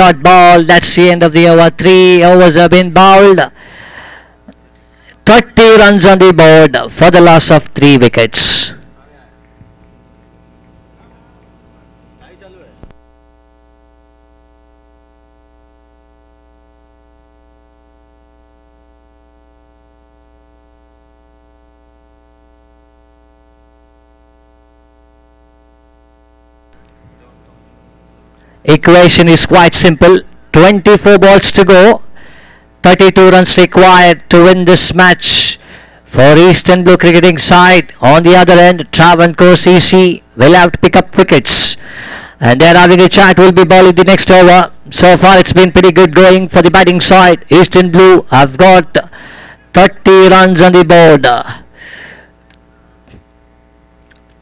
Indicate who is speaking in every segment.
Speaker 1: Dot ball. That's the end of the over. 3 overs have been bowled. 30 runs on the board for the loss of 3 wickets. Equation is quite simple. 24 balls to go. 32 runs required to win this match for Eastern Blue cricketing side. On the other end, Travandkel CC will have to pick up wickets. And they're having a chat. Will be bowling the next over. So far it's been pretty good going for the batting side. Eastern Blue have got 30 runs on the board.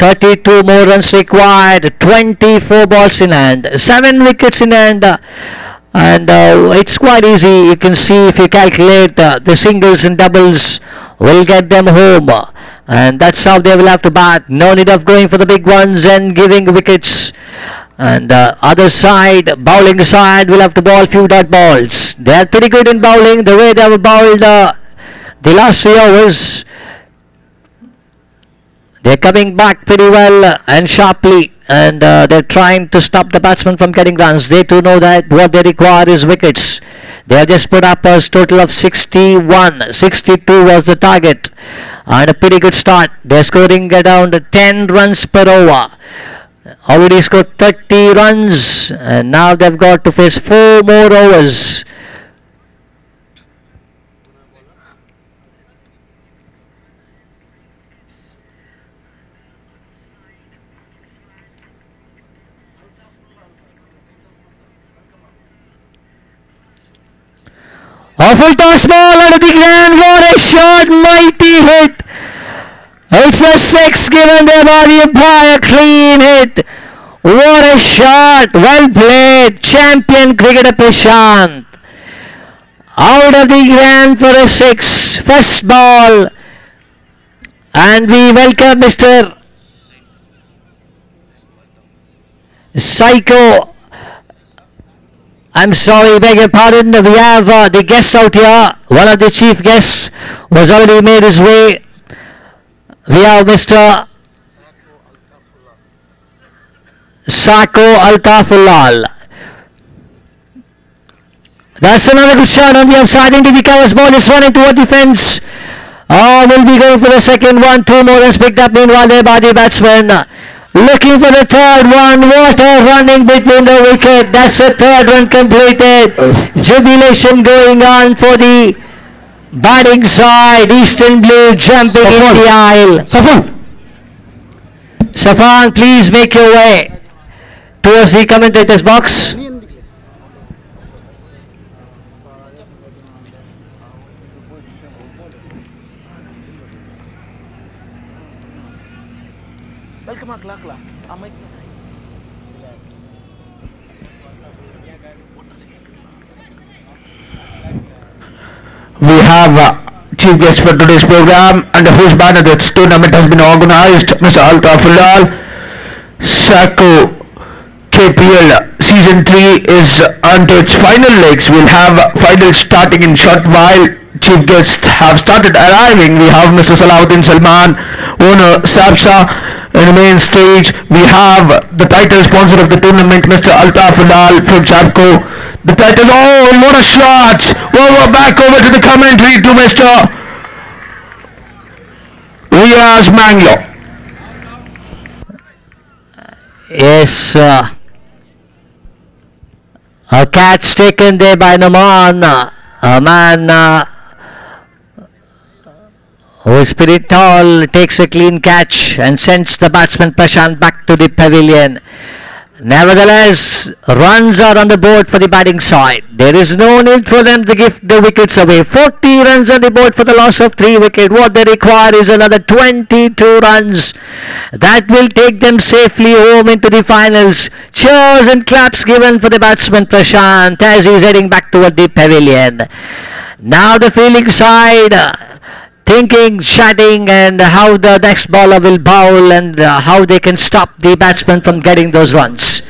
Speaker 1: 32 more runs required, 24 balls in hand, 7 wickets in hand, and it's quite easy. You can see if you calculate the singles and doubles will get them home, and that's how they will have to bat. No need of going for the big ones and giving wickets. And other side, bowling side, will have to bowl few dot balls. They are pretty good in bowling. The way they have bowled the last 3 overs, they're coming back pretty well and sharply, and they're trying to stop the batsman from getting runs. They too know that what they require is wickets. They have just put up a total of 61. 62 was the target, and a pretty good start. They're scoring around 10 runs per over. Already scored 30 runs, and now they've got to face 4 more overs. A full toss ball out of the ground. What a shot! Mighty hit. It's a 6 given there by the umpire. Clean hit. What a shot. Well played. Champion cricketer Prashant. Out of the ground for a 6. First ball. And we welcome Mr. Saqco. I'm sorry, beg your pardon. We have the guest out here. One of the chief guests was already made his way. We have Mr. Saqco Altafulal. That's another good shot on the outside into the covers. Ball is running toward defense. Oh, will be going for the second one. 2 more runs picked up meanwhile there by the batsman. Looking for the third one. What a running between the wicket. That's a third run completed. Jubilation going on for the batting side. Eastern Blue jumping in the aisle. Safan, please make your way towards the commentator's box.
Speaker 2: We have chief guest for today's program, under whose banner this tournament has been organized, Mr. Altafulal. Saqco KPL Season 3 is onto its final legs. We'll have finals starting in short while. Chief guests have started arriving. We have Mr. Salahuddin Salman, owner Sapsa. In the main stage, we have the title sponsor of the tournament, Mr. Altafulal from Saqco. The title, oh, what a shot! Well, we're back over to the commentary to Mr. Riaz Manglo.
Speaker 1: Yes, a catch taken there by Naman. A man who is pretty tall takes a clean catch and sends the batsman Prashant back to the pavilion. Nevertheless, runs are on the board for the batting side. There is no need for them to give the wickets away. 40 runs on the board for the loss of 3 wickets. What they require is another 22 runs. That will take them safely home into the finals. Cheers and claps given for the batsman Prashant as he is heading back toward the pavilion. Now the fielding side, thinking, chatting, and how the next bowler will bowl and how they can stop the batsman from getting those runs.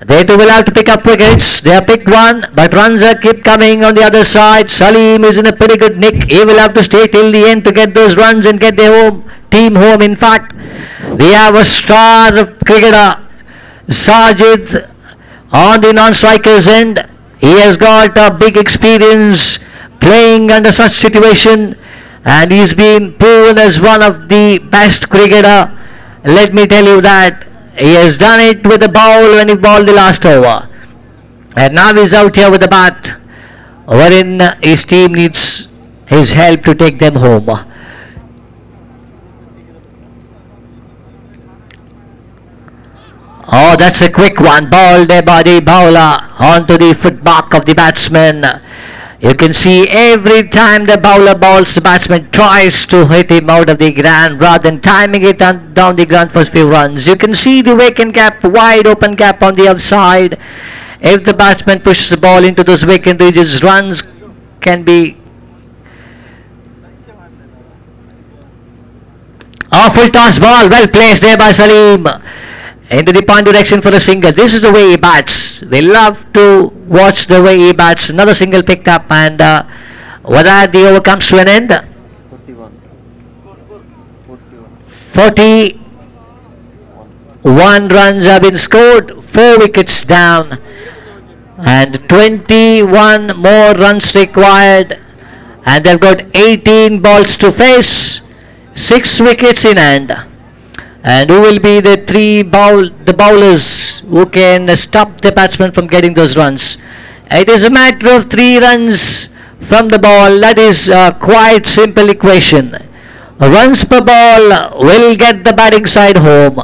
Speaker 1: They too will have to pick up wickets. They have picked one, but runs are keep coming on the other side. Salim is in a pretty good nick. He will have to stay till the end to get those runs and get their team home. In fact, we have a star cricketer, Sajid, on the non-strikers end. He has got a big experience playing under such situation, and he's been proven as one of the best cricketer. Let me tell you that he has done it with the ball when he bowled the last over, and now he's out here with the bat, wherein his team needs his help to take them home. Oh, that's a quick one. Ball there by the bowler onto the footmark of the batsman. You can see every time the bowler bowls, the batsman tries to hit him out of the ground rather than timing it down the ground for a few runs. You can see the vacant gap, wide open gap on the outside. If the batsman pushes the ball into those vacant regions, runs can be... Oh, full toss ball, well placed there by Salim. Into the point direction for a single. This is the way he bats. We love to watch the way he bats. Another single picked up, and with that the over comes to an end. 41 runs have been scored, 4 wickets down, and 21 more runs required, and they've got 18 balls to face, 6 wickets in hand. And who will be the the bowlers who can stop the batsman from getting those runs? It is a matter of 3 runs from the ball. That is a quite simple equation. Runs per ball will get the batting side home,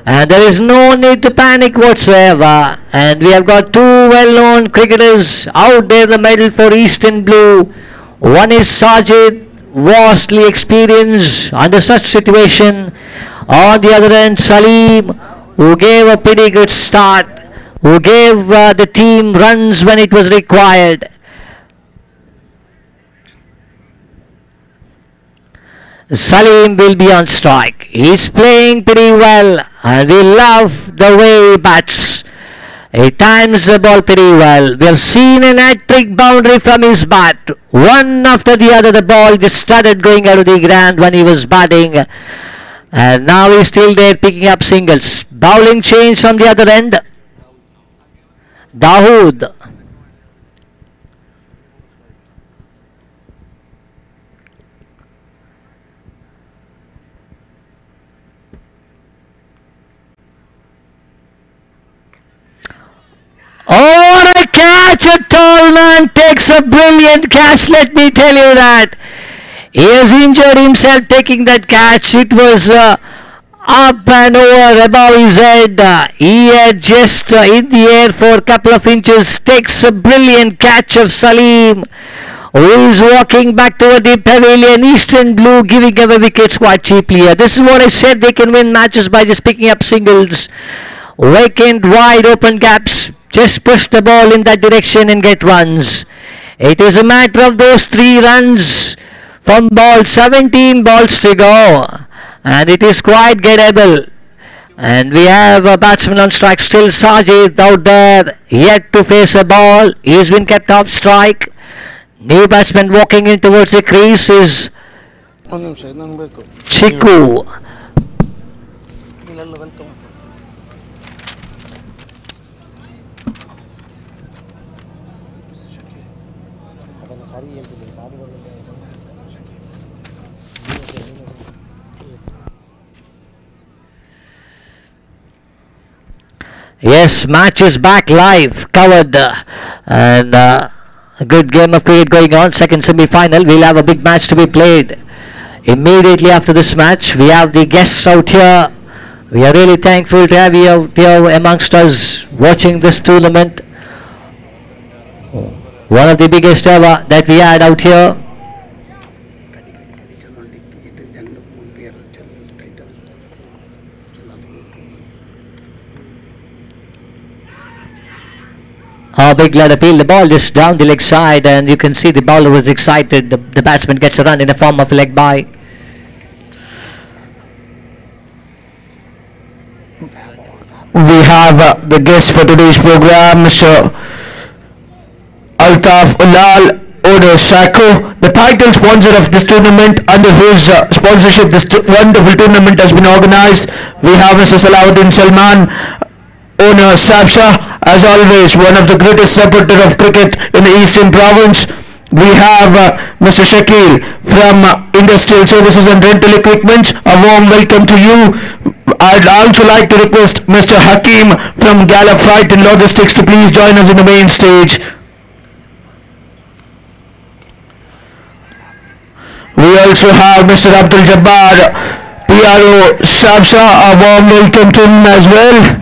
Speaker 1: and there is no need to panic whatsoever. And we have got 2 well-known cricketers out there in the middle for Eastern Blue. One is Sajid, vastly experienced under such situation. On the other end, Salim, who gave a pretty good start, who gave the team runs when it was required. Salim will be on strike. He's playing pretty well, and we love the way he bats. He times the ball pretty well. We have seen an hat-trick boundary from his bat. One after the other, the ball just started going out of the ground when he was batting. And now he's still there picking up singles. Bowling change from the other end. Dawood. Oh, what a catch! A tall man takes a brilliant catch, let me tell you that. He has injured himself taking that catch. It was up and over above his head. He had just in the air for a couple of inches. Takes a brilliant catch of Salim, who is walking back toward the pavilion. Eastern Blue giving away wickets quite cheaply here. This is what I said, they can win matches by just picking up singles. Vacant, wide open gaps. Just push the ball in that direction and get runs. It is a matter of those 3 runs from ball. 17 balls to go, and it is quite gettable. And we have a batsman on strike still. Sajid out there, yet to face a ball. He's been kept off strike. New batsman walking in towards the crease is Chiku. Yes, match is back live, covered, and a good game of cricket going on. Second semi-final. We'll have a big match to be played immediately after this match. We have the guests out here. We are really thankful to have you out here amongst us watching this tournament. One of the biggest ever that we had out here. Big leg appeal, the ball just down the leg side, and you can see the bowler was excited. The batsman gets a run in the form of a leg bye.
Speaker 2: We have have the guest for today's program, Mr. Altaf Ulal, owner Saqco, the title sponsor of this tournament. Under his sponsorship, this wonderful tournament has been organized. We have Mr. Salahuddin Salman, owner Sabsha, as always one of the greatest supporter of cricket in the Eastern Province. We have Mr. Shakil from Industrial Services and Rental Equipment. A warm welcome to you. I'd also like to request Mr. Hakim from Gallop Freight and Logistics to please join us in the main stage. We also have Mr. Abdul Jabbar, PRO Sabsa. A warm welcome to him as well.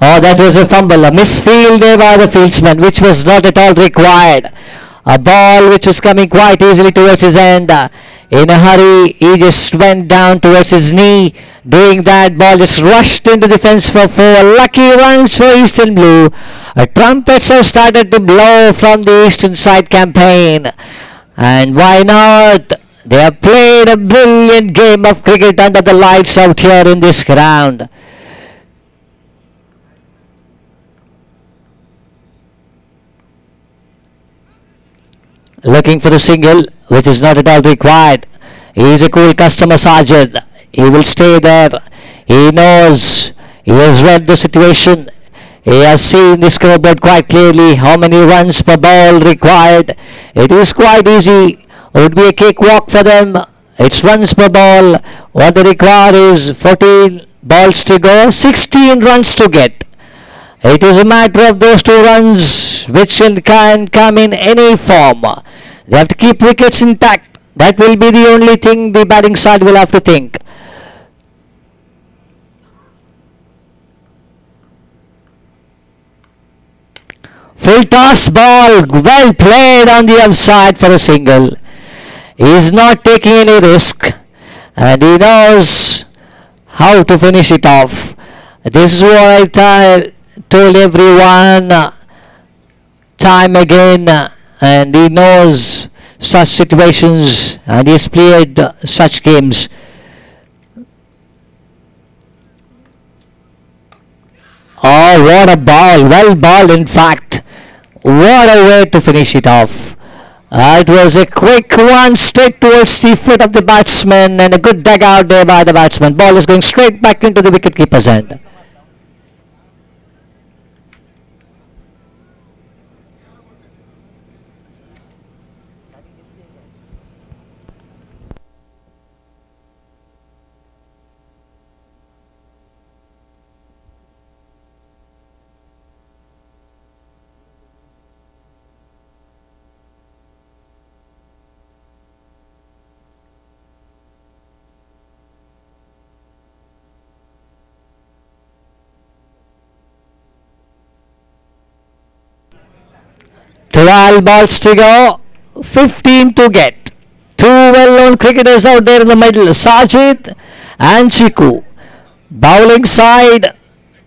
Speaker 1: Oh, that was a fumble, a misfield there by the fieldsman, which was not at all required. A ball which was coming quite easily towards his end. In a hurry, he just went down towards his knee. Doing that, ball just rushed into the fence for 4. Lucky runs for Eastern Blue. Trumpets have started to blow from the Eastern side campaign. And why not? They have played a brilliant game of cricket under the lights out here in this ground. Looking for the single, which is not at all required. He is a cool customer, Sajid. He will stay there. He knows. He has read the situation. He has seen the scoreboard quite clearly. How many runs per ball required? It is quite easy. It would be a cakewalk for them. It's runs per ball. What they require is 14 balls to go, 16 runs to get. It is a matter of those 2 runs which can come in any form. They have to keep wickets intact. That will be the only thing the batting side will have to think. Full toss ball, well played on the offside for a single. He is not taking any risk and he knows how to finish it off. This is what I told everyone time again, and he knows such situations and he's played such games. Oh, what a ball, well ball in fact. What a way to finish it off. It was a quick one straight towards the foot of the batsman and a good dugout there by the batsman. Ball is going straight back into the wicketkeeper's hand. Twelve balls to go, 15 to get. 2 well-known cricketers out there in the middle, Sajid and Chiku. Bowling side,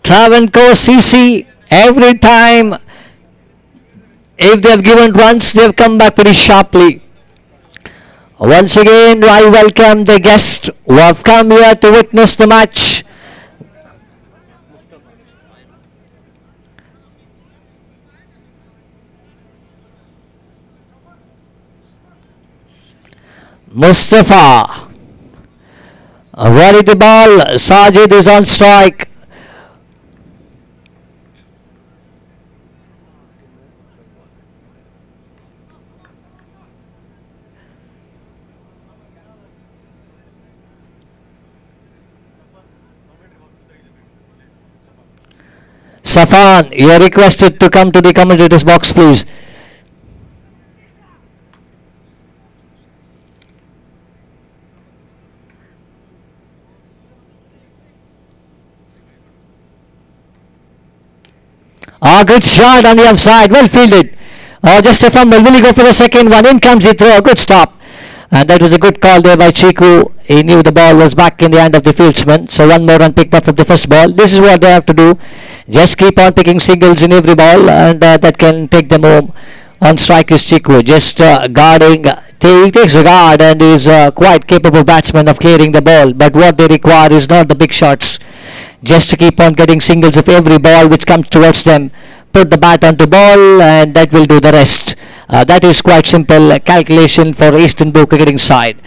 Speaker 1: Travandkel, CC. Every time, if they have given runs, they have come back pretty sharply. Once again, I welcome the guests who have come here to witness the match. Mustafa ready to ball. Sajid is on strike. Safan, you are requested to come to the commentator's box, please. Good shot on the offside, well fielded. Just a fumble. Will he go for the second one? In comes the throw. Good stop. And that was a good call there by Chiku. He knew the ball was back in the hand of the fieldsman. So one more run picked up from the first ball. This is what they have to do. Just keep on picking singles in every ball, and that can take them home. On strike is Chiku, just guarding. He takes a guard and is quite capable batsman of clearing the ball. But what they require is not the big shots. Just to keep on getting singles of every ball which comes towards them. Put the bat onto ball and that will do the rest. That is quite simple calculation for Eastern Blue cricketing side.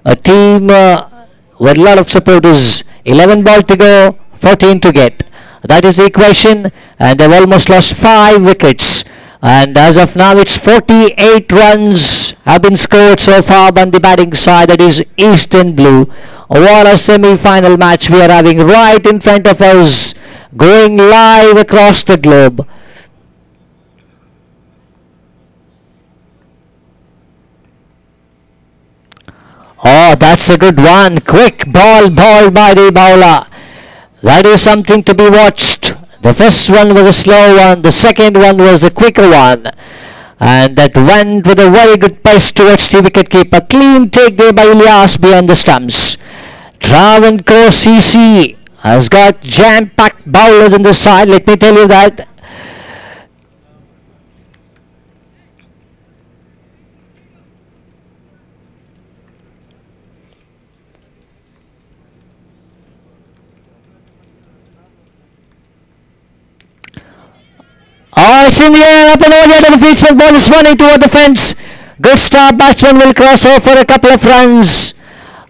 Speaker 1: A team with a lot of supporters. 11 ball to go, 14 to get. That is the equation, and they've almost lost 5 wickets. And as of now, it's 48 runs have been scored so far on the batting side. That is Eastern Blue. What a semi-final match we are having right in front of us, going live across the globe. Oh, that's a good one. Quick ball by the bowler. That is something to be watched. The first one was a slow one. The second one was a quicker one. And that went with a very good pace towards the wicketkeeper. Clean take there by Ilyas behind the stumps. Travandkel CC has got jam-packed bowlers on the side. Let me tell you that. Oh, it's in the air, up and over the field. Ball is running toward the fence. Good start. Batsman will cross over for a couple of runs.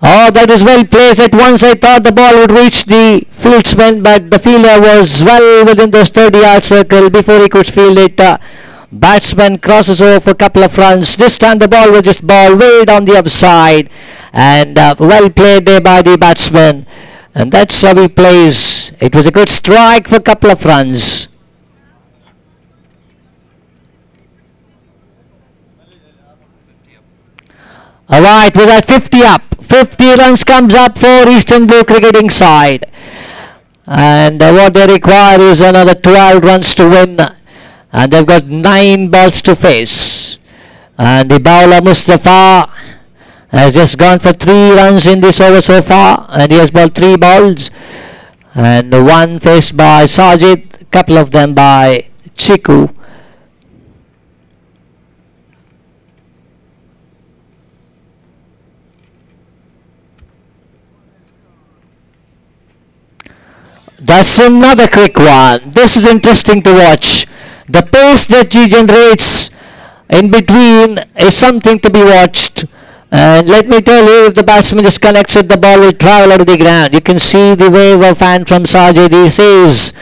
Speaker 1: Oh, that is well placed. At once I thought the ball would reach the fieldsman, but the fielder was well within the 30-yard circle before he could field it. Batsman crosses over for a couple of runs. This time the ball was just ball way down the upside, and well played there by the batsman. And that's how he plays. It was a good strike for a couple of runs. Alright, with that 50 up. 50 runs comes up for Eastern Blue cricketing side. And what they require is another 12 runs to win. And they've got 9 balls to face. And the bowler Mustafa has just gone for 3 runs in this over so far. And he has bowled 3 balls. And one faced by Sajid, a couple of them by Chiku. That's another quick one. This is interesting to watch. The pace that he generates in between is something to be watched. And let me tell you, if the batsman just connects it, the ball will travel out of the ground. You can see the wave of hand from Sajid. He says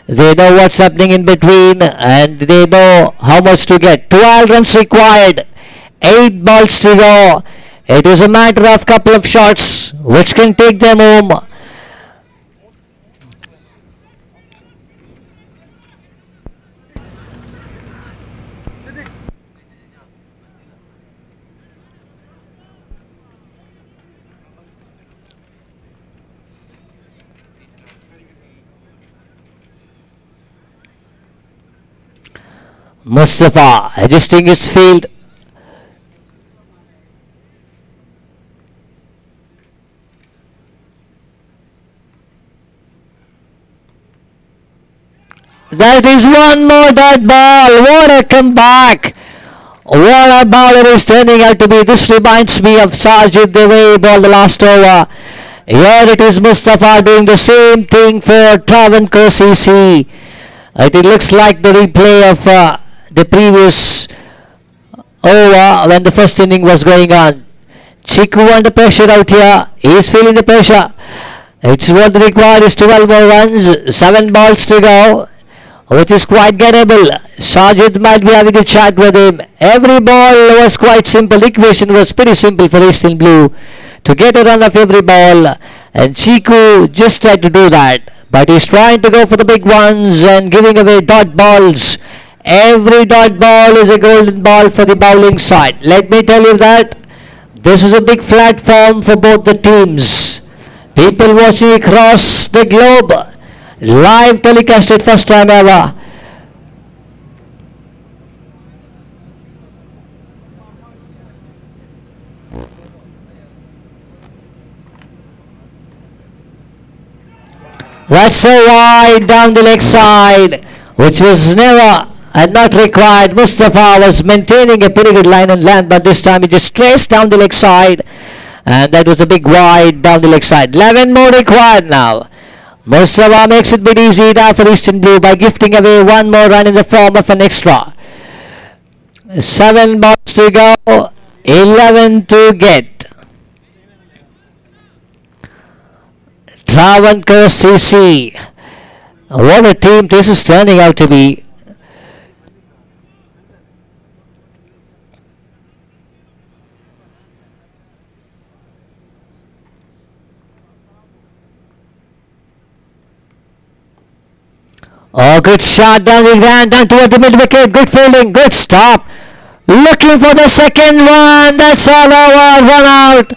Speaker 1: they know what's happening in between and they know how much to get. 12 runs required. 8 balls to go. It is a matter of couple of shots which can take them home. Mustafa adjusting his field. That is one more dot ball. What a comeback. What a bowler is turning out to be. This reminds me of Sajid, the way he bowled the last over. Here it is Mustafa doing the same thing for Travandkel CC. It looks like the replay of the previous over when the first inning was going on. Chiku under pressure out here. He is feeling the pressure. It's what required is 12 more runs. 7 balls to go, which is quite gettable. Sajid might be having a chat with him. Every ball was quite simple. The equation was pretty simple for Eastern Blue to get a run of every ball. And Chiku just tried to do that. But he's trying to go for the big ones and giving away dot balls. Every dot ball is a golden ball for the bowling side. Let me tell you that this is a big platform for both the teams. People watching across the globe. Live telecasted first time ever. That's a wide down the leg side, which was never and not required. Mustafa was maintaining a pretty good line and land, but this time he just traced down the leg side, and that was a big wide down the leg side. 11 more required now. Mustafa makes it a bit easy now for Eastern Blue by gifting away one more run in the form of an extra. 7 balls to go, 11 to get. Travandkel CC. What a team this is turning out to be. Oh, good shot down the ground, down toward the mid wicket. Good fielding, good stop. Looking for the second one. That's all over, run out.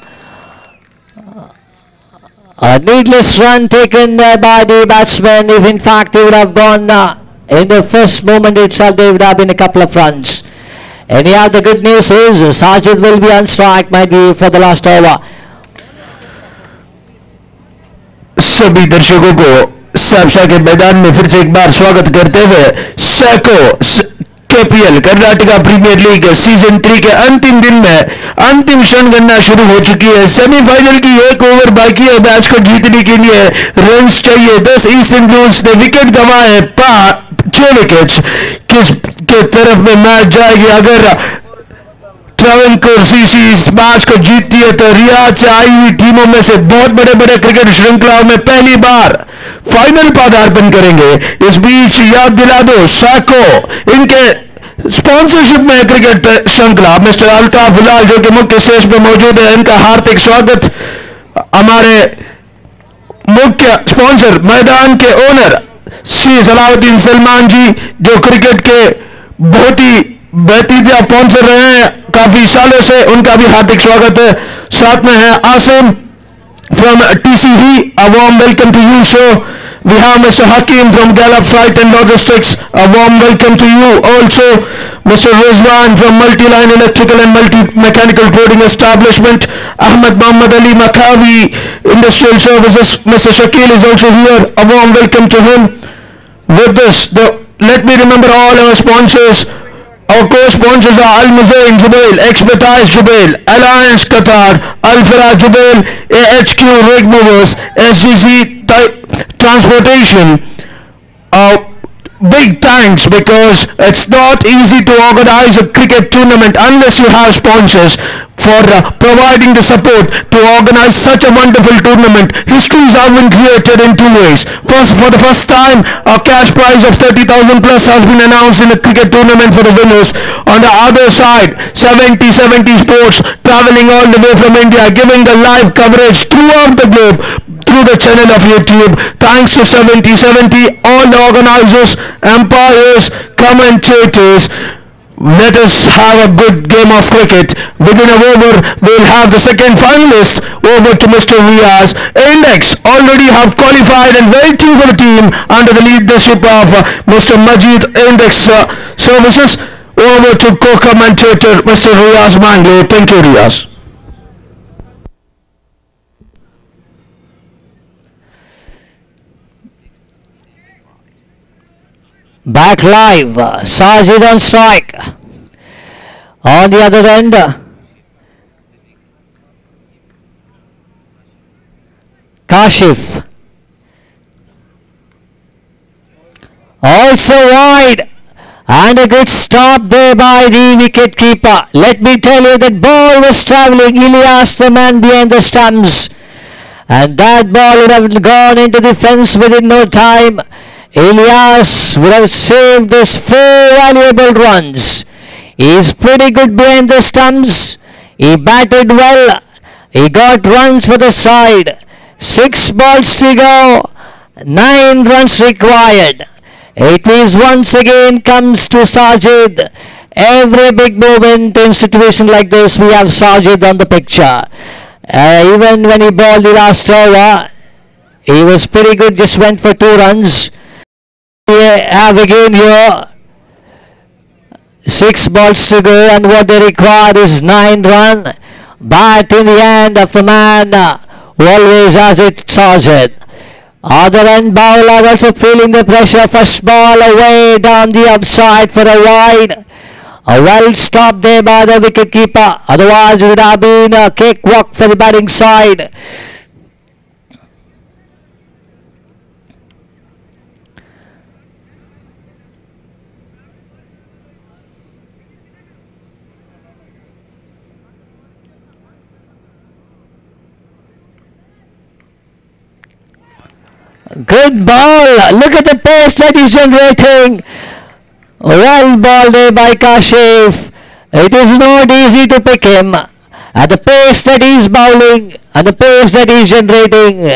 Speaker 1: A needless run taken by the batsman. If in fact they would have gone in the first moment itself, there would have been a couple of runs. Anyhow, the good news is Sajid will be on strike, might be for the last over.
Speaker 2: सभी दर्शकों को साबसा के मैदान में फिर से एक बार स्वागत करते हुए सैको KPL Karnataka premier league season 3 के अंतिम दिन में अंतिम क्षण गणना शुरू हो चुकी है. सेमीफाइनल की एक ओवर बाकी है. मैच को जीतने के लिए रन्स चाहिए. 10 ईस्टर्न ब्लूज ने विकेट गंवाए. 6 विकेट्स किस के तरफ में मैच जाएगी. अगर ट्रावनकोर सीसी इस मैच को जीतती है तो रियाद से आई हुई टीमों में से बहुत बड़े बड़े क्रिकेट श्रृंखलाओं में पहली बार फाइनल पदार्पण करेंगे. इस बीच याद दिला दो सैको इनके स्पॉन्सरशिप में क्रिकेट श्रृंखला मिस्टर अल्ताफ लाल जो कि मुख्य स्टेज पर मौजूद है. इनका हार्दिक स्वागत. हमारे मुख्य स्पॉन्सर मैदान के ओनर श्री सलाउद्दीन सलमान जी जो क्रिकेट के बहुत ही बेहतरीन स्पॉन्सर रहे हैं काफी सालों से, उनका भी हार्दिक स्वागत है. साथ में है Asim from TCE, a warm welcome to you sir. We have Mr. Hakim from Gallup Flight and Logistics, a warm welcome to you also. Mr. Rizwan from Multi-Line Electrical and Multi-Mechanical Trading Establishment. Ahmed Muhammad Ali Makawi Industrial Services. Mr. Shakil is also here, a warm welcome to him. With this, let me remember all our sponsors. Our co-sponsors are Al Muzain Jubail, Expertise Jubail, Alliance Qatar, Al Farah Jubail, AHQ Rig Movers, SGC Transportation. Big thanks, because it's not easy to organize a cricket tournament unless you have sponsors for providing the support to organize such a wonderful tournament. Histories have been created in 2 ways. First, for the first time, a cash prize of 30,000 plus has been announced in a cricket tournament for the winners. On the other side, 70/70 Sports traveling all the way from India, giving the live coverage throughout the globe through the channel of YouTube. Thanks to 70/70, all the organizers, umpires, commentators. Let us have a good game of cricket. Within an over, we'll have the second finalist over to Mr. Riaz. Index already have qualified and waiting for the team under the leadership of Mr. Majid Index Services. Over to co-commentator Mr. Riaz Mangle. Thank you, Riaz.
Speaker 1: Back live, Sajid on strike. On the other end, Kashif. Also wide, and a good stop there by the wicket keeper. Let me tell you, that ball was travelling. Ilyas, the man behind the stumps, and that ball would have gone into the fence within no time. Ilyas would have saved those 4 valuable runs. He's pretty good behind the stumps. He batted well. He got runs for the side. 6 balls to go. 9 runs required. It is once again comes to Sajid. Every big moment in situation like this, we have Sajid on the picture. Even when he bowled the last over, he was pretty good. Just went for 2 runs. We have again here 6 balls to go, and what they require is 9 run. Bat in the hand of the man who always has it, Sajid. Other end bowler also feeling the pressure. First ball away down the upside for a wide. A well stopped there by the wicket keeper. Otherwise it would have been a cakewalk for the batting side. Good ball. Look at the pace that he's generating. Well ball there by Kashif. It is not easy to pick him. At the pace that he's bowling and the pace that he's generating,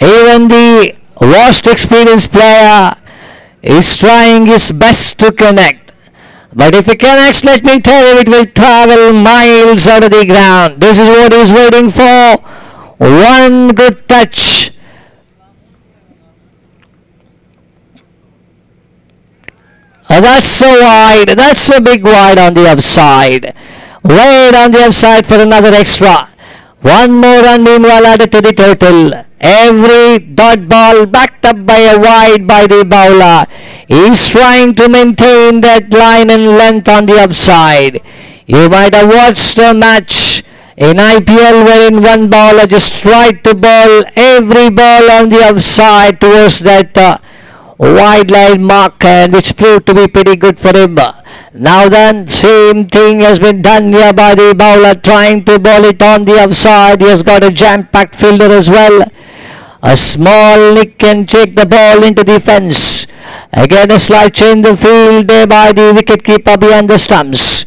Speaker 1: even the vast experienced player is trying his best to connect. But if he connects, let me tell you, it will travel miles out of the ground. This is what he's waiting for. One good touch. That's so wide. That's a big wide on the upside. Wide on the upside for another extra. One more run meanwhile added to the total. Every dot ball backed up by a wide by the bowler. He's trying to maintain that line and length on the upside. You might have watched a match in IPL wherein one bowler just tried to bowl every ball on the upside towards that wide line mark, and which proved to be pretty good for him. Now then, same thing has been done here by the bowler trying to bowl it on the offside. He has got a jam-packed fielder as well. A small nick can take the ball into the fence. Again a slight change the field there by the wicketkeeper behind the stumps.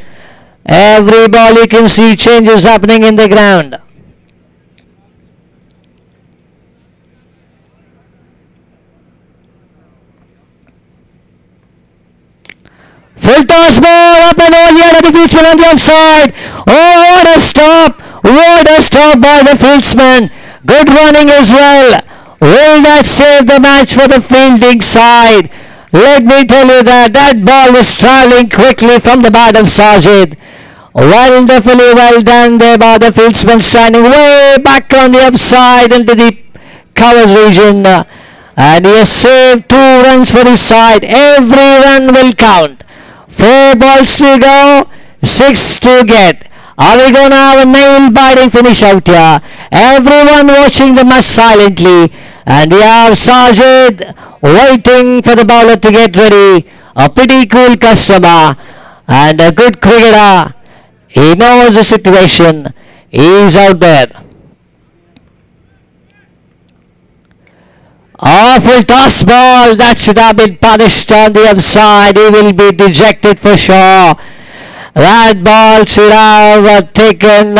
Speaker 1: Every ball you can see changes happening in the ground. Full toss ball up and over here at the fieldsman on the offside. Oh, what a stop! What a stop by the fieldsman. Good running as well. Will that save the match for the fielding side? Let me tell you that ball was travelling quickly from the bat of Sajid. Wonderfully well done there by the fieldsman, standing way back on the upside into the covers region. And he has saved 2 runs for his side. Every run will count. 4 balls to go, 6 to get. Are we going to have a nail-biting finish out here? Everyone watching the match silently. And we have Sajid waiting for the bowler to get ready. A pretty cool customer and a good cricketer. He knows the situation. He's out there. Awful toss ball. That should have been punished on the upside. He will be dejected for sure. That ball should have taken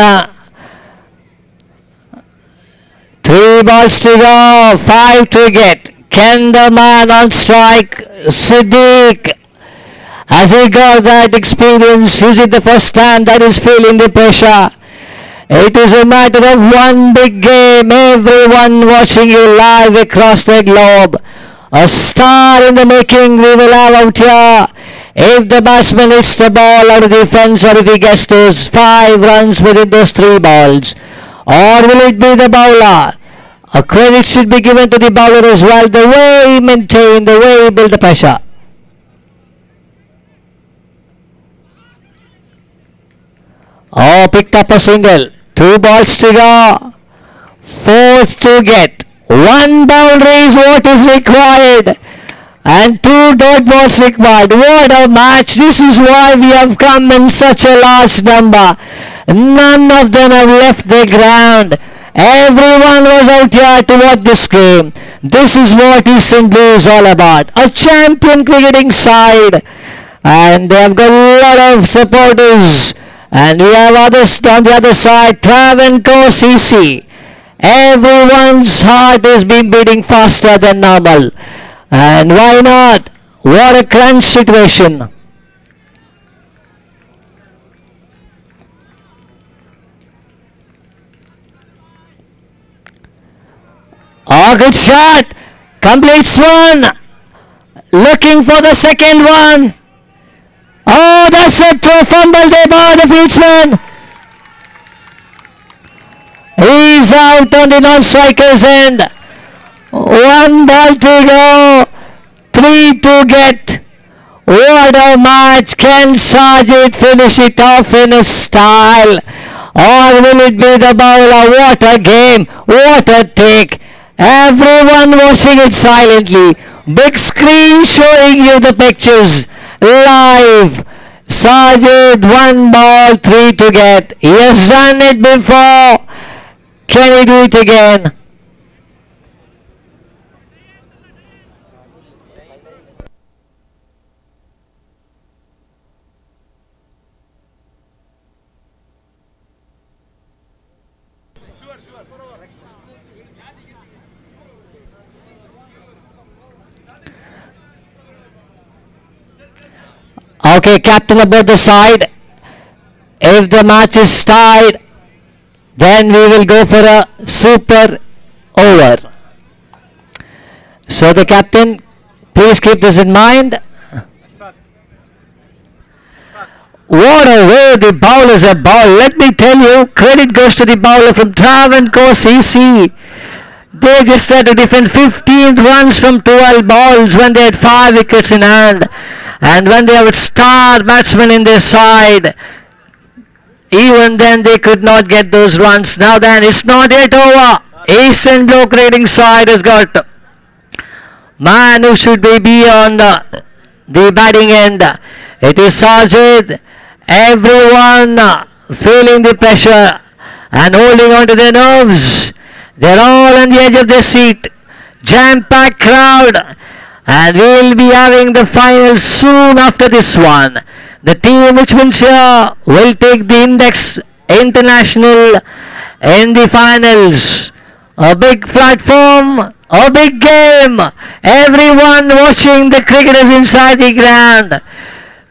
Speaker 1: 3 balls to go, 5 to get. Can the man on strike, Siddiq, has he got that experience? Is it the first time that he's feeling the pressure? It is a matter of one big game. Everyone watching you live across the globe. A star in the making we will have out here. If the batsman hits the ball out of the fence, or if he gets those 5 runs within those 3 balls. Or will it be the bowler? A credit should be given to the bowler as well. The way he maintained, the way he built the pressure. Oh, picked up a single. 2 balls to go. 4th to get. 1 boundary is what is required. And 2 dot balls required. What a match. This is why we have come in such a large number. None of them have left the ground. Everyone was out here to watch this game. This is what Eastern Blue is all about. A champion cricketing side. And they have got a lot of supporters. And we have others on the other side. Travandkel CC. Everyone's heart has been beating faster than normal. And why not? What a crunch situation. Oh, good shot. Completes one. Looking for the second one. Oh, that's a fumble there by the fieldsman. He's out on the non-striker's end. One ball to go. 3 to get. What a match. Can Sajid finish it off in his style? Or will it be the bowler? What a game. What a take. Everyone watching it silently. Big screen showing you the pictures. Live. Sajid, 1 ball, 3 to get. He has done it before. Can he do it again? Okay, captain about the side. If the match is tied, then we will go for a super over. So the captain, please keep this in mind. What a way the bowlers have bowled. Let me tell you, credit goes to the bowler from Travandkel CC. They just had to defend 15 runs from 12 balls when they had 5 wickets in hand. And when they have a star batsman in their side, even then they could not get those runs. Now then, it's not yet over. Eastern Bloc rating side has got man who should be on the batting end. It is Sajid. Everyone feeling the pressure and holding on to their nerves. They're all on the edge of their seat. Jam-packed crowd. And we will be having the final soon after this one. The team which wins here will take the Index International in the finals. A big platform, a big game. Everyone watching the cricketers inside the ground.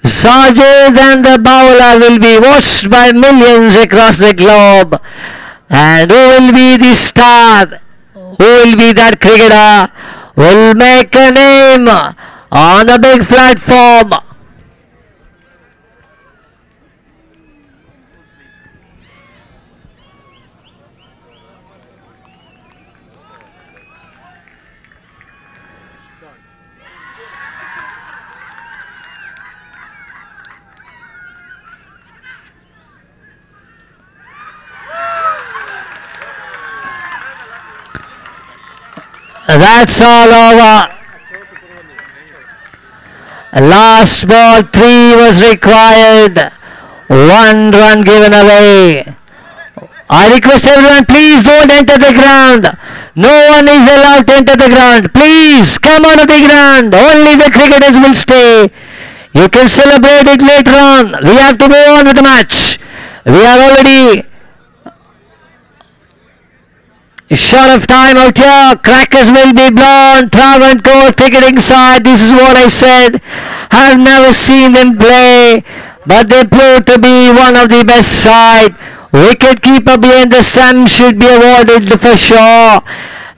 Speaker 1: Sajid and the bowler will be watched by millions across the globe. And who will be the star? Who will be that cricketer? Will make a name on a big platform. That's all over. Last ball, 3 was required. 1 run given away. I request everyone, please don't enter the ground. No one is allowed to enter the ground. Please come out of the ground. Only the cricketers will stay. You can celebrate it later on. We have to move on with the match. We are already short of time out here. Crackers will be blown. Travandkel cricketing side. This is what I said. I've never seen them play, but they proved to be one of the best side. Wicket keeper behind the stump should be awarded for sure.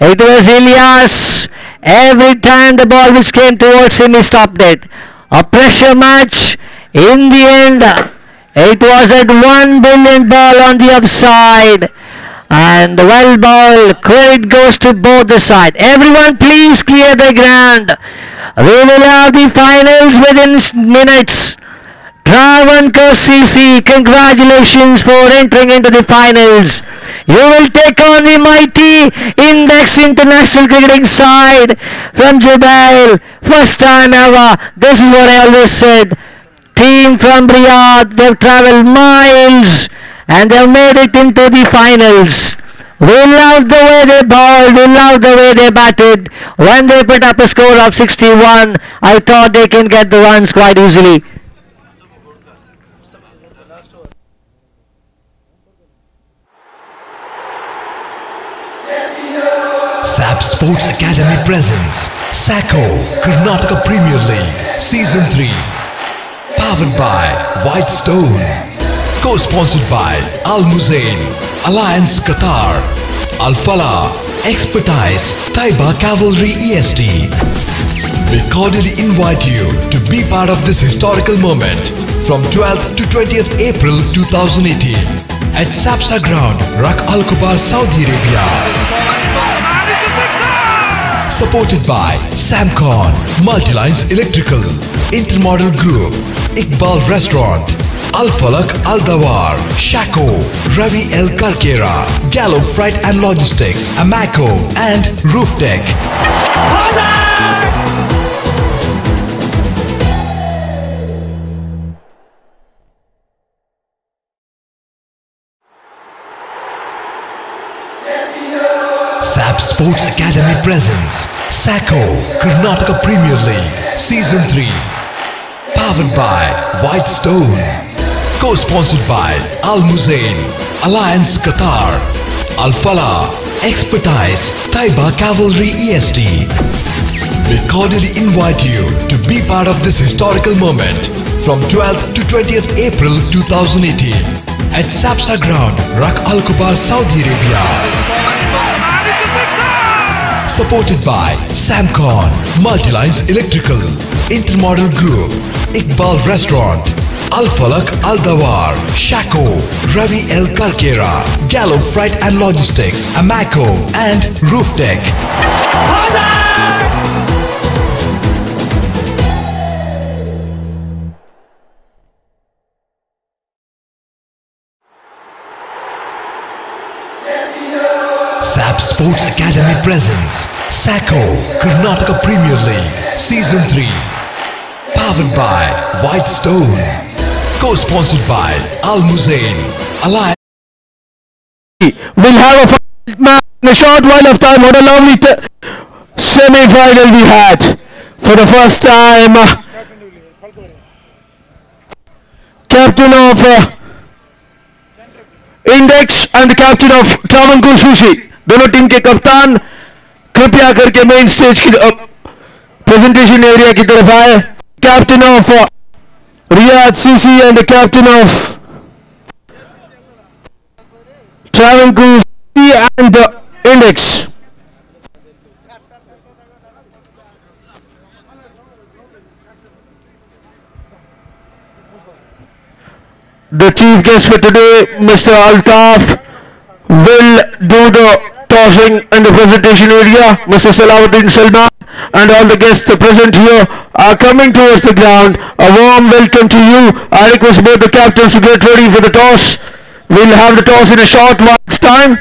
Speaker 1: It was Ilyas. Every time the ball which came towards him, he stopped it. A pressure match. In the end, it was at 1 brilliant ball on the upside. And well bowled. Credit goes to both the side. Everyone please clear the ground. We will have the finals within minutes. Travandkel CC, congratulations for entering into the finals. You will take on the mighty Index International cricketing side from Jubail. First time ever. This is what I always said. Team from Riyadh, they've travelled miles and they've made it into the finals. We love the way they bowled, we love the way they batted. When they put up a score of 61, I thought they can get the runs quite easily.
Speaker 3: SAP Sports Academy presents Saqco Karnataka Premier League Season 3. Powered by Whitestone. Co-sponsored by Al Muzain, Alliance Qatar, Al Falah, Expertise, Taiba Cavalry EST. We cordially invite you to be part of this historical moment from 12th to 20th April 2018 at Sapsa Ground, Rak Al Khobar, Saudi Arabia. Supported by Samcon, Multilines Electrical, Intermodal Group, Iqbal Restaurant, Al Falak Al Dawar, Saqco, Ravi L Karkera, Gallup Freight and Logistics, Amaco, and Rooftech. SAP Sports Academy presents Saqco Karnataka Premier League Season 3. Powered by White Stone. Co-sponsored by Al Muzain, Alliance Qatar, Al Falah, Expertise, Taiba Cavalry EST. We cordially invite you to be part of this historical moment from 12th to 20th April 2018 at Sapsa Ground, Rak Al Kubar, Saudi Arabia. Supported by Samcon, Multilines Electrical, Intermodal Group, Iqbal Restaurant, Al Falak Al Dawar, Saqco, Ravi L Karkera, Gallup Freight and Logistics, Amaco, and Rooftech. SAP Sports Academy presents Saqco Karnataka Premier League Season 3. Powered by White Stone. Co-sponsored by Al Muzain, Alliance.
Speaker 2: We'll have a final match in a short while of time. What a lovely semi-final we had. For the first time, captain of Index and the captain of Travandkel Sushi, दोनों team के कप्तान कृपया करके main stage की presentation area की तरफ आए. Captain of Riyadh CC and the captain of Travandkel and the Index. The chief guest for today, Mr. Altaf, will do the tossing and the presentation area. Mr. Salahuddin Salman and all the guests present here are coming towards the ground. A warm welcome to you. I request both the captains to get ready for the toss. We'll have the toss in a short while's time.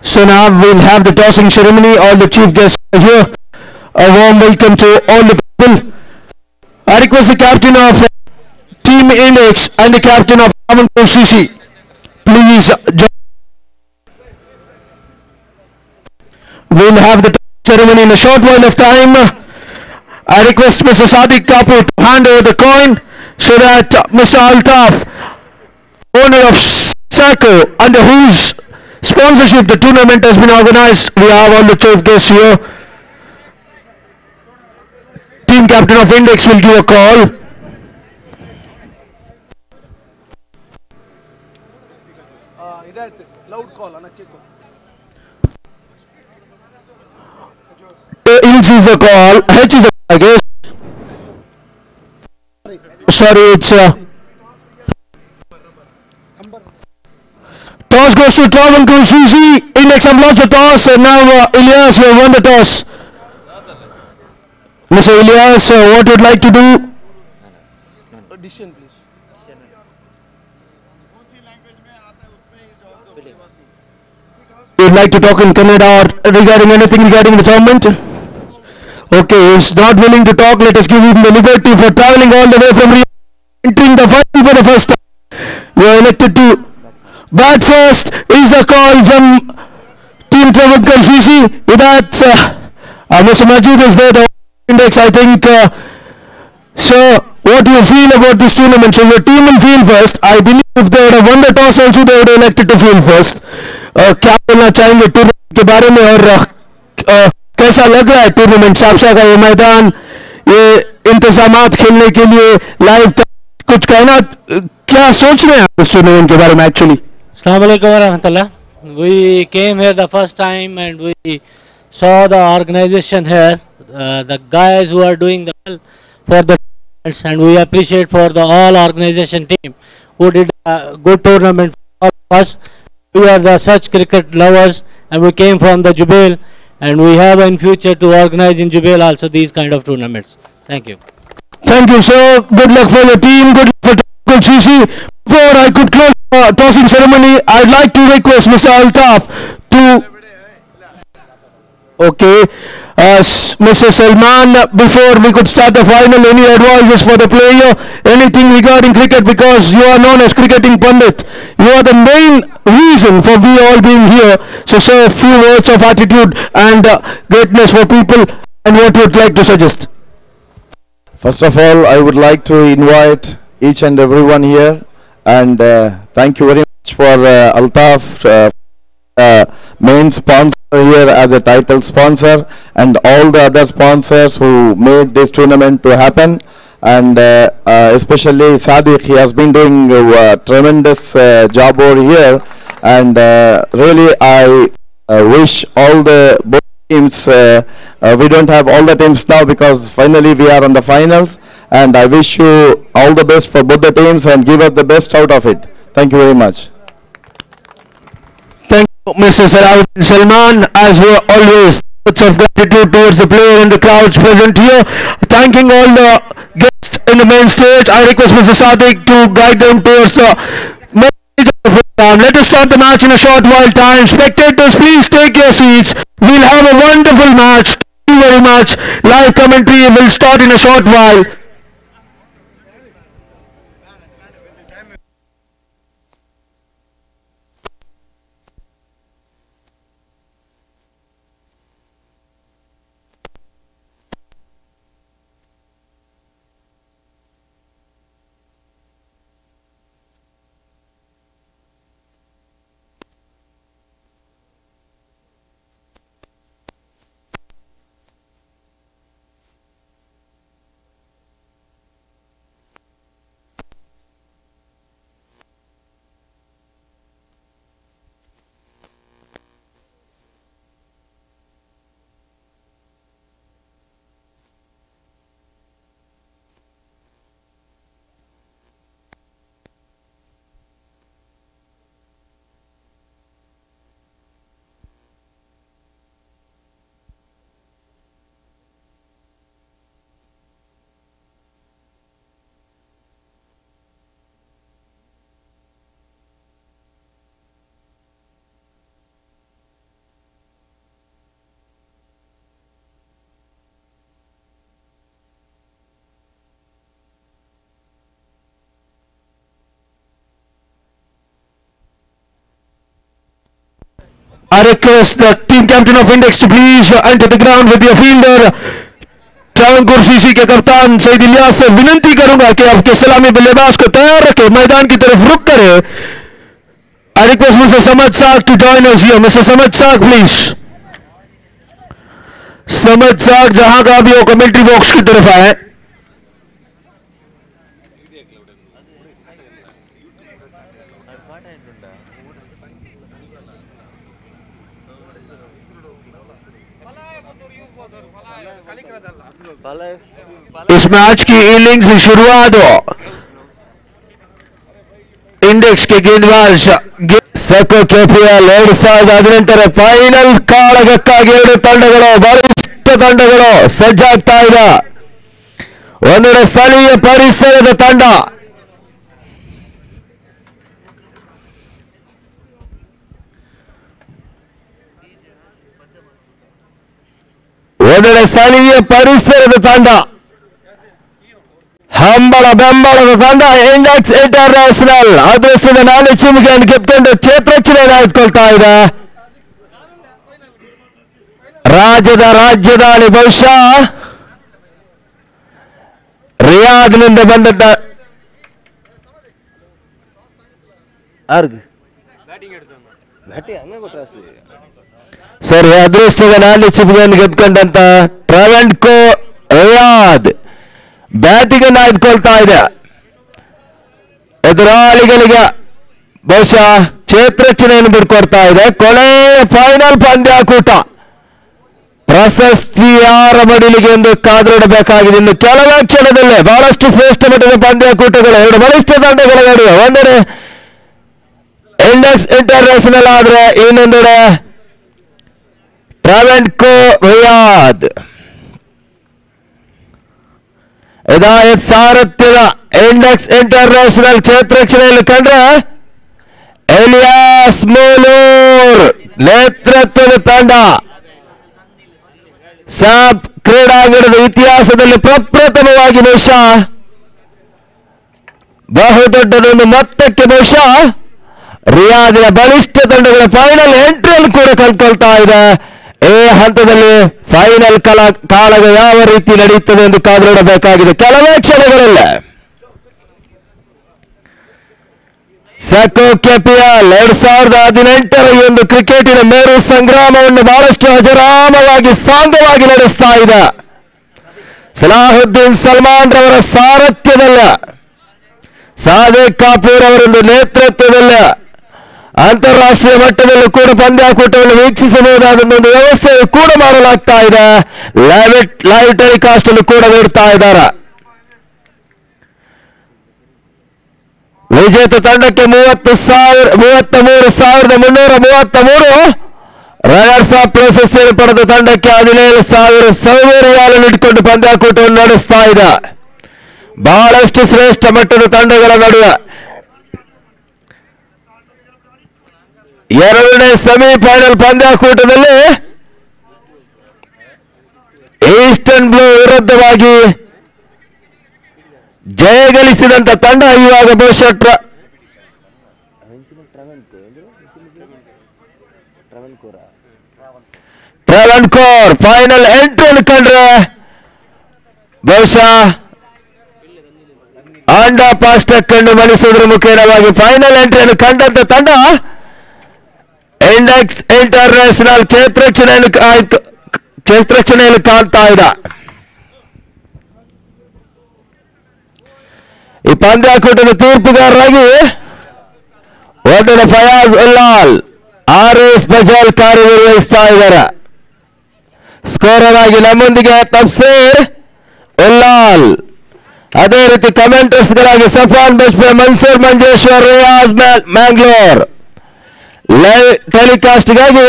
Speaker 2: So now we'll have the tossing ceremony. All the chief guests are here. A warm welcome to all the people. I request the captain of Team Index and the captain of Travandkel CC, please join. We'll have the ceremony in a short while of time. I request Mr. Sadiq Kapoor to hand over the coin so that Mr. Altaf, owner of Saqco, under whose sponsorship the tournament has been organized, we have all the chief guests here. Team captain of Index will give a call.
Speaker 4: Loud call,
Speaker 2: H is a call. H is a call, I guess. Sorry, it's toss goes to Travandkel CC. Index have lost the toss, and now Ilyas, you have won the toss. Mr. Ilyas, what would you like to do?
Speaker 4: Addition, please.
Speaker 2: You'd like to talk in Kannada or regarding anything regarding the tournament? Okay, he's not willing to talk. Let us give him the liberty for traveling all the way from Rio, entering the final for the first time. You are elected to bat first. Is a call from Team Travandkel CC. That's Mr. Majid is there. Index, I think. So, what do you feel about this tournament? So, your team will field first. I believe if they would have won the toss also, they would have elected to field first. क्या बोलना चाहेंगे tournament के बारे में और कैसा लग रहा है टूर्नामेंट साक्षात का ये मैदान ये इंतजामात खेलने के लिए लाइव कुछ कहना क्या सोच रहे हैं आप इस टूर्नामेंट के बारे में actually
Speaker 5: Assalamu alaikum warahmatullah. We came here the first time and we saw the organization here, the guys who are doing the well for the tournaments, and we appreciate for the all organization team who did a good tournament for us. We are the such cricket lovers and we came from the Jubail and we have in future to organize in Jubail also these kind of tournaments. Thank you.
Speaker 2: Thank you. So good luck for your team. Good luck for CC. Before I could close the tossing ceremony, I'd like to request Mr. Altaf to. Okay, Mr. Salman, before we could start the final, any advices for the player? Anything regarding cricket, because you are known as cricketing pundit. You are the main reason for we all being here. So say a few words of attitude and greatness for people and what you would like to suggest.
Speaker 6: First of all, I would like to invite each and everyone here and thank you very much for Altaf, main sponsor here as a title sponsor, and all the other sponsors who made this tournament to happen, and especially Sadiq. He has been doing a tremendous job over here, and really I wish all the both teams, we don't have all the teams now because finally we are on the finals, and I wish you all the best for both the teams and give us the best out of it. Thank you very much.
Speaker 2: Mr. Salman, as we always, words of gratitude towards the player and the crowds present here. Thanking all the guests in the main stage, I request Mr. Sadiq to guide them towards the main stage of the program. Let us start the match in a short while time. Spectators, please take your seats. We'll have a wonderful match. Thank you very much. Live commentary will start in a short while. I request the team captain of Index to please enter the ground with your fielder. Travancore CC के कप्तान सईद इलियास से विनती करूंगा कि आपके सलामी बल्लेबाज को तैयार रखें, मैदान की तरफ रुख करें. I request Mr. Samad Saq to join us here. Mr. Samad Saq, please. Samad Saq जहां का भी हो कमेंट्री बॉक्स की तरफ आए. इस मैच की इनिंग्स शुरुआत हो. इंडेक्स के गेंदबाज Saqco KPL 2018 ಫೈನಲ್ ಕಾಳಗಕ್ಕಾಗಿ ಎರಡು ತಂಡಗಳು ಬಲಿಷ್ಠ ತಂಡಗಳು ಸಜ್ಜಾಗ್ತಾ ಇದೆ. ಒಂದೆಡೆ ಸ್ಥಳೀಯ ಪರಿಸರದ ತಂಡ ಹಂಬಳ ಬೆಂಬಳದ ತಂಡ ಇಂಡೆಕ್ಸ್ ಇಂಟರ್ನ್ಯಾಷನಲ್ ಅದೃಷ್ಟದ ನಾಳೆ ಚಿಮ್ಮಿಗೆಯನ್ನು ಗೆದ್ಕೊಂಡು ಕ್ಷೇತ್ರರಕ್ಷಣೆಯನ್ನು ಆಯ್ದುಕೊಳ್ತಾ ಇದೆ. ರಾಜ್ಯದ ರಾಜಧಾನಿ ಬಹುಶಃ ರಿಯಾದ್ನಿಂದ ಬಂದದ್ದ ಸರಿ ಅದೃಷ್ಟದ ನಾಣ್ಯ ಚಿಪಿಗೆಯನ್ನು ಗೆದ್ಕೊಂಡಂತ ಟ್ರಾವೆಂಡ್ಕೋ ರಿಯಾದ್ ಬ್ಯಾಟಿಂಗ್ ಅನ್ನು ಆಯ್ದುಕೊಳ್ತಾ ಇದೆ. ಎದುರಾಳಿಗಳಿಗೆ ಬಹುಶಃ ಕ್ಷೇತ್ರರಕ್ಷಣೆಯನ್ನು ಬಿಡ್ಕೊಡ್ತಾ ಇದೆ. ಕೊನೆಯ ಫೈನಲ್ ಪಂದ್ಯಾಕೂಟ ಪ್ರಶಸ್ತಿ ಯಾರ ಮಡಿಲಿಗೆ ಎಂದು ಕಾದಿಡಬೇಕಾಗಿದೆ. ಇನ್ನು ಕೆಲವೇ ಕ್ಷಣದಲ್ಲೇ ಬಹಳಷ್ಟು ಶ್ರೇಷ್ಠ ಮಟ್ಟದ ಪಂದ್ಯಾಕೂಟಗಳು ಎರಡು ಬಲಿಷ್ಠ ತಂಡಗಳ ನಡುವೆ, ಒಂದೆಡೆ ಇಂಡೆಕ್ಸ್ ಇಂಟರ್ನ್ಯಾಷನಲ್ ಆದ್ರೆ ಇನ್ನೊಂದೆಡೆ ಟ್ರಾವೆಂಡ್ಕೋ ರಿಯಾದ್. ಹಿದಾಯತ್ ಸಾರಥ್ಯದ ಇಂಡೆಕ್ಸ್ ಇಂಟರ್ನ್ಯಾಷನಲ್ ಕ್ಷೇತ್ರರಕ್ಷಣೆಯಲ್ಲಿ ಕಂಡ್ರೆ ಎಲಿಯಾಸ್ ಮೂಲೂರ್ ನೇತೃತ್ವದ ತಂಡ ಸಾಬ್ ಕ್ರೀಡಾಂಗಣದ ಇತಿಹಾಸದಲ್ಲಿ ಪ್ರಪ್ರಥಮವಾಗಿ ಬಹುಶಃ ಬಹುದೊಡ್ಡದೊಂದು ಮೊತ್ತಕ್ಕೆ ಬಹುಶಃ ರಿಯಾದಿನ ಬಲಿಷ್ಠ ತಂಡಗಳ ಫೈನಲ್ ಎಂಟ್ರಿಯನ್ನು ಕೂಡ ಕಲ್ಕೊಳ್ತಾ ಇದೆ. ಈ ಹಂತದಲ್ಲಿ ಫೈನಲ್ ಕಾಳಗ ಯಾವ ರೀತಿ ನಡೆಯುತ್ತದೆ ಎಂದು ಕಾದಿಡಬೇಕಾಗಿದೆ ಕೆಲವೇ ಕ್ಷಣಗಳಲ್ಲೇ. ಸ್ಯಾಕೋ ಕೆಪಿಎಲ್ 2018ರ ಈ ಒಂದು ಕ್ರಿಕೆಟಿನ ಮೇರು ಸಂಗ್ರಾಮವನ್ನು ಬಹಳಷ್ಟು ಅಜರಾಮವಾಗಿ ಸಾಂಗವಾಗಿ ನಡೆಸ್ತಾ ಇದೆ. ಸಲಾಹುದ್ದೀನ್ ಸಲ್ಮಾನ್ ರವರ ಸಾರಥ್ಯದಲ್ಲ, ಸಾದಿಕ್ ಕಾಪೂರ್ ಅವರೊಂದು ನೇತೃತ್ವದಲ್ಲ ಅಂತಾರಾಷ್ಟ್ರೀಯ ಮಟ್ಟದಲ್ಲೂ ಕೂಡ ಪಂದ್ಯಾಕೂಟವನ್ನು ವೀಕ್ಷಿಸಬಹುದಾದ ಒಂದು ವ್ಯವಸ್ಥೆಯು ಕೂಡ ಮಾಡಲಾಗ್ತಾ ಇದೆ. ಲೈವ್ ಟೆಲಿಕಾಸ್ಟ್ ಅನ್ನು ಕೂಡ ನೀಡ್ತಾ ಇದ್ದಾರೆ. ವಿಜೇತ ತಂಡಕ್ಕೆ 33,333 ರನ್ನರ್ಸ್ ಅಪ್ ಪ್ರಶಸ್ತಿಯನ್ನು ಪಡೆದ ತಂಡಕ್ಕೆ 17,000 ಸೌದಿ ರಿಯಾಲನ್ನು ಇಟ್ಕೊಂಡು ಪಂದ್ಯಾಕೂಟವನ್ನು ನಡೆಸ್ತಾ ಇದೆ. ಬಹಳಷ್ಟು ಶ್ರೇಷ್ಠ ಮಟ್ಟದ ತಂಡಗಳ ನಡುವೆ ಎರಡನೇ ಸೆಮಿಫೈನಲ್ ಪಂದ್ಯಾಕೂಟದಲ್ಲಿ ಈಸ್ಟರ್ನ್ ಬ್ಲೂ ವಿರುದ್ಧವಾಗಿ ಜಯ ಗಳಿಸಿದಂತ ತಂಡ ಇವಾಗ ಬಹುಶಃ ಟ್ರಾವೆಂಡ್ಕೋರ್ ಫೈನಲ್ ಎಂಟ್ರಿಯನ್ನು ಕಂಡ್ರೆ ಬಹುಶಃ ಆಂಡಾ ಪಾಸ್ಟಕ್ ಕಂಡು ಮಣಿಸುವುದರ ಮುಖೇನವಾಗಿ ಫೈನಲ್ ಎಂಟ್ರಿಯನ್ನು ಕಂಡಂತ ತಂಡ ಇಂಡೆಕ್ಸ್ ಇಂಟರ್ನ್ಯಾಷನಲ್ ಕ್ಷೇತ್ರರಕ್ಷಣೆಯಲ್ಲಿ ಕಾಣ್ತಾ ಇದೆ. ಈ ಪಂದ್ಯಾಕೂಟದ ತೀರ್ಪುಗಾರರಾಗಿ ಒಂದೆಡೆ ಫಯಾಜ್ ಉಲ್ಲಾಲ್, ಆರ್ಎಸ್ ಬಜಾಲ್ ಕಾರ್ಯನಿರ್ವಹಿಸ್ತಾ ಇದ್ದಾರೆ. ಸ್ಕೋರರ್ ಆಗಿ ನಮ್ಮೊಂದಿಗೆ ತಫ್ಸೀರ್ ಉಲ್ಲಾಲ್, ಅದೇ ರೀತಿ ಕಮೆಂಟರ್ಸ್ ಗಳಾಗಿ ಸಫಾನ್ ಬಜ್ಪೆ, ಮನ್ಸೂರ್ ಮಂಜೇಶ್ವರ್, ರಿಯಾಜ್ ಮ್ಯಾಂಗ್ಳೂರ್. ಲೈವ್ ಟೆಲಿಕಾಸ್ಟ್ಗಾಗಿ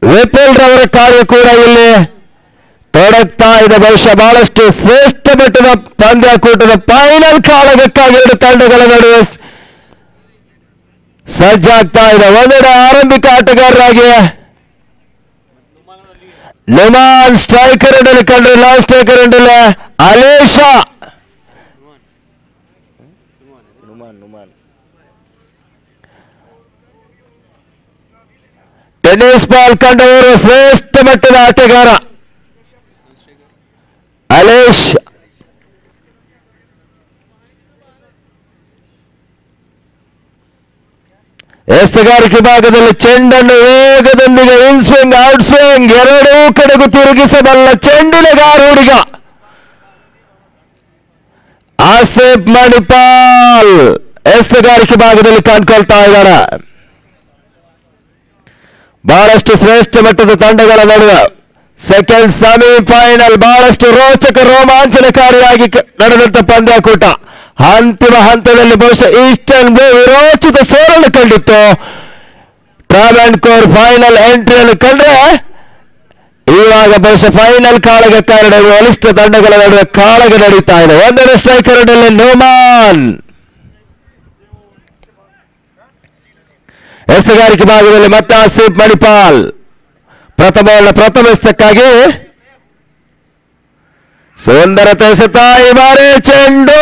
Speaker 2: ವಿಪುಲ್ ರವರ ಕಾರ್ಯ ಕೂಡ ಇಲ್ಲಿ ತೊಡಗ್ತಾ ಇದೆ. ಬಹುಶಃ ಬಹಳಷ್ಟು ಶ್ರೇಷ್ಠ ಮಟ್ಟದ ಪಂದ್ಯಾಕೂಟದ ಫೈನಲ್ ಕಾಳಗಕ್ಕಾಗಿ ಎರಡು ತಂಡಗಳ ನಡುವೆ ಸಜ್ಜಾಗ್ತಾ ಇದೆ. ಒಂದೆಡೆ ಆರಂಭಿಕ ಆಟಗಾರರಾಗಿ ನುಮಾನ್ ಸ್ಟ್ರೈಕರ್ ಎಂಡಲ್ಲಿ ಕಂಡ್ರೆ, ಲಾಸ್ಟ್ ಸ್ಟ್ರೈಕರ್ ಎಂಡಲ್ಲಿ ಅಲೇಶಾ, ಟೆನ್ನಿಸ್ ಬಾಲ್ ಕಂಡವರು ಶ್ರೇಷ್ಠ ಮಟ್ಟದ ಆಟಗಾರ ಅಲೇಶ್. ಎಸೆಗಾರಿಕೆ ಭಾಗದಲ್ಲಿ ಚೆಂಡನ್ನು ವೇಗದೊಂದಿಗೆ ಇನ್ ಸ್ವಿಂಗ್ ಔಟ್ ಸ್ವಿಂಗ್ ಎರಡೂ ಕಡೆಗೂ ತಿರುಗಿಸಬಲ್ಲ ಚೆಂಡಿನ ಗಾರುಡಿಗ ಆಸಿಫ್ ಮಣಿಪಾಲ್ ಎಸೆಗಾರಿಕೆ ಭಾಗದಲ್ಲಿ ಕಾಣ್ಕೊಳ್ತಾ ಇದ್ದಾರೆ. ಬಹಳಷ್ಟು ಶ್ರೇಷ್ಠ ಮಟ್ಟದ ತಂಡಗಳ ನಡುವೆ ಸೆಕೆಂಡ್ ಸೆಮಿಫೈನಲ್ ಬಹಳಷ್ಟು ರೋಚಕ ರೋಮಾಂಚನಕಾರಿಯಾಗಿ ನಡೆದಂತ ಪಂದ್ಯಾಕೂಟ ಅಂತಿಮ ಹಂತದಲ್ಲಿ ಬಹುಶಃ ಈಸ್ಟರ್ನ್ ಬ್ಲೂ ವಿರೋಚಿತ ಸೋಲನ್ನು ಕಂಡಿತ್ತು. ಟ್ರಾವೆಂಡ್ಕೋರ್ ಫೈನಲ್ ಎಂಟ್ರಿಯನ್ನು ಕಂಡ್ರೆ ಇವಾಗ ಬಹುಶಃ ಫೈನಲ್ ಕಾಳಗಕ್ಕಾಗಿ ಬಲಿಷ್ಠ ತಂಡಗಳ ನಡುವೆ ಕಾಳಗ ನಡೀತಾ ಇದೆ. ಒಂದನೇ ಸ್ಟ್ರೈಕರ್ ಎಂಡಲ್ಲಿ ನುಮಾನ್, ಎಸೆಗಾರಿಕೆ ಭಾಗದಲ್ಲಿ ಮತ್ತೆ ಆಸಿಫ್ ಮಣಿಪಾಲ್. ಪ್ರಥಮಸ್ಥಕ್ಕಾಗಿ ಸುಂದರತೆ ಸತಾಯಿ ಬಾರಿ ಚೆಂಡು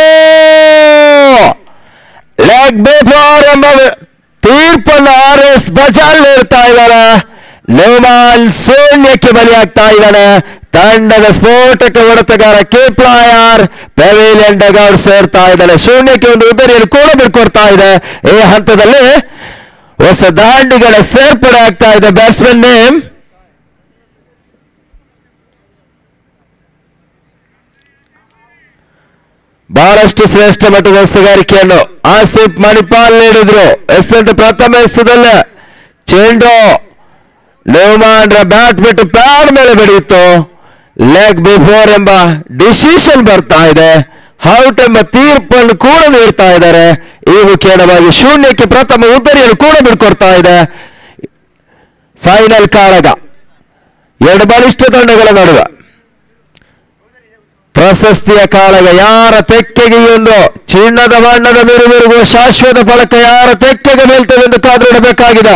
Speaker 2: ಲೆಗ್ ಬಿಫೋರ್ ಎಂಬ ತೀರ್ಪನ್ನು ಆರ್ಎಸ್ ಬಜಾಲ್ ನೀಡ್ತಾ ಇದ್ದಾರೆ.
Speaker 6: ಲೋಮಾನ್ ಶೂನ್ಯಕ್ಕೆ ಬಲಿಯಾಗ್ತಾ ಇದ್ದಾನೆ. ತಂಡದ ಸ್ಫೋಟಕ ಹೊಡೆತಗಾರ ಕೇಪ್ಲಾಯರ್ ಪೆವಿಲಿಯನ್ ಡಗೌಟ್ ಸೇರ್ತಾ ಇದ್ದಾನೆ. ಶೂನ್ಯಕ್ಕೆ ಒಂದು ಉದ್ದರಿಯನ್ನು ಕೂಡ ಬಿಡ್ಕೊಡ್ತಾ ಇದೆ. ಈ ಹಂತದಲ್ಲಿ ಹೊಸ ದಾಂಡಿಗಳ ಸೇರ್ಪಡೆ ಆಗ್ತಾ ಇದೆ. ಬ್ಯಾಟ್ಸ್ಮನ್ ನೇಮ್ ಬಹಳಷ್ಟು ಶ್ರೇಷ್ಠ ಮಟ್ಟದ ಎಸೆಗಾರಿಕೆಯನ್ನು ಆಸಿಫ್ ಮಣಿಪಾಲ್ ನೀಡಿದ್ರು. ಎಸೆದ ಪ್ರಥಮ ಎಸೆದಲ್ಲಿ ಚೆಂಡು ಲೋಮಾನ್ರ ಬ್ಯಾಟ್ ಬಿಟ್ಟು ಪ್ಯಾಡ್ ಮೇಲೆ ಬೆಳೆಯಿತು. ಲೆಗ್ ಬಿಫೋರ್ ಎಂಬ ಡಿಸಿಷನ್ ಬರ್ತಾ ಇದೆ. ಔಟ್ ಎಂಬ ತೀರ್ಪನ್ನು ಕೂಡ ನೀಡ್ತಾ ಇದ್ದಾರೆ. ಈ ಮುಖೇನವಾಗಿ ಶೂನ್ಯಕ್ಕೆ ಪ್ರಥಮ ಉದ್ದರಿಯನ್ನು ಕೂಡ ಬಿಡ್ಕೊಡ್ತಾ ಇದೆ. ಫೈನಲ್ ಕಾಳಗ ಎರಡು ಬಲಿಷ್ಠ ತಂಡಗಳ ನಡುವೆ ಪ್ರಶಸ್ತಿಯ ಕಾಳಗ. ಯಾರ ತೆಕ್ಕೆಗೆ ಒಂದು ಚಿನ್ನದ ಬಣ್ಣದ ಮಿರುಮಿರುಗುವ ಶಾಶ್ವತ ಫಲಕ ಯಾರ ತೆಕ್ಕೆಗೆ ನಿಲ್ತದೆ ಎಂದು ಕಾದಿಡಬೇಕಾಗಿದೆ.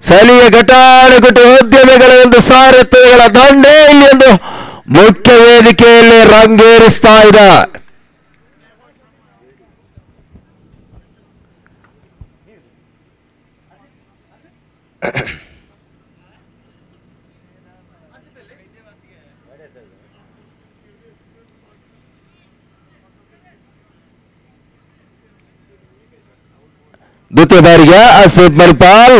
Speaker 6: ಸ್ಥಳೀಯ ಘಟಾನುಘಟಿ ಉದ್ಯಮಿಗಳ ಒಂದು ಸಾರಥ್ಯಗಳ ದಂಡೇ ಇಲ್ಲಿ ಒಂದು ಮುಖ್ಯ ವೇದಿಕೆಯಲ್ಲಿ ರಂಗೇರಿಸ್ತಾ ಇದೆ. ದ್ವಿತೀಯ ಬಾರಿಗೆ ಆಸಿಫ್ ಮಣಿಪಾಲ್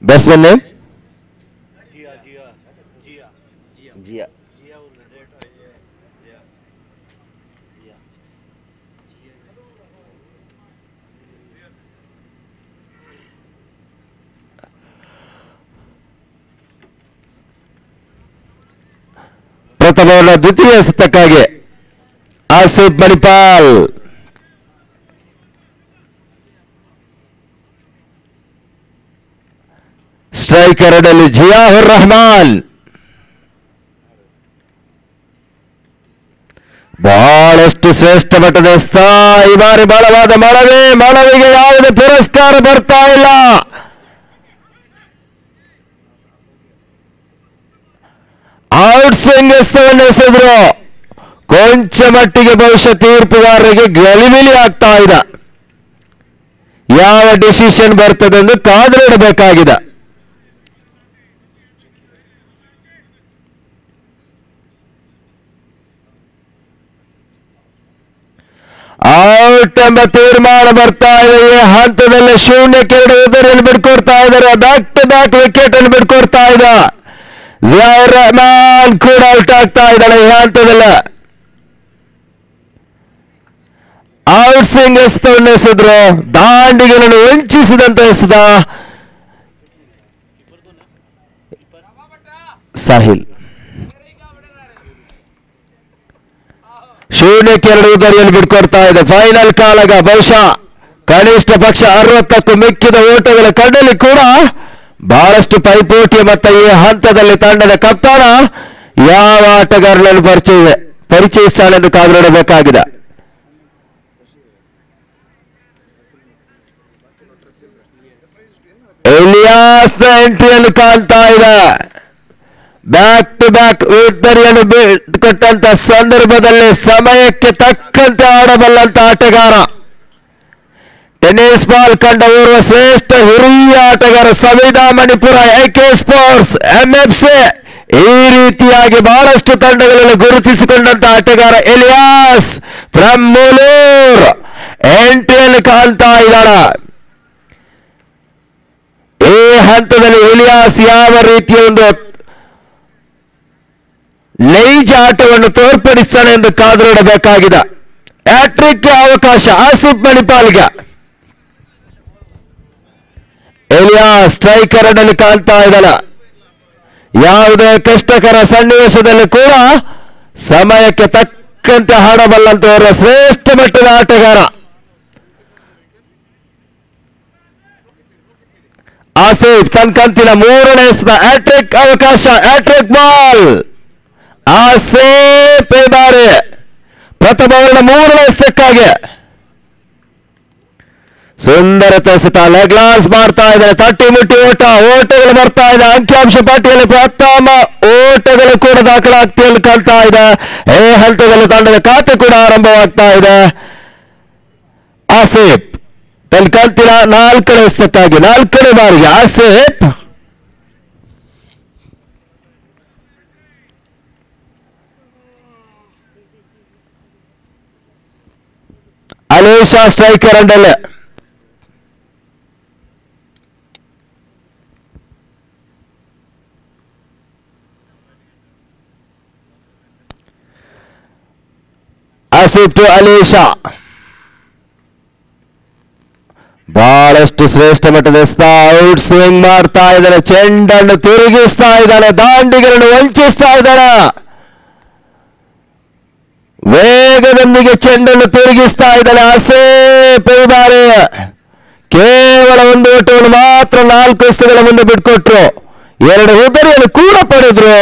Speaker 6: ಬ್ಯಾಟ್ಸ್ಮನ್ ನೇಮ್ ಜಿಯಾ. ಪ್ರಥಮವನ್ನು ದ್ವಿತೀಯ ಎಸೆತಕ್ಕಾಗಿ ಆಸಿಫ್ ಮಣಿಪಾಲ್. ಸ್ಟ್ರೈಕರ್ ಅಡಲ್ಲಿ ಜಿಯಾಹುರ್ ರೆಹಮಾನ್. ಬಹಳಷ್ಟು ಶ್ರೇಷ್ಠ ಮಟ್ಟದ ಈ ಬಾರಿ ಬಲವಾದ ಮಳವಿಗೆ ಯಾವುದೇ ಪುರಸ್ಕಾರ ಬರ್ತಾ ಇಲ್ಲ. ಔಟ್ ಸ್ವಿಂಗ್ ಎಸೆವನ್ನು ಎಸೆದ್ರು. ಕೊಂಚ ಮಟ್ಟಿಗೆ ಬಹುಶಃ ತೀರ್ಪುಗಾರರಿಗೆ ಗಲಿಬಿಲಿ ಆಗ್ತಾ ಇದೆ. ಯಾವ ಡಿಸಿಷನ್ ಬರ್ತದೆ ಎಂದು ಕಾದಿಡಬೇಕಾಗಿದೆ. ಔಟ್ ಎಂಬ ತೀರ್ಮಾನ ಬರ್ತಾ ಇದೆ. ಈ ಹಂತದಲ್ಲಿ ಶೂನ್ಯಕ್ಕೆ ಎರಡು ಉದ್ದರಿಯನ್ನು ಬಿಡ್ಕೊಡ್ತಾ ಇದ್ದಾರೆ. ಬ್ಯಾಕ್ ಟು ಬ್ಯಾಕ್ ವಿಕೆಟ್ ಅನ್ನು ಬಿಡ್ಕೊಡ್ತಾ ಇದೆ. ಜಿಯಾಹುರ್ ರೆಹಮಾನ್ ಕೂಡ ಔಟ್ ಆಗ್ತಾ ಇದ್ದಾಳೆ ಈ ಹಂತದಲ್ಲಿ. Out swing ಎಸೆತವನ್ನು ಎಸೆದ್ರು. ದಾಂಡಿಗಳನ್ನು ವಂಚಿಸಿದಂತ ಎಸೆದ ಸಾಹಿಲ್. ಶೂನ್ಯಕ್ಕೆ ಎರಡು ಉದ್ದರಿಯನ್ನು ಬಿಡ್ಕೊಡ್ತಾ ಇದೆ. ಫೈನಲ್ ಕಾಳಗ. ಬಹುಶಃ ಕನಿಷ್ಠ ಪಕ್ಷ 60ಕ್ಕೂ ಮಿಕ್ಕಿದ ಓಟಗಳ ಕಣ್ಣಲ್ಲಿ ಕೂಡ ಬಹಳಷ್ಟು ಪೈಪೋಟಿಯ ಮತ್ತು ಈ ಹಂತದಲ್ಲಿ ತಂಡದ ಕಪ್ತಾನ ಯಾವ ಆಟಗಾರರನ್ನು ಪರಿಚಯಿಸ್ತಾನೆಂದು ಕಾದಿಡಬೇಕಾಗಿದೆ. ಎಲಿಯಾಸ್ನ ಎಂಟ್ರಿಯನ್ನು ಕಾಣ್ತಾ ಇದೆ. ಬ್ಯಾಕ್ ಟು ಬ್ಯಾಕ್ ಉದ್ದರಿಯನ್ನು ಬಿಟ್ಟುಕೊಟ್ಟಂತ ಸಂದರ್ಭದಲ್ಲಿ ಸಮಯಕ್ಕೆ ತಕ್ಕಂತೆ ಆಡಬಲ್ಲಂತ ಆಟಗಾರ. ಟೆನ್ನಿಸ್ ಬಾಲ್ ಕಂಡ ಓರ್ವ ಶ್ರೇಷ್ಠ ಹಿರಿಯ ಆಟಗಾರ. ಸಂವಿಧಾ ಮಣಿಪುರ, ಎಕೆ ಸ್ಪೋರ್ಟ್ಸ್, ಎಂಎಫ್ಸಿ ಈ ರೀತಿಯಾಗಿ ಬಹಳಷ್ಟು ತಂಡಗಳಲ್ಲಿ ಗುರುತಿಸಿಕೊಂಡಂತ ಆಟಗಾರ ಎಲಿಯಾಸ್ ಫ್ರಮ್ ಮೂಲೂರ್ ಎಂಟ್ರಿಯನ್ನು ಕಾಣ್ತಾ ಇದ್ದಾಳ. ಈ ಹಂತದಲ್ಲಿ ಎಲಿಯಾಸ್ ಯಾವ ರೀತಿಯ ಒಂದು ನೈಜ ಆಟವನ್ನು ತೋರ್ಪಡಿಸ್ತಾನೆ ಎಂದು ಕಾದಿಡಬೇಕಾಗಿದೆ. ಹ್ಯಾಟ್ರಿಕ್ ಅವಕಾಶ ಆಸಿಫ್ ಮಣಿಪಾಲ್ಗೆ. ಎಲಿಯಾಸ್ ಸ್ಟ್ರೈಕರ್ ಅಡ್ಡಲ್ಲಿ ಕಾಣ್ತಾ ಇದ್ದಾನೆ. ಯಾವುದೇ ಕಷ್ಟಕರ ಸನ್ನಿವೇಶದಲ್ಲಿ ಕೂಡ ಸಮಯಕ್ಕೆ ತಕ್ಕಂತೆ ಆಡಬಲ್ಲಂತವರ ಶ್ರೇಷ್ಠ ಮಟ್ಟದ ಆಟಗಾರ. ಆಸಿಫ್ ತನ್ನ ಕಂತಿನ ಮೂರನೇ ಹ್ಯಾಟ್ರಿಕ್ ಅವಕಾಶ. ಹ್ಯಾಟ್ರಿಕ್ ಬಾಲ್ ಆಸಿಫ್ ಈ ಬಾರಿ ಪ್ರಥಮ ಓವರ್ನ ಮೂರನೇ ಎಸೆತಕ್ಕಾಗಿ ಸುಂದರ ಎಸೆತ ಲೆಗ್ಲಾಸ್ ಮಾಡ್ತಾ ಇದ್ದಾರೆ. ತಟ್ಟಿ ಮುಟ್ಟಿ ಓಟಗಳು ಬರ್ತಾ ಇದೆ. ಅಂಕಿಅಂಶ ಪಟ್ಟಿಯಲ್ಲಿ ಪ್ರಥಮ ಓಟಗಳು ಕೂಡ ದಾಖಲಾತಿಯಲ್ಲಿ ಕಾಣ್ತಾ ಇದೆ. ಈ ಹಂತದಲ್ಲಿ ತಂಡದ ಖಾತೆ ಕೂಡ ಆರಂಭವಾಗ್ತಾ ಇದೆ. ಆಸೇಫ್ ತನ್ನ ಕಂತಿನ 4ನೇ ಎಸೆತಕ್ಕಾಗಿ 4ನೇ ಬಾರಿಗೆ ಆಸೇಫ್ ಅಲೇಶಾ ಸ್ಟ್ರೈಕರ್ ಅಂಡಲ್ಲೇ ಆಸಿಫ್ ಟು ಅಲೇಶಾ. ಬಹಳಷ್ಟು ಶ್ರೇಷ್ಠ ಮಟ್ಟದ ಔಟ್ ಸ್ವಿಂಗ್ ಮಾಡ್ತಾ ಇದ್ದಾನೆ. ಚೆಂಡನ್ನು ತಿರುಗಿಸ್ತಾ ಇದ್ದಾನೆ. ದಾಂಡಿಗರನ್ನು ವಂಚಿಸ್ತಾ ಇದ್ದಾನೆ. ವೇಗದೊಂದಿಗೆ ಚೆಂಡನ್ನು ತಿರುಗಿಸ್ತಾ ಇದ್ದಾನೆ ಆಸೇಫ್. ಈ ಬಾರಿ ಕೇವಲ ಒಂದು ಓಟವನ್ನು ಮಾತ್ರ 4 ಎಸೆತಗಳ ಮುಂದೆ ಬಿಟ್ಕೊಟ್ರು. 2 ಹುದ್ದರಿಯನ್ನು ಕೂಡ ಪಡೆದ್ರು.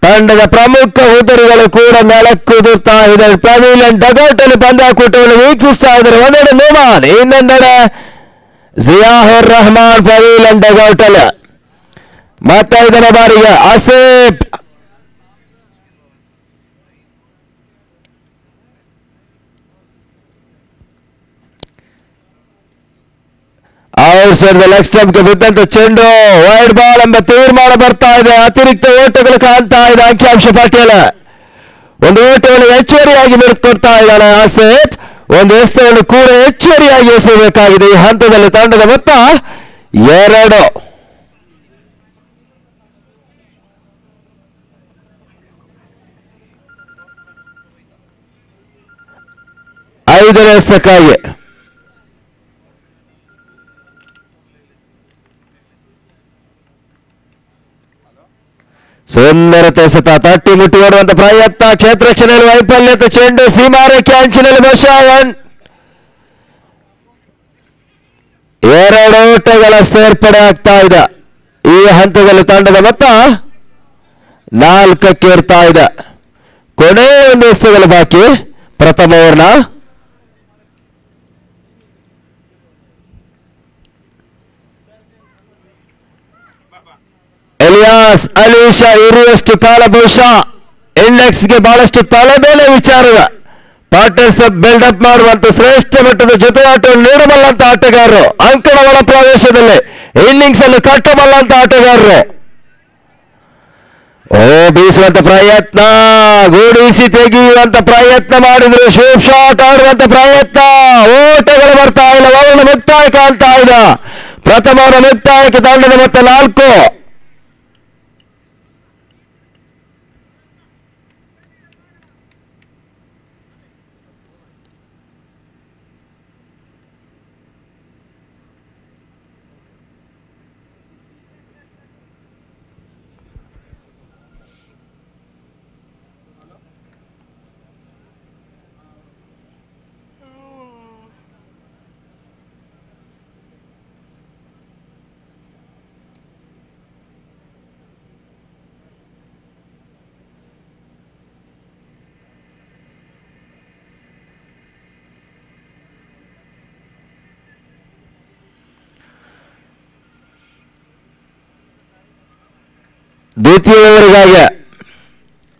Speaker 6: ತಂಡದ ಪ್ರಮುಖ ಹುದ್ದರಿಗಳು ಕೂಡ ನೆಲಕ್ಕುದುರ್ತಾ ಇದೆ. ಪವಿಲಿಯನ್ ಡಗೌಟ್ ಅಲ್ಲಿ ಪಂದ್ಯಾಕೂಟವನ್ನು ವೀಕ್ಷಿಸ್ತಾ ಇದ್ದಾರೆ. ಒಂದೆಡೆ ನೋಮಾನ್, ಇನ್ನೊಂದೆಡೆ ಜಿಯಾಹುರ್ ರಹಮಾನ್ ಪವಿಲಿಯನ್ ಡಗೌಟ್ ಅಲ್ಲಿ. ಮತ್ತೆ 5ನೇ ಬಾರಿಗೆ ಆಸೇಫ್. ಔಟ್ ಸೈಡ್ ಲೆಗ್ ಸ್ಟಂಪ್ಗೆ ಬಿದ್ದಂತ ಚೆಂಡು ವೈಡ್ ಬಾಲ್ ಎಂಬ ತೀರ್ಮಾನ ಬರ್ತಾ ಇದೆ. ಅತಿರಿಕ್ತ ಓಟಗಳು ಕಾಣ್ತಾ ಇದೆ. ಅಂಕಿಅಂಶ ಪಟ್ಟಿಯಲ್ಲಿ ಒಂದು ಓಟವನ್ನು ಹೆಚ್ಚುವರಿಯಾಗಿ ಬಿಡುಕೊಡ್ತಾ ಇದ್ದಾನೆ ಆಸೇಫ್. ಒಂದು ಎಸೆತವನ್ನು ಕೂಡ ಹೆಚ್ಚುವರಿಯಾಗಿ ಎಸೆಯಬೇಕಾಗಿದೆ. ಈ ಹಂತದಲ್ಲಿ ತಂಡದ ಮೊತ್ತ 2. ಐದನೇ ಎಸೆತಕ್ಕಾಗಿ ಸುಂದರತೆ ಎಸೆತ. ತಟ್ಟಿ ಮುಟ್ಟಿ ಓಡುವಂತ ಪ್ರಯತ್ನ. ಕ್ಷೇತ್ರಕ್ಷಣೆಯಲ್ಲಿ ವೈಫಲ್ಯತೆ. ಚೆಂಡು ಸೀಮಾರೇಖೆ ಅಂಚಿನಲ್ಲಿ ಬಹುಶಃ 2 ಓಟಗಳ ಸೇರ್ಪಡೆ ಆಗ್ತಾ ಇದೆ. ಈ ಹಂತದಲ್ಲಿ ತಂಡದ ಮೊತ್ತ 4ಕ್ಕೆ ಏರ್ತಾ ಇದೆ. ಕೊನೆ ಒಂದು ಎಸೆತಗಳು ಬಾಕಿ. ಪ್ರಥಮ ಓವರ್ನ ಎಲಿಯಾಸ್ ಅಲೀಶಾ ಇರುವಷ್ಟು ಕಾಲ ಬಹುಶಃ ಇಂಡೆಕ್ಸ್ಗೆ ಬಹಳಷ್ಟು ತಲೆ ಮೇಲೆ ವಿಚಾರದ ಪಾರ್ಟ್ನರ್ಶಿಪ್ ಬಿಲ್ಡಪ್ ಮಾಡುವಂತ ಶ್ರೇಷ್ಠ ಮಟ್ಟದ ಜೊತೆಯಾಟವನ್ನು ನೀಡಬಲ್ಲಂತ ಆಟಗಾರರು. ಅಂಕಣ ಒಳ ಪ್ರವೇಶದಲ್ಲಿ ಇನ್ನಿಂಗ್ಸ್ ಅನ್ನು ಕಟ್ಟಬಲ್ಲಂತ ಆಟಗಾರರು. ಬೀಸುವಂತ ಪ್ರಯತ್ನ, ಗೂಡಿಸಿ ತೆಗೆಯುವಂತ ಪ್ರಯತ್ನ ಮಾಡಿದ್ರು. ಶೂಪ್ ಶಾಟ್ ಆಡುವಂತ ಪ್ರಯತ್ನ. ಓಟಗಳು ಬರ್ತಾ ಇಲ್ಲ. ಅವರನ್ನು ಮುಕ್ತಾಯ ಕಾಣ್ತಾ ಇದೆ. ಪ್ರಥಮವರ ಮುಕ್ತಾಯಕ್ಕೆ ತಂಡದ ಮೊತ್ತ 4. ದ್ವಿತೀಯ ಓವರಿಗಾಗಿ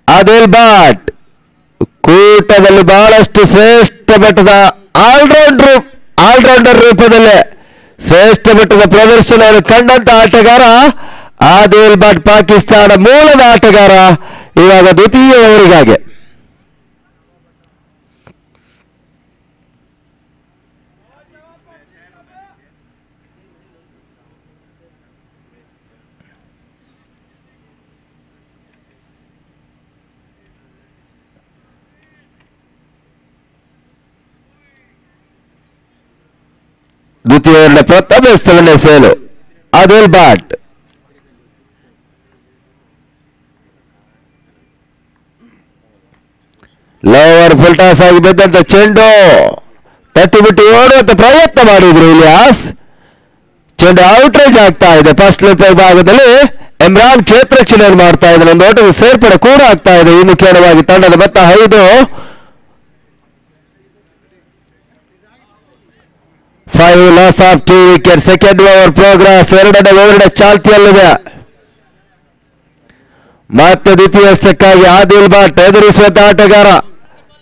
Speaker 6: ಆದಿಲ್ ಭಟ್ ಕೂಟದಲ್ಲಿ ಬಹಳಷ್ಟು ಶ್ರೇಷ್ಠ ಮಟ್ಟದ ಆಲ್ರೌಂಡರ್ ರೂಪದಲ್ಲಿ ಶ್ರೇಷ್ಠ ಮಟ್ಟದ ಪ್ರದರ್ಶನವನ್ನು ಕಂಡಂತ ಆಟಗಾರ ಆದಿಲ್ ಭಟ್, ಪಾಕಿಸ್ತಾನ ಮೂಲದ ಆಟಗಾರ. ಇವಾಗ ದ್ವಿತೀಯ ಓವರಿಗಾಗಿ ದ್ವಿತೀಯ ಓವರ್ನ ಪ್ರಥಮ ಎಸೆತವನ್ನೇ ಸೇಲು Adil Bhat. Lower full toss ಆಗಿ ಬಿದ್ದಂತ ಚೆಂಡು ತಟ್ಟಿ ಬಿಟ್ಟು ಓಡುವಂತ ಪ್ರಯತ್ನ ಮಾಡಿದ್ರು ಇಲಿಯಾಸ್. ಚೆಂಡು ಔಟ್ರೇಜ್ ಆಗ್ತಾ ಇದೆ. ಫಸ್ಟ್ ಲೆಫ್ಟ್ ಭಾಗದಲ್ಲಿ ಇಮ್ರಾನ್ ಕ್ಷೇತ್ರಕ್ಷಣೆಯನ್ನು ಮಾಡ್ತಾ ಇದ್ದಾರೆ. ಒಂದು ಓಟದ ಸೇರ್ಪಡೆ ಕೂಡ ಆಗ್ತಾ ಇದೆ. ಈ ಮುಖ್ಯವಾಗಿ ತಂಡದ ಮೊತ್ತ 5. 5 loss of 2 wickets. Second over progress. ಎರಡನೇ ಓವರ್ ಚಾಲ್ತಿಯಲ್ಲಿದೆ. ಮತ್ತೆ ದ್ವಿತೀಯ ಎಸೆತಕ್ಕಾಗಿ ಆದಿಲ್ ಭಟ್ ಎದುರಿಸುವಂತ ಆಟಗಾರ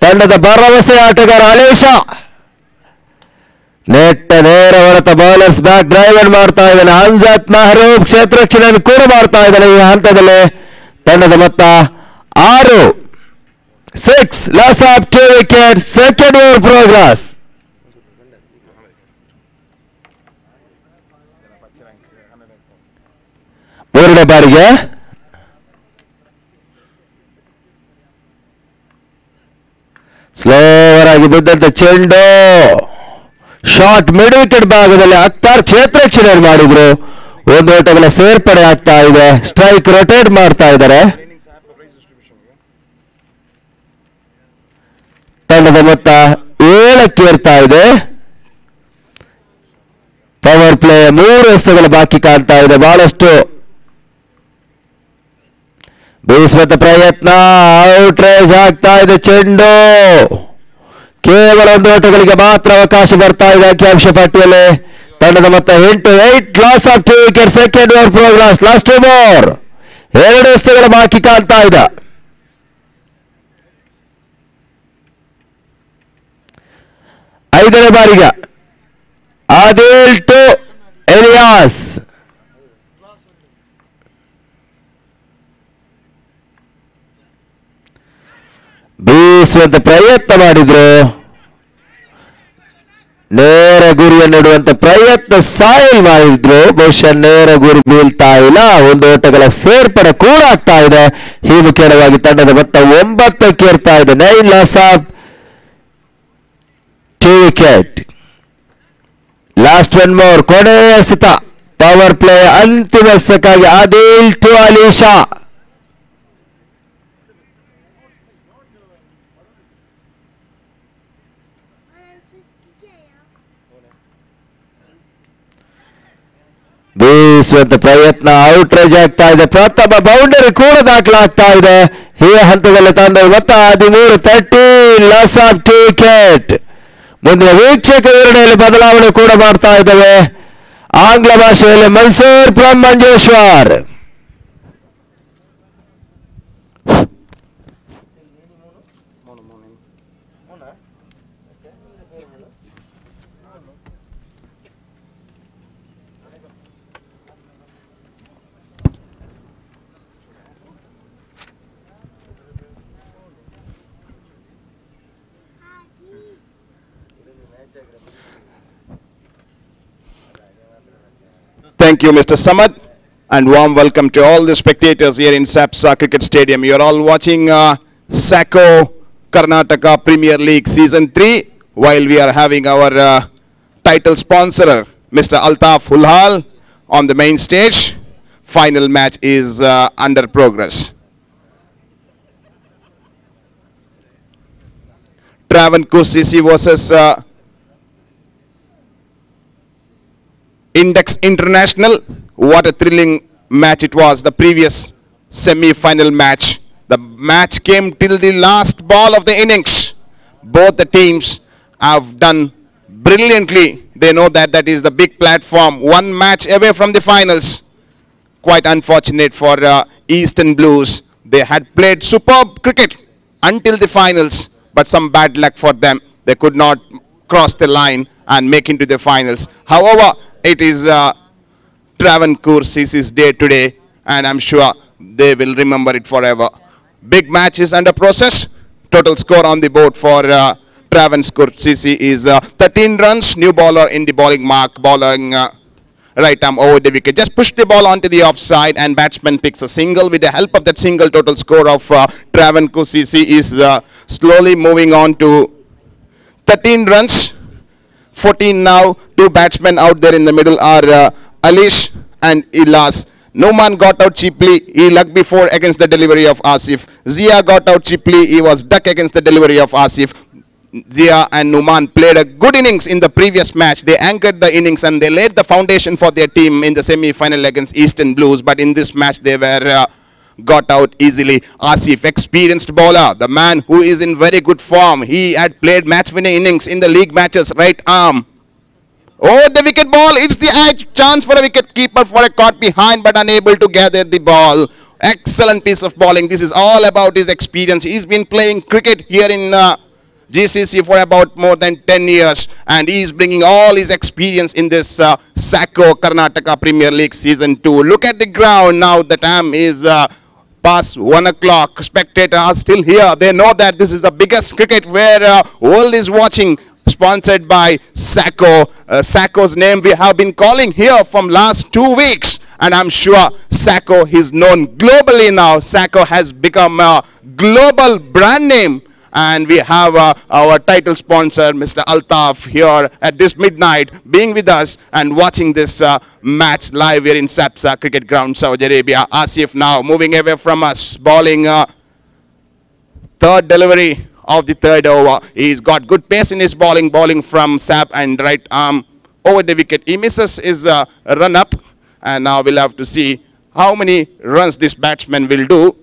Speaker 6: ತಂಡದ ಭರವಸೆ ಆಟಗಾರ ಅಲೇಶ. ನೆಟ್ಟ ನೇರ ಹೊರತ ಬೌಲರ್ಸ್ ಬ್ಯಾಕ್ ಡ್ರೈವ್ ಮಾಡ್ತಾ ಇದ್ದಾನೆ. ಹಮ್ಜತ್ ಮೆಹರೂಬ್ ಕ್ಷೇತ್ರ ರಕ್ಷಣೆಯನ್ನು ಕೂಡ ಮಾಡ್ತಾ ಇದ್ದಾನೆ. ಈ ಹಂತದಲ್ಲಿ ತಂಡದ ಮೊತ್ತ 6. 6 loss of 2 wickets. Second over progress. ಮೂರನೇ ಬಾರಿಗೆ ಸ್ಲೋವರ್ ಆಗಿ ಬಿದ್ದಂತ ಚೆಂಡು ಶಾರ್ಟ್ ಮಿಡ್ ವಿಕೆಟ್ ಭಾಗದಲ್ಲಿ ಅಕ್ತಾರ್ ಕ್ಷೇತ್ರ ರಕ್ಷಣೆಯನ್ನು ಮಾಡಿದ್ರು. ಒಂದು ಓಟಗಳ ಸೇರ್ಪಡೆ ಆಗ್ತಾ ಇದೆ. ಸ್ಟ್ರೈಕ್ ರೊಟೇಟ್ ಮಾಡ್ತಾ ಇದ್ದಾರೆ. ತಂಡದ ಮೊತ್ತ 7ಕ್ಕೆ ಏರ್ತಾ ಇದೆ. ಪವರ್ ಪ್ಲೇ 3 ಎಸೆತಗಳು ಬಾಕಿ ಕಾಣ್ತಾ ಇದೆ. ಬಹಳಷ್ಟು ಬೀಸುವಂತ ಪ್ರಯತ್ನ, ಔಟ್ ರೇಸ್ ಆಗ್ತಾ ಇದೆ. ಚೆಂಡು ಕೇವಲ 1 ಓಟಗಳಿಗೆ ಮಾತ್ರ ಅವಕಾಶ ಬರ್ತಾ ಇದೆ ಅಂಕಿಅಂಶ ಪಟ್ಟಿಯಲ್ಲಿ. ತಂಡದ ಮೊತ್ತ 8. 8 loss of 2 wickets. Second over progress. Last 2 more. 2 ಎಸೆತಗಳು ಬಾಕಿ ಕಾಣ್ತಾ ಇದೆ. ಐದನೇ ಬಾರಿಗೆ ಆದಿಲ್ ಟು ಎಲಿಯಾಸ್. ಬೀಸುವಂತ ಪ್ರಯತ್ನ ಮಾಡಿದ್ರು. ನೇರ ಗುರಿಯನ್ನು ಇಡುವಂತ ಪ್ರಯತ್ನ ಸಾಯಿಲ್ ಮಾಡಿದ್ರು. ಬಹುಶಃ ನೇರ ಗುರಿ ಬೀಳ್ತಾ ಇಲ್ಲ. 1 ಓಟಗಳ ಸೇರ್ಪಡೆ ಕೂಡ ಆಗ್ತಾ ಇದೆ. ಈ ಮುಖ್ಯವಾಗಿ ತಂಡದ ಮೊತ್ತ 9ಕ್ಕೆ ಏರ್ತಾ ಇದೆ. 9 loss of 2 wickets. Last 1 more. ಕೊನೆಯ ಎಸೆತ ಪವರ್ ಪ್ಲೇ ಅಂತಿಮ ಎಸೆತಕ್ಕಾಗಿ ಆದಿಲ್ ಟು ಅಲಿಶಾ. ಬೀಸುವಂತ ಪ್ರಯತ್ನ, ಔಟ್ ರೇಜ್ ಆಗ್ತಾ ಇದೆ. ಪ್ರಥಮ ಬೌಂಡರಿ ಕೂಡ ದಾಖಲಾಗ್ತಾ ಇದೆ. ಈ ಹಂತದಲ್ಲಿ ತಂಡದ ಮೊತ್ತ 13. 13 loss of 2 wickets. ಮುಂದಿನ ವೀಕ್ಷಕ ವಿವರಣೆಯಲ್ಲಿ ಬದಲಾವಣೆ ಕೂಡ ಮಾಡ್ತಾ ಇದ್ದೇವೆ. ಆಂಗ್ಲ ಭಾಷೆಯಲ್ಲಿ Mansoor from Manjeshwar.
Speaker 7: Thank you, Mr. Samad, and warm welcome to all the spectators here in Sapsa Cricket Stadium. You are all watching Saqco Karnataka Premier League Season 3, while we are having our title sponsor, Mr. Altaf Ulhal, on the main stage. Final match is under progress. Travandkel CC versus Index International. What a thrilling match it was, the previous semi-final match. The match came till the last ball of the innings. Both the teams have done brilliantly. They know that that is the big platform, 1 match away from the finals. Quite unfortunate for Eastern Blues. They had played superb cricket until the finals, but some bad luck for them. They could not cross the line and make into the finals. However, it is Travandkel CC's day today, and I'm sure they will remember it forever. Big match is under process. Total score on the board for Travandkel CC is 13 runs. New bowler in the bowling mark, bowling right arm over the wicket. Just push the ball onto the offside, and batsman picks a single. With the help of that single, total score of Travandkel CC is slowly moving on to 13 runs. 14 now. 2 batsmen out there in the middle are Alish and Ilas. Numan got out cheaply. He lucked before against the delivery of Asif. Zia got out cheaply. He was duck against the delivery of Asif. Zia and Numan played a good innings in the previous match. They anchored the innings and they laid the foundation for their team in the semi-final against Eastern Blues. But in this match, they were got out easily. Asif, experienced bowler, the man who is in very good form. He had played match-winning innings in the league matches. Right arm Oh, the wicket ball, it's the edge. Chance for a wicket keeper for a caught behind but unable to gather the ball. Excellent piece of bowling. This is all about his experience. He's been playing cricket here in GCC for about more than 10 years, and he is bringing all his experience in this Saqco Karnataka Premier League Season 2. Look at the ground now. The time is past 1 o'clock. Spectators are still here. They know that this is the biggest cricket where world is watching. Sponsored by Saqco. Saqco's name we have been calling here from last 2 weeks, and I'm sure Saqco is known globally now. Saqco has become a global brand name, and we have our title sponsor Mr. Altaf here at this midnight being with us and watching this match live here in Sapsa Cricket Ground, Saudi Arabia. Asif now moving away from us, bowling third delivery of the third over. He's got good pace in his bowling from Sap and right arm over the wicket. He misses his run up, and now we'll have to see how many runs this batsman will do.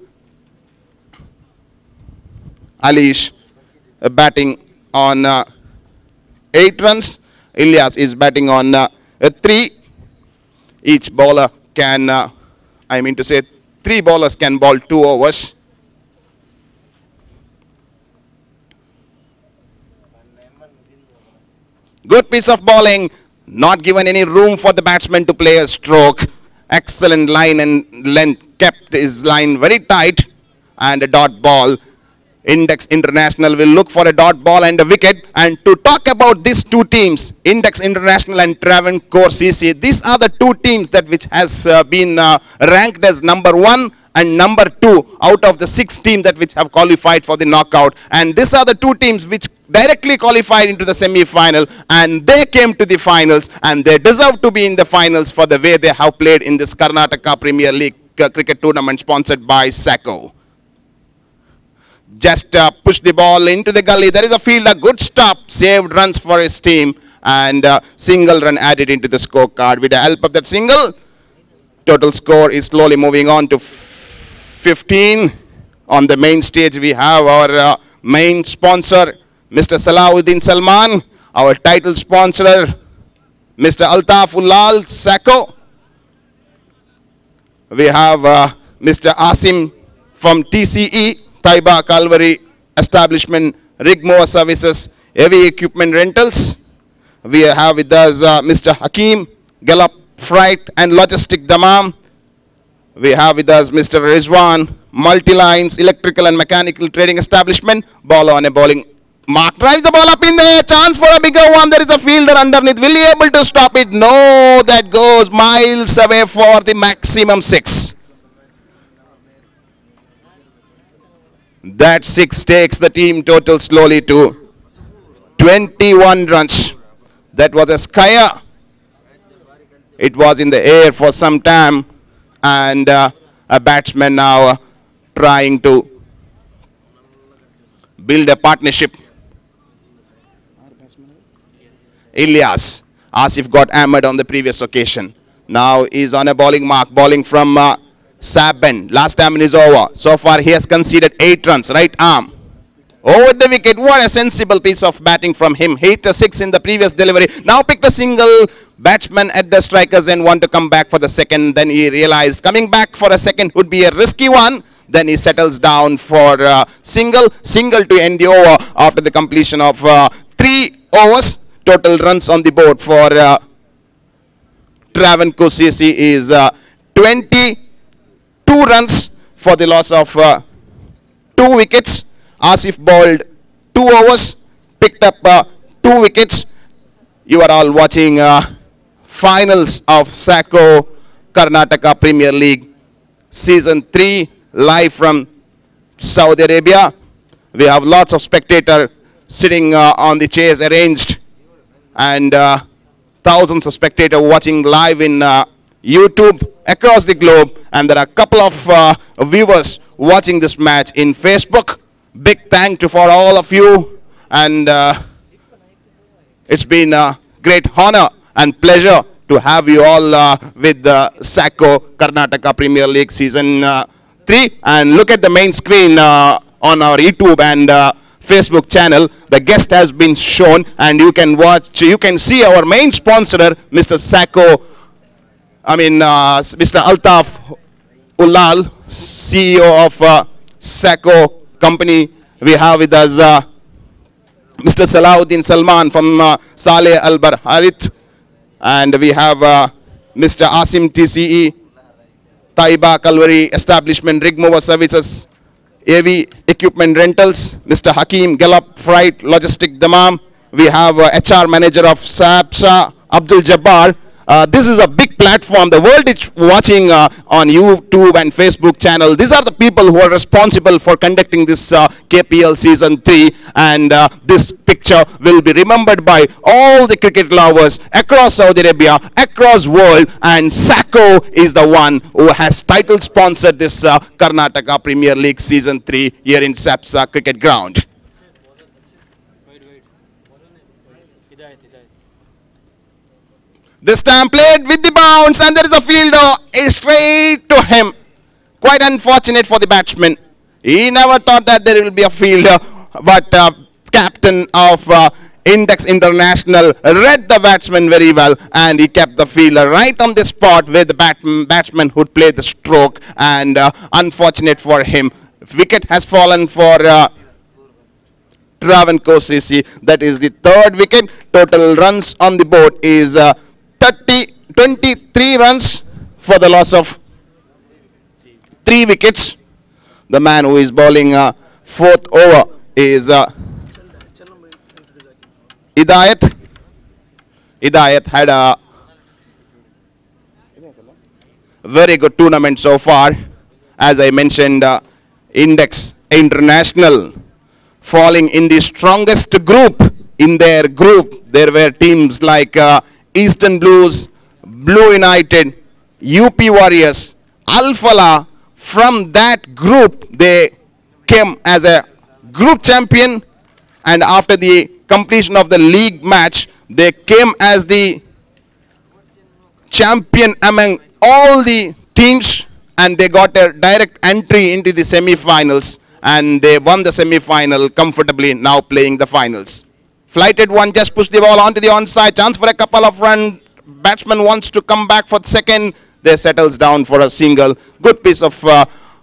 Speaker 7: Alish batting on 8 runs. Ilyas is batting on 3. Each bowler can, 3 bowlers can bowl 2 overs. Good piece of bowling, not given any room for the batsman to play a stroke. Excellent line and length, kept his line very tight, and a dot ball. Index International will look for a dot ball and a wicket. And to talk about these two teams, Index International and Travandkel CC, these are the two teams that which has been ranked as number 1 and number 2 out of the 6 teams that which have qualified for the knockout. And these are the 2 teams which directly qualified into the semi-final, and they came to the finals, and they deserve to be in the finals for the way they have played in this Karnataka Premier League cricket tournament sponsored by Saqco. Just push the ball into the gully. There is a fielder, good stop, saved runs for his team, and single run added into the scorecard. With the help of that single, total score is slowly moving on to 15. On the main stage, we have our main sponsor, Mr. Salahuddin Salman, our title sponsor, Mr. Altaf Ulal Saqco. We have Mr. Asim from TCE, Taiba Calvary Establishment, Rigmore Services, Heavy Equipment Rentals. We have with us Mr. Hakim, Gallup Freight and Logistic Damam. We have with us Mr. Rizwan, Multi-Lines, Electrical and Mechanical Trading Establishment. Ball on a bowling mark, drives the ball up in there, chance for a bigger one. There is a fielder underneath. Will he able to stop it? No, that goes miles away for the maximum 6. That 6 takes the team total slowly to 21 runs. That was a skyer. It was in the air for some time, and a batsman now trying to build a partnership. Ilyas, Asif got hammered on the previous occasion. Now is on a bowling mark, bowling from Saben. Last time in his over. So far he has conceded 8 runs, right arm. Over the wicket, what a sensible piece of batting from him. Hit a 6 in the previous delivery. Now picked a single. Batsman at the strikers and want to come back for the second. Then he realized coming back for a second would be a risky one. Then he settles down for single to end the over after the completion of 3 overs. Total runs on the board for Travandkel CC is 22 runs for the loss of 2 wickets. Asif bowled 2 overs, picked up 2 wickets. You are all watching finals of Saqco Karnataka Premier League Season 3 live from Saudi Arabia. We have lots of spectators sitting on the chairs arranged, and thousands of spectators watching live in YouTube across the globe, and there are a couple of viewers watching this match in Facebook. Big thank you for all of you, and it's been a great honor and pleasure to have you all with the Saqco Karnataka Premier League Season 3. And look at the main screen on our YouTube and Facebook channel. The guest has been shown, and you can watch. You can see our main sponsor, Mr. Saqco. Mr. Altaf Ulal, CEO of Saqco company. We have with us Mr. Salahuddin Salman from Saleh Al Harith, and we have Mr. Asim TCE, Taiba Kalwari Establishment, Rig Mover Services, AV Equipment Rentals, Mr. Hakim Gallup Freight Logistic Damam. We have HR Manager of SAPSA, Abdul Jabbar. This is a big platform. The world is watching on YouTube and Facebook channel. These are the people who are responsible for conducting this KPL Season 3. And this picture will be remembered by all the cricket lovers across Saudi Arabia, across world. And Saqco is the one who has title sponsored this Karnataka Premier League Season 3 here in SAPSA Cricket Ground. This time played with the bounce, and there is a fielder straight to him. Quite unfortunate for the batsman. He never thought that there will be a fielder, but captain of Index International read the batsman very well, and he kept the fielder right on the spot where the batsman would play the stroke. And unfortunate for him, wicket has fallen for Travandkel CC. That is the third wicket. Total runs on the board is 23 runs for the loss of 3 wickets. The man who is bowling fourth over is Hidayat. Hidayat had a very good tournament so far. As I mentioned, Index International falling in the strongest group. In their group, there were teams like Eastern Blues, Blue United, UP Warriors, Al Falah. From that group, they came as a group champion, and after the completion of the league match, they came as the champion among all the teams, and they got a direct entry into the semi-finals, and they won the semi-final comfortably, now playing the finals. Flighted one, just pushed the ball onto the onside. Chance for a couple of runs. Batsman wants to come back for the second. They settles down for a single. Good piece of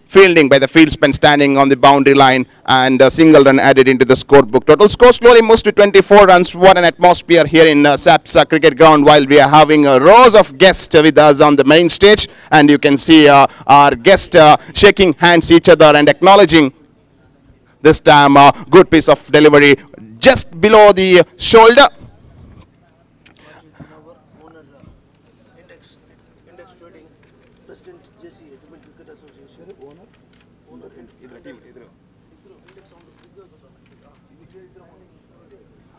Speaker 7: fielding by the fieldsman standing on the boundary line, and a single run added into the scorebook. Total score slowly moves to 24 runs. What an atmosphere here in SAPSA Cricket Ground while we are having rows of guests with us on the main stage. And you can see our guests shaking hands each other and acknowledging. This time, good piece of delivery just below the shoulder.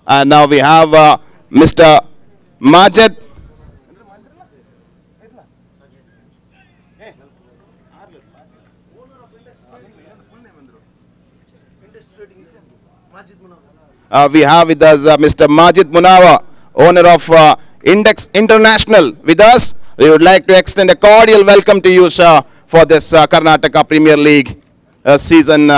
Speaker 7: And now we have Mr. Majid. We have with us Mr. Majid Munawa, owner of Index International, with us. We would like to extend a cordial welcome to you, sir, for this Karnataka Premier League Season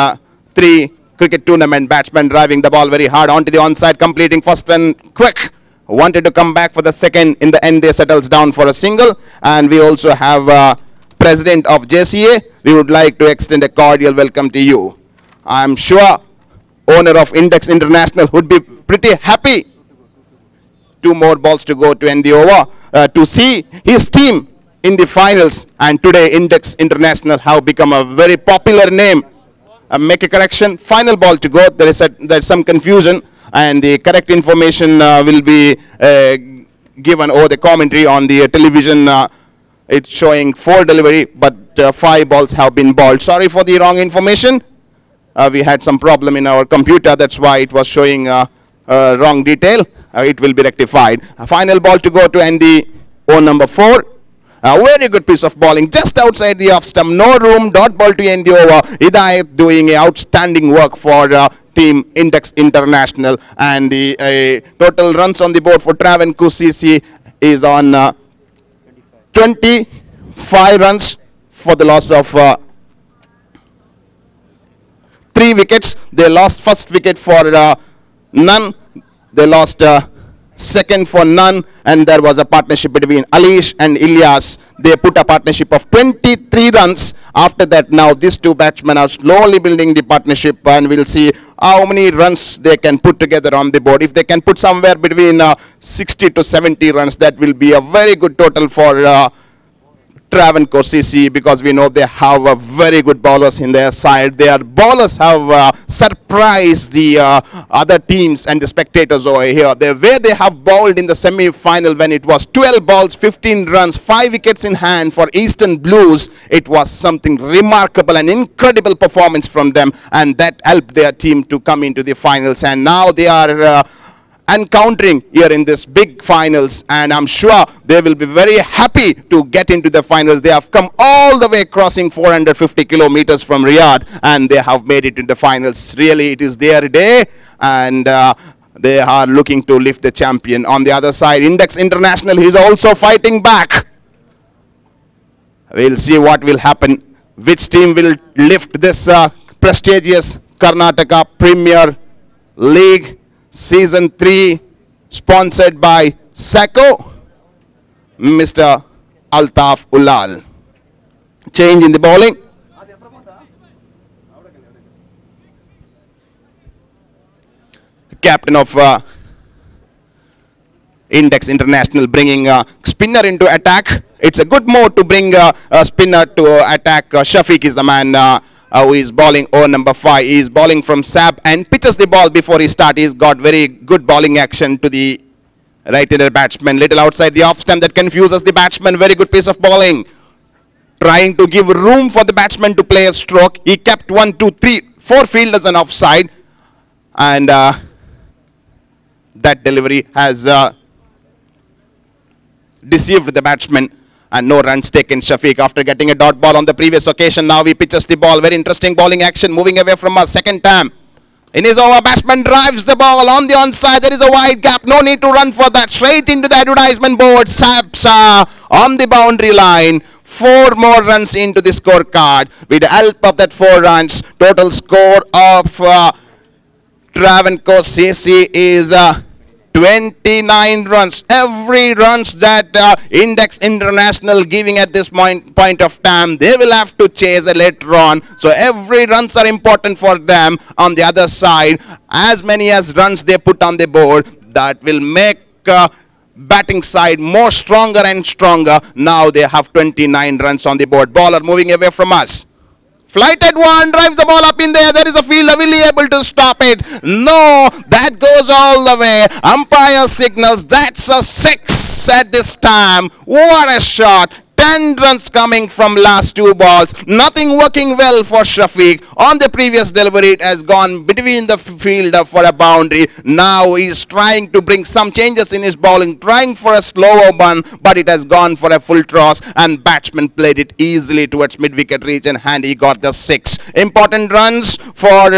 Speaker 7: 3 cricket tournament. Batsman driving the ball very hard onto the onside, completing first run quick. Wanted to come back for the second. In the end, they settles down for a single. And we also have President of JCA. We would like to extend a cordial welcome to you. I'm sure owner of Index International would be pretty happy. 2 more balls to go to end the over to see his team in the finals. And today Index International have become a very popular name. Make a correction. Final ball to go. There's some confusion, and the correct information will be given over the commentary on the television. It's showing 4 delivery, but 5 balls have been bowled. Sorry for the wrong information. We had some problem in our computer, that's why it was showing wrong detail. It will be rectified. A final ball to go to end the over number 4. A very good piece of bowling just outside the off stump. No room, dot ball to end the over. Hidayat doing outstanding work for team Index International. And the total runs on the board for Travandkel CC is on 25 runs for the loss of 3 wickets. They lost first wicket for none. They lost second for none, and there was a partnership between Alish and Ilyas. They put a partnership of 23 runs. After that, now these two batsmen are slowly building the partnership, and we'll see how many runs they can put together on the board. If they can put somewhere between 60 to 70 runs, that will be a very good total for Travandkel CC, because we know they have a very good bowlers in their side. Their bowlers have surprised the other teams and the spectators over here. The way they have bowled in the semi-final, when it was 12 balls, 15 runs, 5 wickets in hand for Eastern Blues, it was something remarkable, an incredible performance from them, and that helped their team to come into the finals. And now they are encountering here in this big finals, and I'm sure they will be very happy to get into the finals. They have come all the way, crossing 450 kilometers from Riyadh, and they have made it into the finals. Really, it is their day, and they are looking to lift the champion. On the other side, Index International is also fighting back. We'll see what will happen. Which team will lift this prestigious Karnataka Premier League Season 3, sponsored by Saqco, Mr. Altaf Ulal. Change in the bowling. The captain of Index International bringing a spinner into attack. It's a good move to bring a spinner to attack. Shafiq is the man who is bowling over number 5. He is bowling from SAP and pitches the ball before he starts. He's got very good bowling action to the right-handed batsman. Little outside the off stump, that confuses the batsman. Very good piece of bowling. Trying to give room for the batsman to play a stroke. He kept 1, 2, 3, 4 fielders on offside. And that delivery has deceived the batsman. And no runs taken. Shafiq, after getting a dot ball on the previous occasion, now he pitches the ball. Very interesting bowling action, moving away from us. Second time in his over, batsman drives the ball on the onside. There is a wide gap. No need to run for that. Straight into the advertisement board. Sapsa on the boundary line. 4 more runs into the scorecard. With the help of that 4 runs, total score of Travandkel CC is 29 runs. Every runs that Index International giving at this point of time, they will have to chase later on. So every runs are important for them. On the other side, as many as runs they put on the board, that will make batting side more stronger and stronger. Now they have 29 runs on the board. Bowler moving away from us. Flighted one, drives the ball up in there. There is a fielder, will he able to stop it? No, that goes all the way. Umpire signals that's a 6 at this time. What a shot. 10 runs coming from last 2 balls. Nothing working well for Shafiq. On the previous delivery, it has gone between the fielder for a boundary. Now he's trying to bring some changes in his bowling, trying for a slower one, but it has gone for a full toss, and batsman played it easily towards mid-wicket region, and he got the 6. Important runs for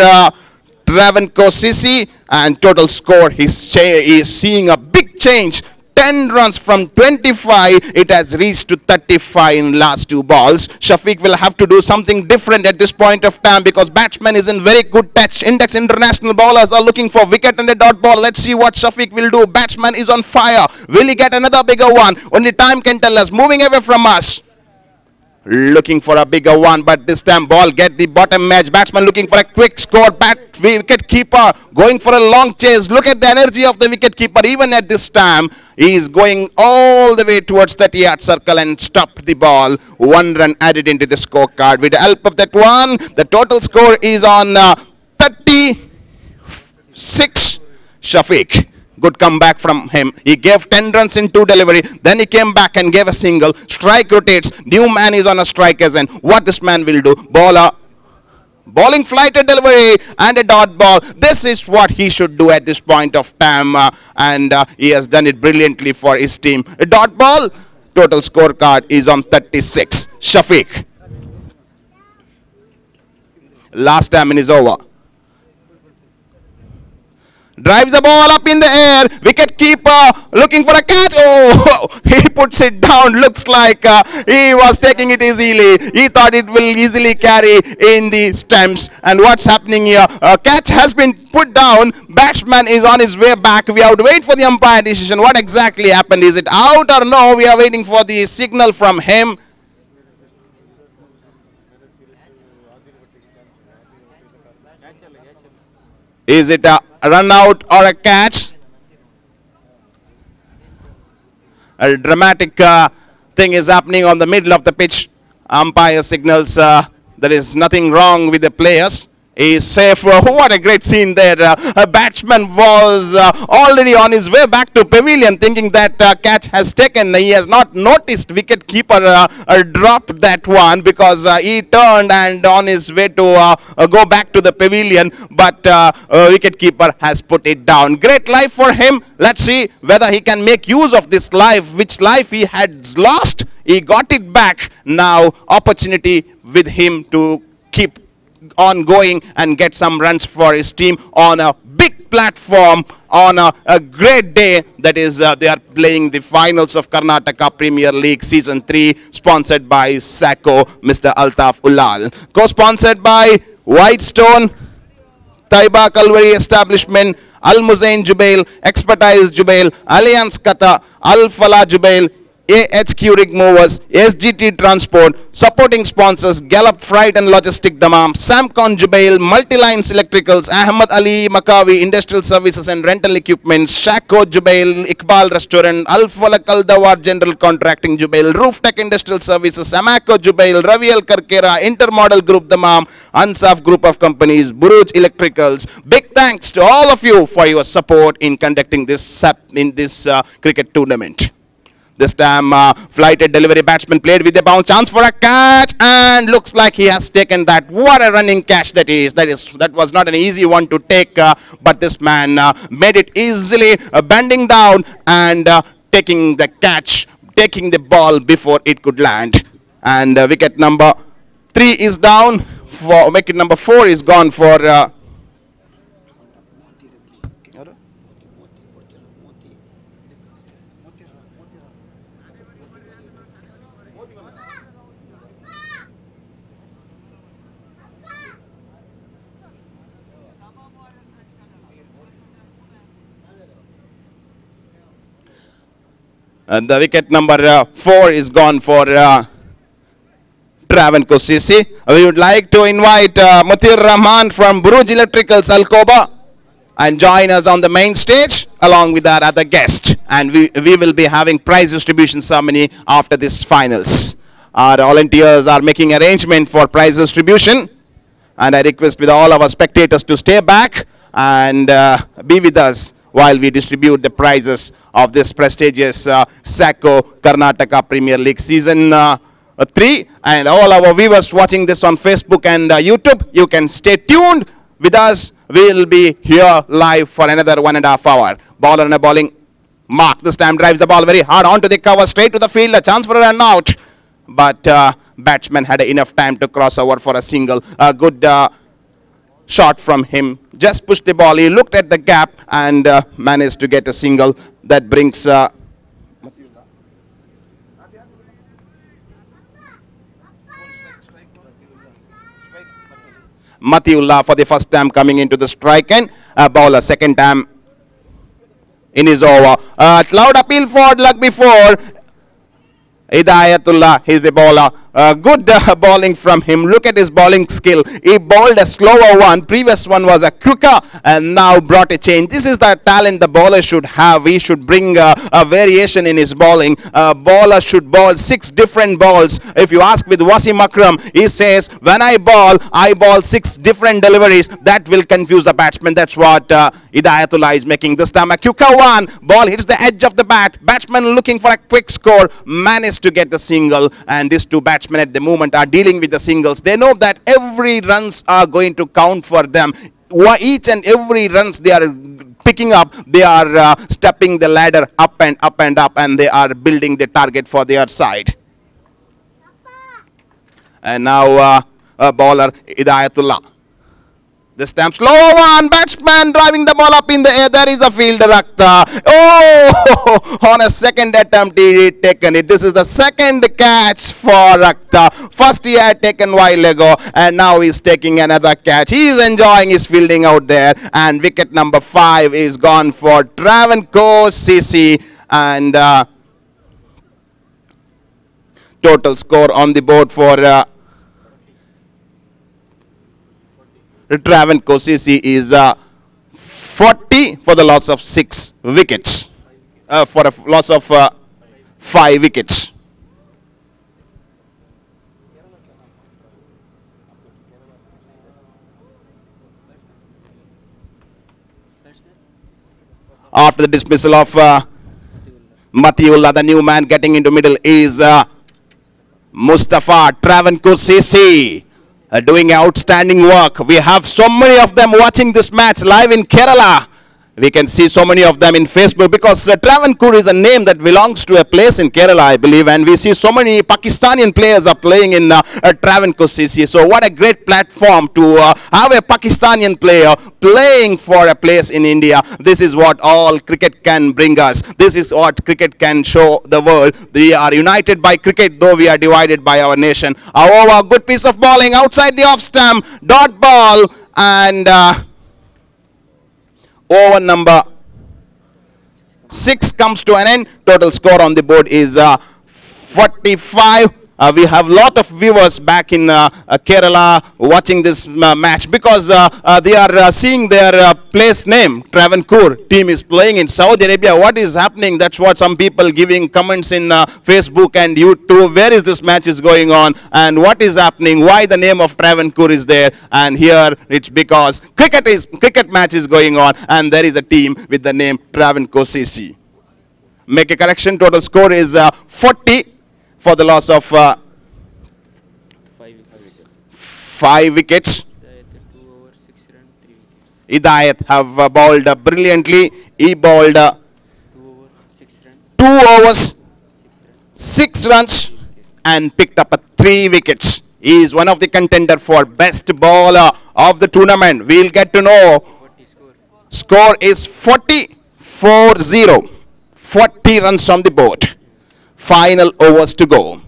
Speaker 7: Travandkel CC, and total score, he's seeing a big change. 10 runs from 25, it has reached to 35 in last 2 balls. Shafiq will have to do something different at this point of time, because batsman is in very good touch. Index International bowlers are looking for wicket and a dot ball. Let's see what Shafiq will do. Batsman is on fire. Will he get another bigger one? Only time can tell us. Moving away from us. Looking for a bigger one, but this time ball get the bottom edge. Batsman looking for a quick score. Wicket keeper going for a long chase. Look at the energy of the wicket keeper. Even at this time, he is going all the way towards 30-yard circle and stopped the ball. 1 run added into the scorecard. With the help of that one, the total score is on 36. Shafiq. Good comeback from him. He gave 10 runs in 2 delivery. Then he came back and gave a single. Strike rotates. New man is on a strike as in. What this man will do? Bowler. Bowling flighted delivery and a dot ball. This is what he should do at this point of time. And he has done it brilliantly for his team. A dot ball. Total scorecard is on 36. Shafiq. Last time in his over. Drives the ball up in the air. Wicket keeper looking for a catch. Oh, he puts it down. Looks like he was taking it easily. He thought it will easily carry in the stumps. And what's happening here? A catch has been put down. Batsman is on his way back. We have to wait for the umpire decision. What exactly happened? Is it out or no? We are waiting for the signal from him. Is it a run out or a catch? A dramatic thing is happening on the middle of the pitch. Umpire signals there is nothing wrong with the players. He is safe. What a great scene there. A batsman was already on his way back to pavilion thinking that catch has taken. He has not noticed wicket keeper dropped that one because he turned and on his way to go back to the pavilion. But wicket keeper has put it down. Great life for him. Let's see whether he can make use of this life. Which life he had lost, he got it back. Now opportunity with him to keep on going and get some runs for his team on a big platform on a great day. That is they are playing the finals of Karnataka Premier League Season 3 sponsored by Saqco, Mr. Altaf Ulal. Co-sponsored by Whitestone, Taiba Kalvari Establishment, Al Muzain Jubail, Expertise Jubail, Alliance Kata, Al Falah Jubail, AHQ Rig Movers, SGT Transport, supporting sponsors Gallup Freight and Logistic Damam, Samcon Jubail, Multilines Electricals, Ahmad Ali Makawi Industrial Services and Rental Equipments, Saqco Jubail, Iqbal Restaurant, Al Falak Al Dawar General Contracting Jubail, Roof Tech Industrial Services, Saqco Jubail, Raviel Karkera, Intermodal Group Damam, Ansaf Group of Companies, Buruj Electricals. Big thanks to all of you for your support in conducting this cricket tournament. This time, flighted delivery batsman played with a bounce, chance for a catch, and looks like he has taken that. What a running catch that is. That was not an easy one to take, but this man made it easily, bending down and taking the catch, taking the ball before it could land. And wicket number 3 is down. For wicket number 4 is gone for. And the wicket number 4 is gone for Travandkel CC. We would like to invite Mutir Rahman from Buruj Electricals Alcoba and join us on the main stage along with our other guest. And we will be having prize distribution ceremony after this finals. Our volunteers are making arrangement for prize distribution. And I request with all our spectators to stay back and be with us while we distribute the prizes of this prestigious Saqco Karnataka Premier League Season 3. And all our viewers watching this on Facebook and YouTube, you can stay tuned with us. We will be here live for another 1.5 hours. Bowler and a bowling mark. This time drives the ball very hard onto the cover, straight to the field. A chance for a run out. But batsman had enough time to cross over for a single. A good shot from him. Just pushed the ball. He looked at the gap and managed to get a single. That brings Matiullah for the first time coming into the strike end. Bowler second time in his over. Loud appeal for luck before. Hidayatullah, he's a bowler. Good bowling from him. Look at his bowling skill. He bowled a slower one. Previous one was a quicker and now brought a change. This is the talent the bowler should have. He should bring a variation in his bowling. Bowler should bowl 6 different balls. If you ask with Wasim Akram, he says, when I bowl 6 different deliveries. That will confuse the batsman. That's what Hidayatullah is making. This time a quicker one. Ball hits the edge of the bat. Batsman looking for a quick score. Managed to get the single, and these two batsmen at the moment are dealing with the singles. They know that every runs are going to count for them. Each and every runs they are picking up, they are stepping the ladder up and up and up, and they are building the target for their side. And now a bowler Hidayatullah. This time slow one, batsman driving the ball up in the air. There is a fielder, Rakta. Oh, on a second attempt he taken it. This is the second catch for Rakta. First he had taken while ago and now he's taking another catch. He is enjoying his fielding out there. And wicket number 5 is gone for Travandkel CC. And total score on the board for Travandkel CC is 40 for the loss of 6 wickets. For a loss of 5 wickets. After the dismissal of Matiullah, the new man getting into middle is Mustafa. Travandkel CC doing outstanding work. We have so many of them watching this match live in Kerala. We can see so many of them in Facebook because Travandkel is a name that belongs to a place in Kerala, I believe, and we see so many Pakistani players are playing in Travandkel CC. So what a great platform to have a Pakistani player playing for a place in India. This is what all cricket can bring us. This is what cricket can show the world. We are united by cricket, though we are divided by our nation. However, good piece of bowling outside the off stump, dot ball, and over number 6 comes to an end. Total score on the board is 45. We have a lot of viewers back in Kerala watching this match because they are seeing their place name. Travandkel team is playing in Saudi Arabia. What is happening? That's what some people giving comments in Facebook and YouTube. Where is this match is going on? And what is happening? Why the name of Travandkel is there? And here it's because cricket match is going on and there is a team with the name Travandkel CC. Make a correction. Total score is 40. For the loss of 5 wickets. Hidayat have bowled brilliantly. He bowled 2 overs, 6 runs and picked up 3 wickets. He is one of the contender for best bowler of the tournament. We'll get to know. Score is 40-4-0. 40 runs on the board. Final overs to go.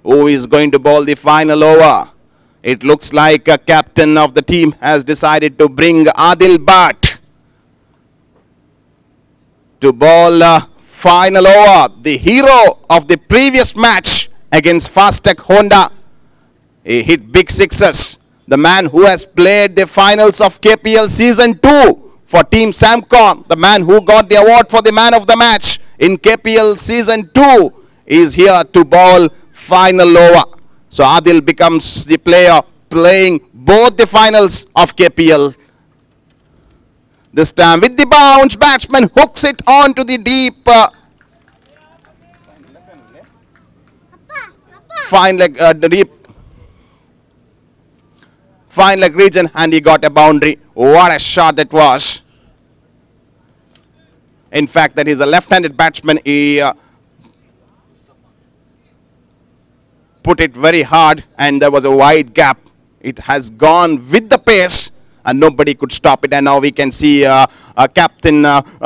Speaker 7: Who is going to bowl the final over? It looks like a captain of the team has decided to bring Adil Bhatt to bowl final over. The hero of the previous match against Fastech Honda. He hit big sixes. The man who has played the finals of KPL Season 2. For Team Saqco, the man who got the award for the man of the match in KPL Season 2 is here to bowl final over. So Adil becomes the player playing both the finals of KPL. This time with the bounce, batsman hooks it onto the deep fine leg region and he got a boundary. What a shot that was. In fact, that is a left-handed batsman. He put it very hard and there was a wide gap. It has gone with the pace and nobody could stop it. And now we can see a captain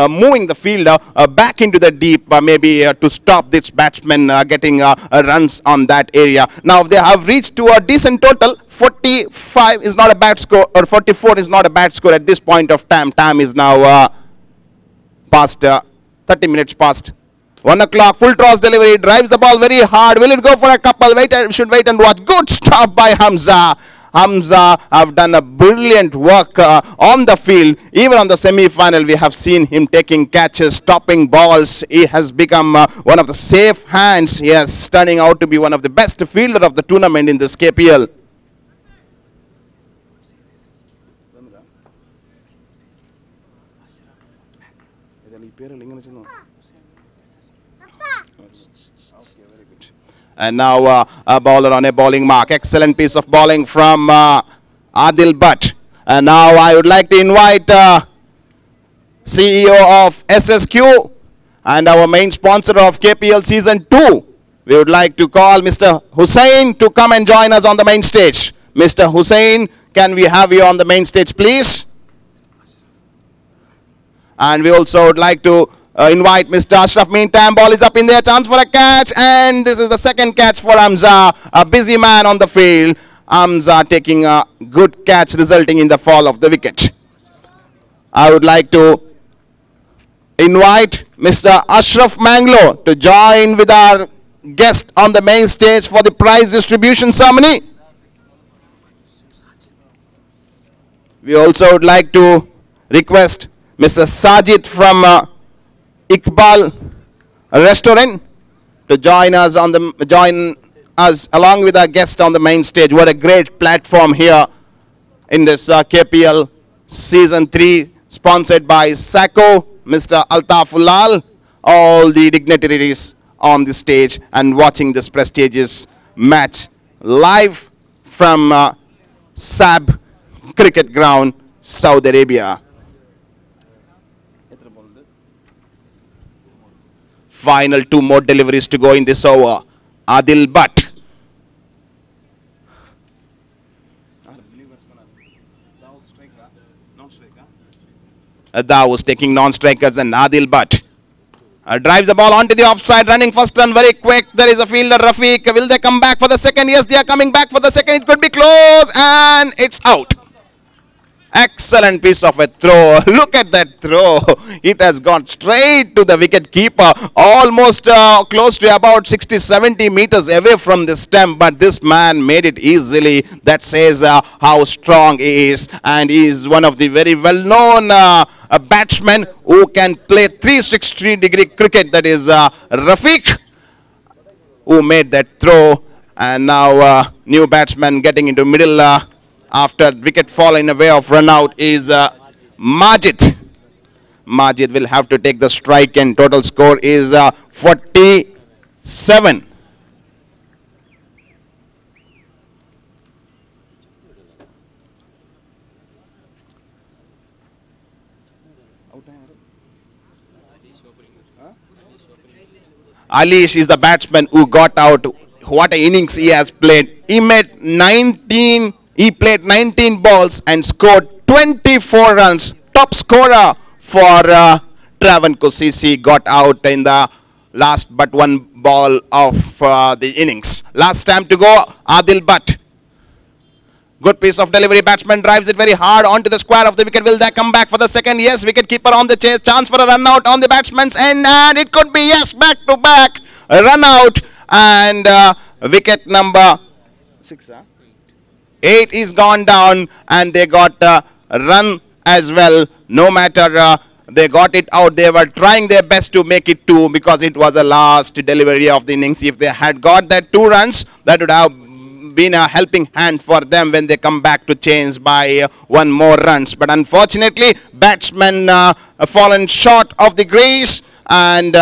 Speaker 7: moving the fielder back into the deep, maybe to stop this batsman getting runs on that area. Now they have reached to a decent total. 45 is not a bad score, or 44 is not a bad score at this point of time. Time is now past 30 minutes past 1 o'clock. Full toss delivery, drives the ball very hard. Will it go for a couple? Should wait and watch. Good stop by Hamza. Hamza have done a brilliant work on the field. Even on the semi-final, we have seen him taking catches, stopping balls. He has become one of the safe hands. He is turning out to be one of the best fielder of the tournament in this KPL. And now a bowler on a bowling mark. Excellent piece of bowling from Adil Bhatt. And now I would like to invite CEO of SSQ and our main sponsor of KPL Season 2. We would like to call Mr. Hussain to come and join us on the main stage. Mr. Hussain, can we have you on the main stage, please? And we also would like to invite Mr. Ashraf. Meantime, ball is up in there, chance for a catch, and this is the second catch for Hamza, a busy man on the field. Hamza taking a good catch, resulting in the fall of the wicket. I would like to invite Mr. Ashraf Manglo to join with our guest on the main stage for the prize distribution ceremony. We also would like to request Mr. Sajid from Iqbal Restaurant to join us along with our guest on the main stage. What a great platform here in this KPL Season 3, sponsored by Saqco, Mr. Altafulal, all the dignitaries on the stage and watching this prestigious match live from SAB Cricket Ground, Saudi Arabia. Final 2 more deliveries to go in this over. Adil Butt. That was taking non-strikers, and Adil Butt drives the ball onto the offside, running first run very quick. There is a fielder, Rafiq. Will they come back for the second? Yes, they are coming back for the second. It could be close, and it's out. Excellent piece of a throw. Look at that throw. It has gone straight to the wicket keeper, almost close to about 60-70 meters away from the stump, but this man made it easily. That says how strong he is, and he is one of the very well-known batsmen who can play 360-degree cricket. That is Rafiq, who made that throw, and now new batsman getting into middle after wicket fall in a way of run out is Majid. Majid will have to take the strike, and total score is 47. Alish is the batsman who got out. What an innings he has played. He played 19 balls and scored 24 runs. Top scorer for Travandkel. CC got out in the last but one ball of the innings. Last time to go, Adil Butt. Good piece of delivery. Batsman drives it very hard onto the square of the wicket. Will that come back for the second? Yes. Wicket keeper on the chase. Chance for a run out on the batsman's end, and it could be, yes, back to back run out, and wicket number 8 is gone down, and they got a run as well. No matter they got it out, they were trying their best to make it 2 because it was a last delivery of the innings. If they had got that 2 runs, that would have been a helping hand for them when they come back to change by 1 more runs. But unfortunately, batsmen fallen short of the crease, and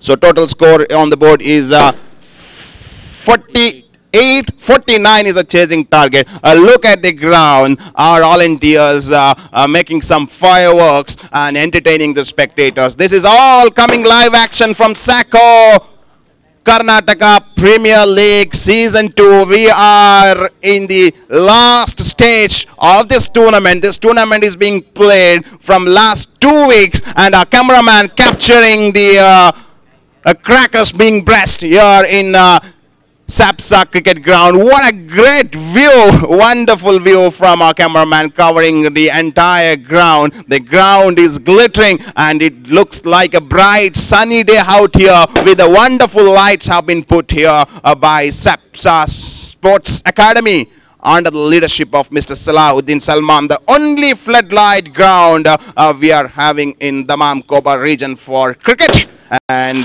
Speaker 7: so total score on the board is 48-49 is a chasing target. Look at the ground. Our volunteers making some fireworks and entertaining the spectators. This is all coming live action from Saqco Karnataka Premier League Season 2. We are in the last stage of this tournament. This tournament is being played from last 2 weeks, and our cameraman capturing the crackers being blessed here in Sapsa Cricket Ground. What a great view, wonderful view from our cameraman covering the entire ground. The ground is glittering, and it looks like a bright sunny day out here with the wonderful lights have been put here by Sapsa Sports Academy under the leadership of Mr. Salahuddin Salman, the only floodlight ground we are having in Daman Kobar region for cricket. And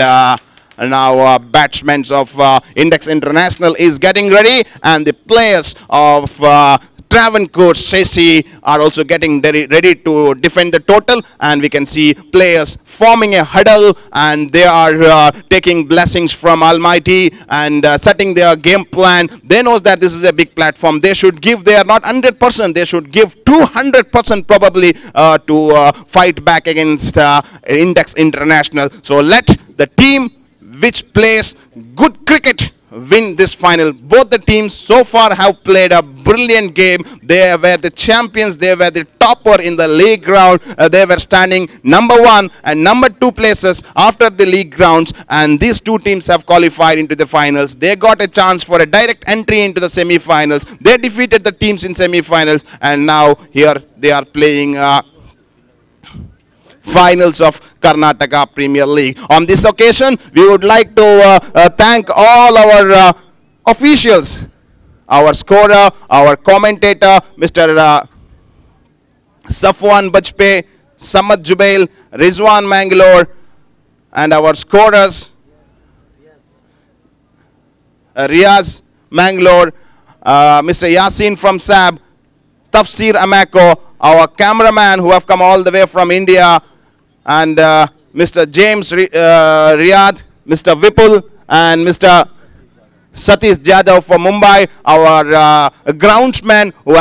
Speaker 7: now batsmen of Index International is getting ready, and the players of Travandkel Chelsea are also getting ready to defend the total, and we can see players forming a huddle, and they are taking blessings from Almighty and setting their game plan. They know that this is a big platform. They should give, they are not 100%, they should give 200% probably to fight back against Index International. So let the team which plays good cricket win this final. Both the teams so far have played a brilliant game. They were the champions. They were the topper in the league round. They were standing number 1 and number 2 places after the league rounds, and these two teams have qualified into the finals. They got a chance for a direct entry into the semi-finals. They defeated the teams in semi-finals, and now here they are playing finals of Karnataka Premier League. On this occasion, we would like to thank all our officials, our scorer, our commentator, Mr. Safwan Bajpe, Samad Jubail, Rizwan Mangalore, and our scorers, Riaz Mangalore, Mr. Yasin from SAB, Tafsir Amako, our cameraman who have come all the way from India, and Mr. James Riyadh, Mr. Vipul, and Mr. Satish Jadhav from Mumbai, our groundsmen who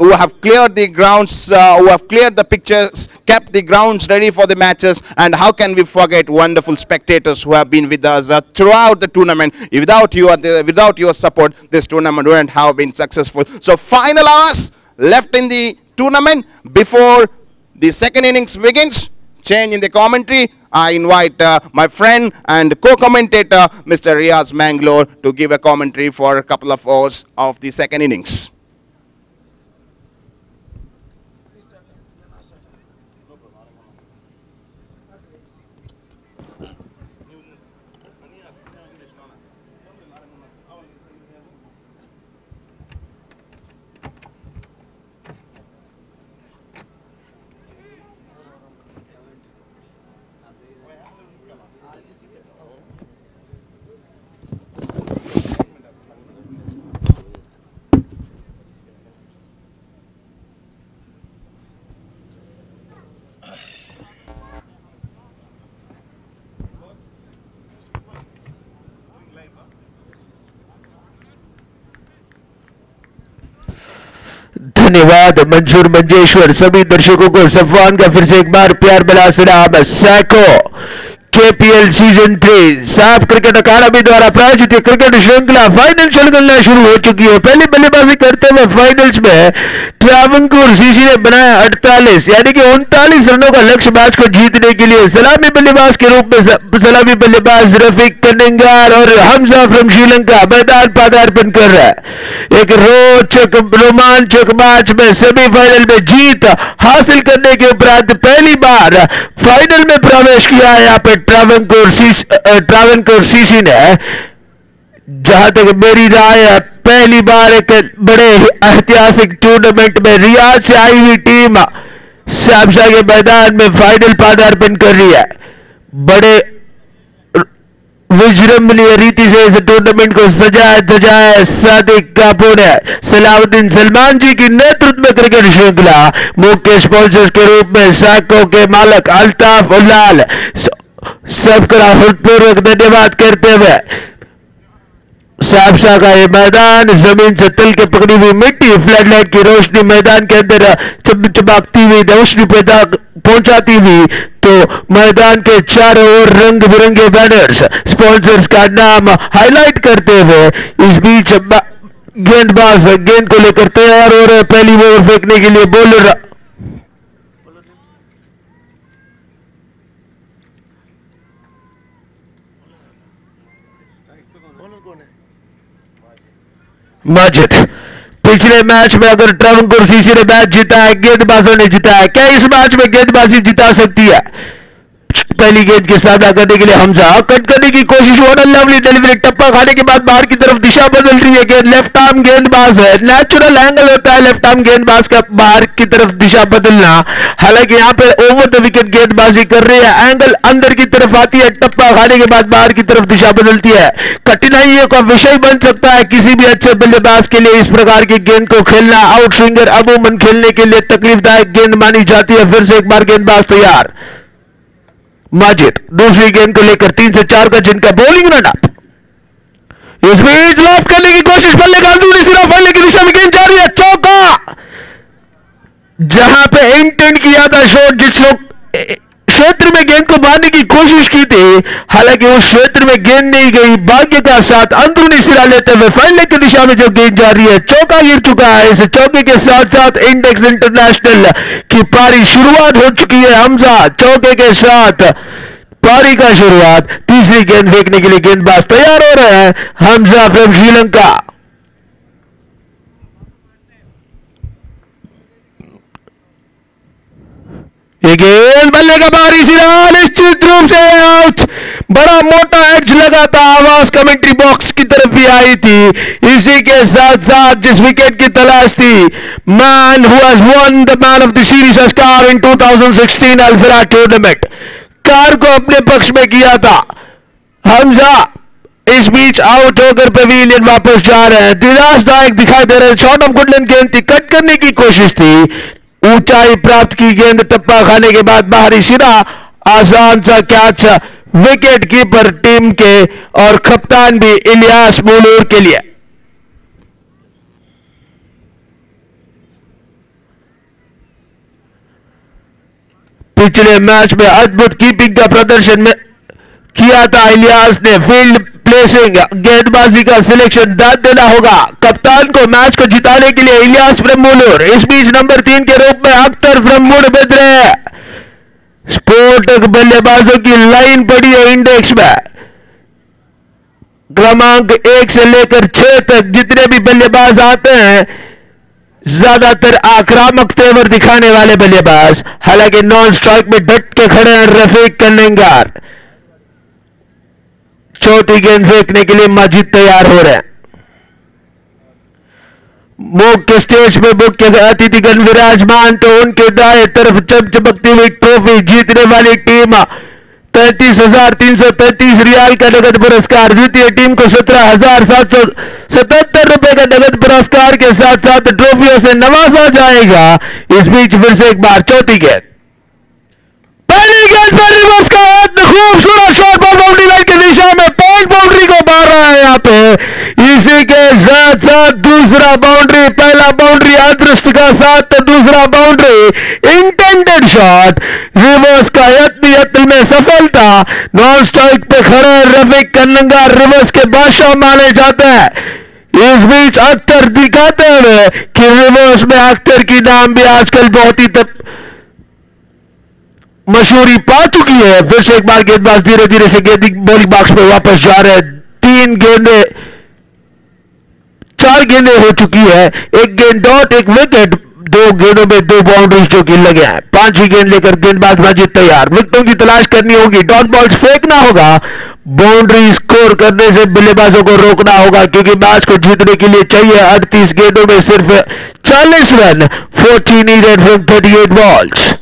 Speaker 7: have cleared the grounds, who have cleared the pitches, kept the grounds ready for the matches, and how can we forget wonderful spectators who have been with us throughout the tournament. Without your support, this tournament wouldn't have been successful. So final hours left in the tournament before the second innings begins. Change in the commentary. I invite my friend and co-commentator Mr. Riaz Mangalore to give a commentary for a couple of hours of the second innings.
Speaker 2: धन्यवाद मंजूर मंजेश्वर। सभी दर्शकों को Safwan का फिर से एक बार प्यार भरा सलाम। सैको केपीएल सीजन 3 साफ क्रिकेट अकादमी द्वारा प्रायोजित क्रिकेट श्रृंखला फाइनल चलना शुरू हो चुकी है। पहली बल्लेबाजी करते हुए फाइनल्स में ट्रावंकोर सीसी ने बनाया 48 यानी कि 39 रनों का लक्ष्य मैच को जीतने के लिए। सलामी बल्लेबाज के रूप में सलामी बल्लेबाज रफीक कनिंगार और हमजा फ्रॉम श्रीलंका मैदान पदार्पण कर रहा है। एक रोमांचक मैच में सेमीफाइनल में जीत हासिल करने के उपरांत पहली बार फाइनल में प्रवेश किया है यहाँ पे ट्रावंकोर सीसी ने। जहां तक मेरी राय है, पहली बार एक बड़े ऐतिहासिक टूर्नामेंट में रियाद से आई हुई टीम साबसा के मैदान में फाइनल पदार्पण कर रही है। बड़े विजृंभणीय रीति से इस टूर्नामेंट को सजाया धजाया सादिक कापू ने सलाउद्दीन सलमान जी की नेतृत्व में क्रिकेट श्रृंखला मुख्य स्पॉन्सर्स के रूप में साको के मालिक अल्ताफ उल्लाल सबका हृदयपूर्वक धन्यवाद करते हुए साबसा का ये मैदान जमीन से तल के पकड़ी हुई मिट्टी फ्लडलाइट की रोशनी मैदान के अंदर चमकती हुई रोशनी पैदा पहुंचाती हुई तो मैदान के चारों ओर रंग बिरंगे बैनर्स स्पॉन्सर्स का नाम हाईलाइट करते हुए इस बीच गेंदबाज गेंद को लेकर तैयार हो रहे। पहली ओवर फेंकने के लिए बॉलर माजिद। पिछले मैच में अगर ट्रावंकोर सीसी ने मैच जीता है, गेंदबाजों ने जीता है, क्या इस मैच में गेंदबाजी जिता सकती है? पहली गेंद के सामना करने के लिए हमजा कट करने की कोशिश, व्हाट अ लवली डिलीवरी, टप्पा खाने के बाद बाहर की तरफ दिशा बदल रही है गेंद, लेफ्ट आर्म गेंदबाज है, नेचुरल एंगल होता है लेफ्ट आर्म गेंदबाज का बाहर की तरफ दिशा बदलना। हालांकि यहां पे ओवर द विकेट गेंदबाजी कर रही है, एंगल अंदर की तरफ आती है, टप्पा खाने के बाद बाहर की तरफ दिशा बदलती है। कठिनाइयों का विषय बन सकता है किसी भी अच्छे बल्लेबाज के लिए इस प्रकार की गेंद को खेलना। आउट स्विंगर अमूमन खेलने के लिए तकलीफदायक गेंद मानी जाती है। फिर से एक बार गेंदबाज तैयार, माजिद दूसरी गेंद को लेकर 3 से 4 का जिनका बॉलिंग रनअप। इस बीच लॉफ्ट करने की कोशिश, बल्ले का अंदरूनी सिरा फैलने की दिशा में गेंद जा रही है, चौका। जहां पे इंटेंट किया था शॉट, जिस क्षेत्र में गेंद को मारने की कोशिश की थी, हालांकि उस क्षेत्र में गेंद नहीं गई, भाग्य का साथ अंदरूनी सिरा लेते हुए फैलने की दिशा में जो गेंद जा रही है, चौका गिर चुका है। इस चौके के साथ साथ इंडेक्स इंटरनेशनल की पारी शुरुआत हो चुकी है। हमजा चौके के साथ पारी का शुरुआत, तीसरी गेंद फेंकने के लिए गेंदबाज तैयार हो रहे हैं, हमजा फ्रॉम श्रीलंका। ये गेंद बल्ले का बाहरी सिरा, निश्चित रूप से आउट। बड़ा मोटा एज लगा था, आवाज कमेंट्री बॉक्स की तरफ भी आई थी। इसी के साथ साथ जिस विकेट की तलाश थी, man who has won the man of the series car in 2016 अल्फिरा टूर्नामेंट, कार को अपने पक्ष में किया था हमजा। इस बीच आउट होकर पवेलियन वापस जा रहे हैं, निराशदायक दिखाई दे रहे हैं। शॉर्ट ऑफ गुडलैंड गेंद थी, कट करने की कोशिश थी, ऊंचाई प्राप्त की गेंद, टप्पा खाने के बाद बाहरी सिरा, आसान सा कैच विकेट कीपर टीम के और कप्तान भी इलियास मुलूर के लिए। पिछले मैच में अद्भुत कीपिंग का प्रदर्शन में किया था इलियास ने। फील्ड प्लेसिंग, गेंदबाजी का सिलेक्शन दाद देना होगा कप्तान को मैच को जिताने के लिए। इलियास फ्रॉम मुलूर, इस बीच नंबर 3 के रूप में अख्तर फ्रॉम मुड़बिद्रे। स्फोटक बल्लेबाजों की लाइन पड़ी है इंडेक्स में, क्रमांक 1 से लेकर 6 तक जितने भी बल्लेबाज आते हैं, ज्यादातर आक्रामक तेवर दिखाने वाले बल्लेबाज। हालांकि नॉन स्ट्राइक में डट के खड़े हैं रफीक कन्निंगार। चौथी गेंद फेंकने के लिए माजिद तैयार हो रहे हैं। मुख्य स्टेज पे मुख्य अतिथिगण विराजमान, तो उनके दाएं तरफ चमचमकती हुई ट्रॉफी, जीतने वाली टीम 33,333 रियाल का नगद पुरस्कार, द्वितीय टीम को 17,777 रुपए का नगद पुरस्कार के साथ साथ ट्रॉफियों से नवाजा जाएगा। इस बीच फिर से एक बार चौथी गेंद, पहली गेंद पर रिवर्स का खूबसूरत शॉट बॉल बाउंड्री लाइन की दिशा में, पॉइंट बाउंड्री को मार रहा है यहां पे। इसी के साथ साथ दूसरा बाउंड्री, पहला बाउंड्री अदृष्ट का साथ, तो दूसरा बाउंड्री इंटेंडेड शॉट, रिवर्स का यत्न में सफलता। नॉन स्ट्राइक पे खड़े रफीक कन्निंगार रिवर्स के बादशाह माने जाते हैं। इस बीच अख्तर दिखाते हुए कि रिवर्स में अख्तर की नाम भी आजकल बहुत ही मशहूरी पा चुकी है। फिर से एक बार गेंदबाज धीरे धीरे से बॉलिंग बॉक्स में वापस जा रहे हैं। 4 गेंदें हो चुकी है, एक गेंद डॉट, एक विकेट, 2 गेंदों में 2 बाउंड्रीज जो कि लगे हैं। 5वीं गेंद लेकर गेंदबाज माजिद तैयार, विकेटों की तलाश करनी होगी, डॉट बॉल्स फेंकना होगा, बाउंड्री स्कोर करने से बल्लेबाजों को रोकना होगा, क्योंकि मैच को जीतने के लिए चाहिए 38 गेंदों में सिर्फ 40 रन, 40 नीडेड फ्रॉम 38 बॉल्स।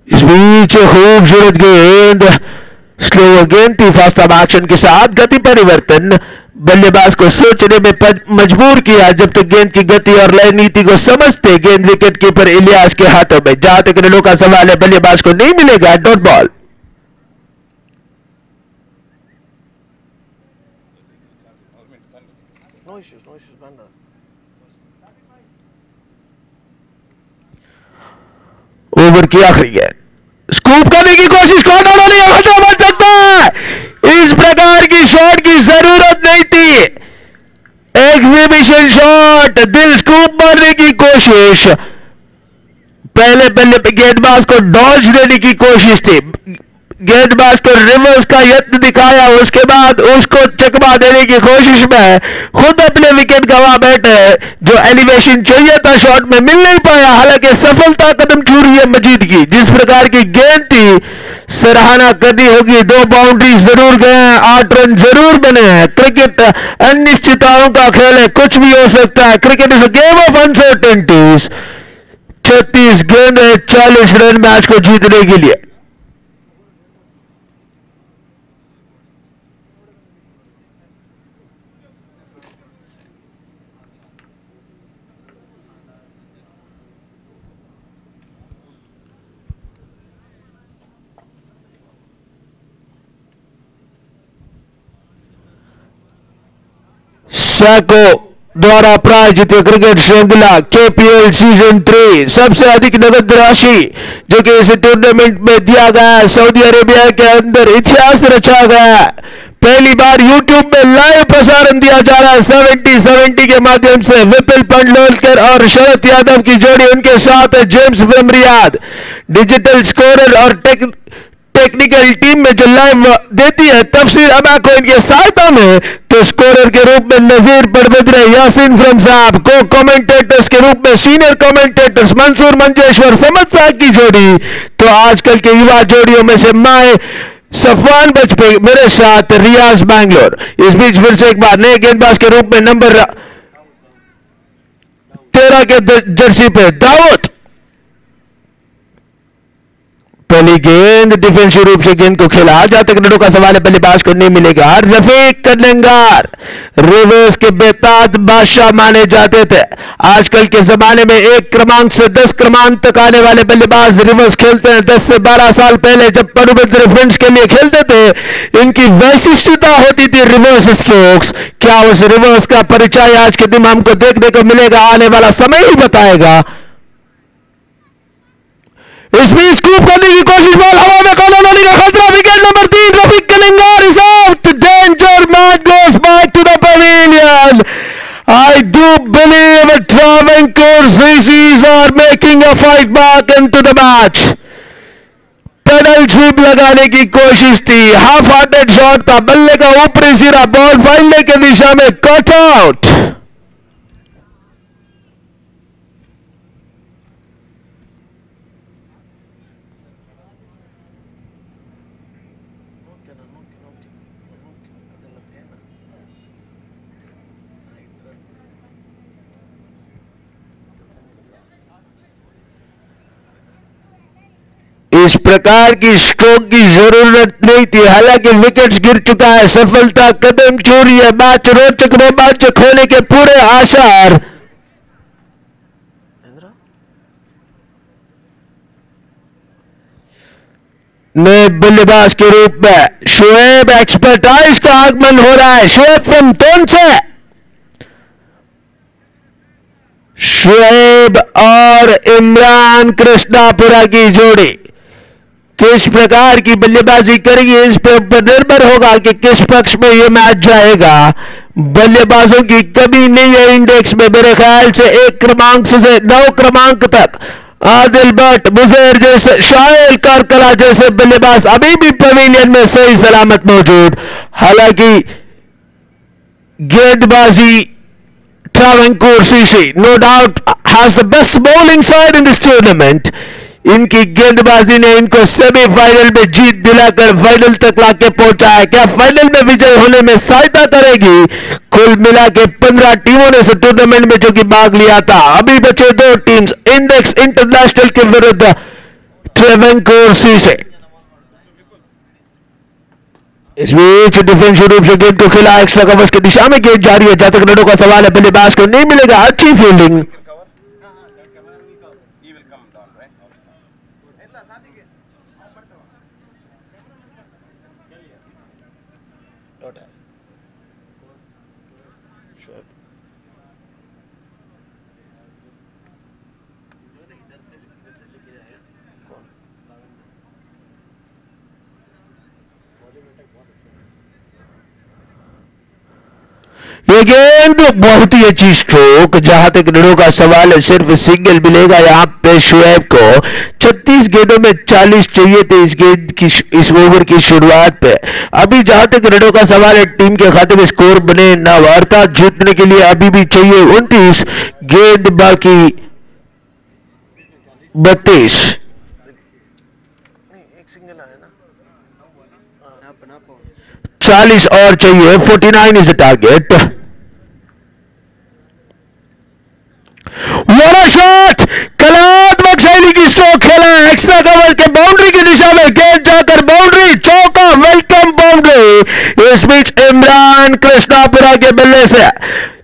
Speaker 2: इस बीच खूबसूरत गेंद, स्लो गेंद थी, फास्ट ऑफ एक्शन के साथ गति परिवर्तन बल्लेबाज को सोचने में मजबूर किया। जब तक गेंद की गति और लय नीति को समझते, गेंद विकेट कीपर इलियास के हाथों में। जहां तक रनों का सवाल है, बल्लेबाज को नहीं मिलेगा dot ball.
Speaker 4: No issues, Banda.
Speaker 2: Over की आखिरी गेंद, स्कूप करने की कोशिश, कॉर्नर वाली खतरा बन सकता है। इस प्रकार की शॉट की जरूरत नहीं थी, एग्जीबिशन शॉट, दिल स्कूप मारने की कोशिश, पहले पहले गेंदबाज को डॉज देने की कोशिश थी। गेंदबाज को रिवर्स का यत्न दिखाया, उसके बाद उसको चकमा देने की कोशिश में खुद अपने विकेट गंवा बैठे, जो एलिवेशन चाहिए था शॉट में मिल नहीं पाया। हालांकि सफलता कदम छू रही है मजीद की, जिस प्रकार की गेंद थी सराहना करनी होगी। 2 बाउंड्री जरूर गए हैं, 8 रन जरूर बने हैं। क्रिकेट अनिश्चितताओं का खेल है, कुछ भी हो सकता है। Cricket is a game of uncertainties. 36 गेंद है, 40 रन मैच को जीतने के लिए। सैको द्वारा प्रायोजित क्रिकेट श्रृंखला केपीएल सीजन 3, सबसे अधिक नगद राशि जो कि इस टूर्नामेंट में दिया गया है, सऊदी अरेबिया के अंदर इतिहास रचा गया है। पहली बार यूट्यूब में लाइव प्रसारण दिया जा रहा है 70-70 के माध्यम से। विपिल पंडोलकर और शरद यादव की जोड़ी, उनके साथ है James from Riyadh. Digital scorer और टेक्निकल टीम में जो लाइव देती है तफसीर अमाको इनके सहायता में, तो स्कोरर के रूप में नजीर परबदरे, यासीन फ्रॉम साहब, को कमेंटेटर्स के रूप में सीनियर कमेंटेटर्स मंसूर मंजेश्वर समद साहब की जोड़ी। तो आजकल के युवा जोड़ियों में से माए सफवान बजपे मेरे साथ रियाज बैंगलोर। इस बीच फिर से एक बार नए गेंदबाज के रूप में नंबर 13 के जर्सी पे दाऊद। पहली गेंद डिफेंसिव रूप से गेंद को खेला, जहां तक रनों का सवाल है बल्लेबाज को नहीं मिलेगा। रफीक कलंगार रिवर्स के बेताज बादशाह माने जाते थे। आजकल के जमाने में 1 क्रमांक से 10 क्रमांक तक आने वाले बल्लेबाज रिवर्स खेलते हैं। 10 से 12 साल पहले जब परमित्र फ्रेंड्स के लिए खेलते थे, इनकी वैशिष्टता होती थी रिवर्स स्ट्रोक्स। क्या उस रिवर्स का परिचय आज के दिन हमको देखने को मिलेगा? आने वाला समय ही बताएगा। इसमें स्कूप करने की कोशिश, बॉल हवा में, कॉलर होने का खतरा। विकेट नंबर 3, रफीक कलिंगार is out. Danger match goes back to the pavilion. I do believe Travandkel CCs are making a fight back into the match. Paddle sweep लगाने की कोशिश थी, हाफ हार्टेड शॉट था, बल्ले का ऊपरी सिरा, बॉल फाइनल की दिशा में कट आउट। इस प्रकार की स्ट्रोक की जरूरत नहीं थी, हालांकि विकेट्स गिर चुका है। सफलता कदम छू रही है, मैच रोचक रोमांचक होने के पूरे आसार। नए बल्लेबाज के रूप में शोएब एक्सपर्टाइज का आगमन हो रहा है। शोएब फ्रॉम टोन से, शोएब और इमरान कृष्णापुरा की जोड़ी किस प्रकार की बल्लेबाजी करेगी, इस पर निर्भर होगा कि किस पक्ष में यह मैच जाएगा। बल्लेबाजों की कमी नहीं है इंडेक्स में, मेरे ख्याल से 1 क्रमांक से 9 क्रमांक तक आदिल भट्ट, मुजैर जैसे, शायल कारकला जैसे बल्लेबाज अभी भी पवेलियन में सही सलामत मौजूद। हालांकि गेंदबाजी Travancore CC no doubt has the best bowling side in this tournament. इनकी गेंदबाजी ने इनको सेमीफाइनल में जीत दिलाकर फाइनल तक लाके पहुंचा है। क्या फाइनल में विजय होने में सहायता करेगी? कुल मिला के 15 टीमों ने इस टूर्नामेंट में जो कि भाग लिया था। अभी बचे 2 टीम्स, इंडेक्स इंटरनेशनल के विरुद्ध ट्रेवेंकोर से। इस बीच डिफेंसिव रूप से गेंद को खेला, एक्स्ट्रा कवर्स की दिशा में गेंद जारी है, जहां तक रनों का सवाल है बल्लेबाज को नहीं मिलेगा। अच्छी फील्डिंग। ये गेंद बहुत ही अच्छी स्ट्रोक, जहां तक रनों का सवाल है सिर्फ सिंगल मिलेगा यहां पे शुएब को। 36 गेंदों में 40 चाहिए थे इस गेंद की, इस ओवर की शुरुआत पे। अभी जहां तक रनों का सवाल है टीम के खाते में स्कोर बने ना, वार्ता जीतने के लिए अभी भी चाहिए 29 गेंद बाकी 32। 40 और चाहिए, 49 is the target. What a shot! कलात्मक शैली की स्ट्रोक खेला एक्स्ट्रा कवर के बाउंड्री की दिशा में, गेंद जाकर बाउंड्री, चौका, वेलकम बाउंड्री। इस बीच इमरान कृष्णापुरा के बल्ले से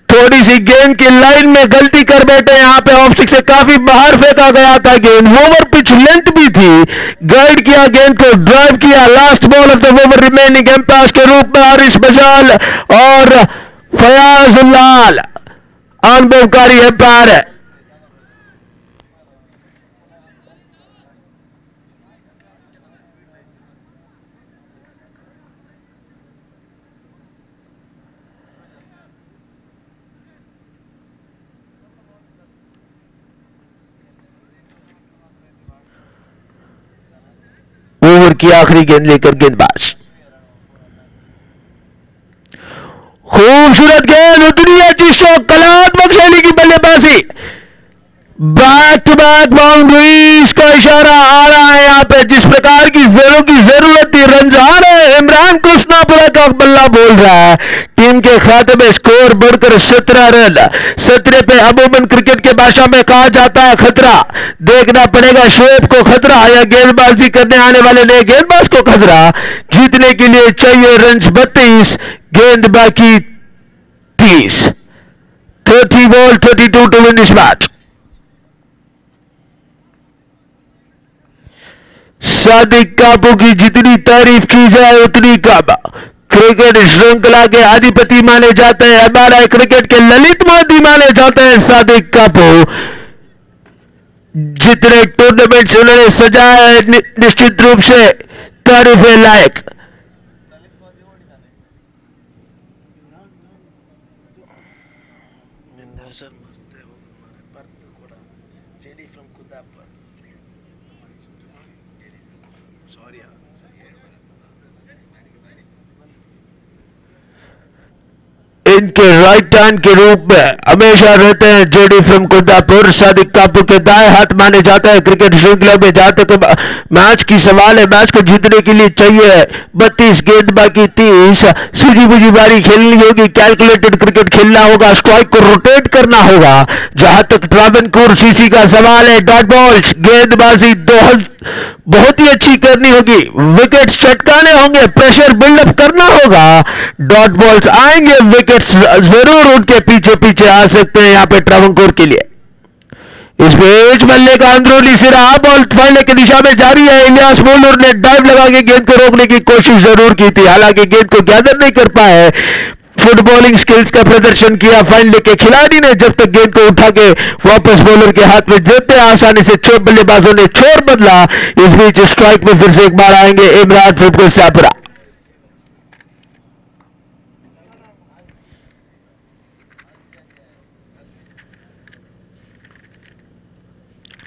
Speaker 2: थोड़ी सी गेंद की लाइन में गलती कर बैठे, यहां पे ऑफ स्टिक से काफी बाहर फेंका गया था गेंद, ओवर पिच लेंथ भी थी, गाइड किया गेंद को, ड्राइव किया। Last ball of the over remaining umpires के रूप में हारिस बजाल और फयाज उल्लाल अनुभवकारी एम्पायर है। ओवर की आखिरी गेंद लेकर गेंदबाज, खूबसूरत गेंद, उतनी अच्छी स्ट्रोक, कलात्मक शैली की बल्लेबाजी, बैक टू बैक बाउंड्रीज का इशारा आ रहा है यहां पे। जिस प्रकार की जरूरत थी, रन आ रहे हैं, इमरान कृष्णापुरा का बल्ला बोल रहा है। टीम के खाते में स्कोर बढ़कर 17 रन। 17 पे अमूमन क्रिकेट के भाषा में कहा जाता है खतरा। देखना पड़ेगा शुएब को खतरा या गेंदबाजी करने आने वाले नए गेंदबाज को खतरा। जीतने के लिए चाहिए रन 32, गेंद बाकी 30। 30 ball 32 to win this match. Sadiq Kapu की जितनी तारीफ की जाए उतनी कम। क्रिकेट श्रृंखला के अधिपति माने जाते हैं, हमारा क्रिकेट के ललित मोदी माने जाते हैं सादिक कापू। जितने टूर्नामेंट्स उन्होंने सजाया है निश्चित रूप से तारीफ लायक। इनके राइट हैंड के रूप में हमेशा रहते हैं जेडी फ्रॉम कुदापुर। सादिक कापू के दाएं हाथ माने जाता है क्रिकेट श्रृंखला में। जहां तक मैच की सवाल है, मैच को जीतने के लिए चाहिए 32, गेंद बाकी 30। सूझी बुझी बारी खेलनी होगी, कैलकुलेटेड क्रिकेट खेलना होगा, स्ट्राइक को रोटेट करना होगा। जहां तक ट्रावनकोर सीसी का सवाल है, डॉट बॉल्स, गेंदबाजी बहुत ही अच्छी करनी होगी, विकेट्स चटकाने होंगे, प्रेशर बिल्डअप करना होगा। डॉट बॉल्स आएंगे, विकेट्स जरूर उनके पीछे पीछे आ सकते हैं यहां पे ट्रावनकोर के लिए। इस बीच बल्ले का अंदरूनी सिरा बॉल फड़ने की दिशा में जारी है। इलियास मोलूर ने डाइव लगा के गेंद को रोकने की कोशिश जरूर की थी, हालांकि गेंद को गैदर नहीं कर पाए। फुटबॉलिंग स्किल्स का प्रदर्शन किया फाइन लेग के खिलाड़ी ने, जब तक गेंद को उठा के वापस बॉलर के हाथ में देते आसानी से छोर बल्लेबाजों ने छोर बदला। इस बीच स्ट्राइक में फिर से एक बार आएंगे इमरान कृष्णापुरा।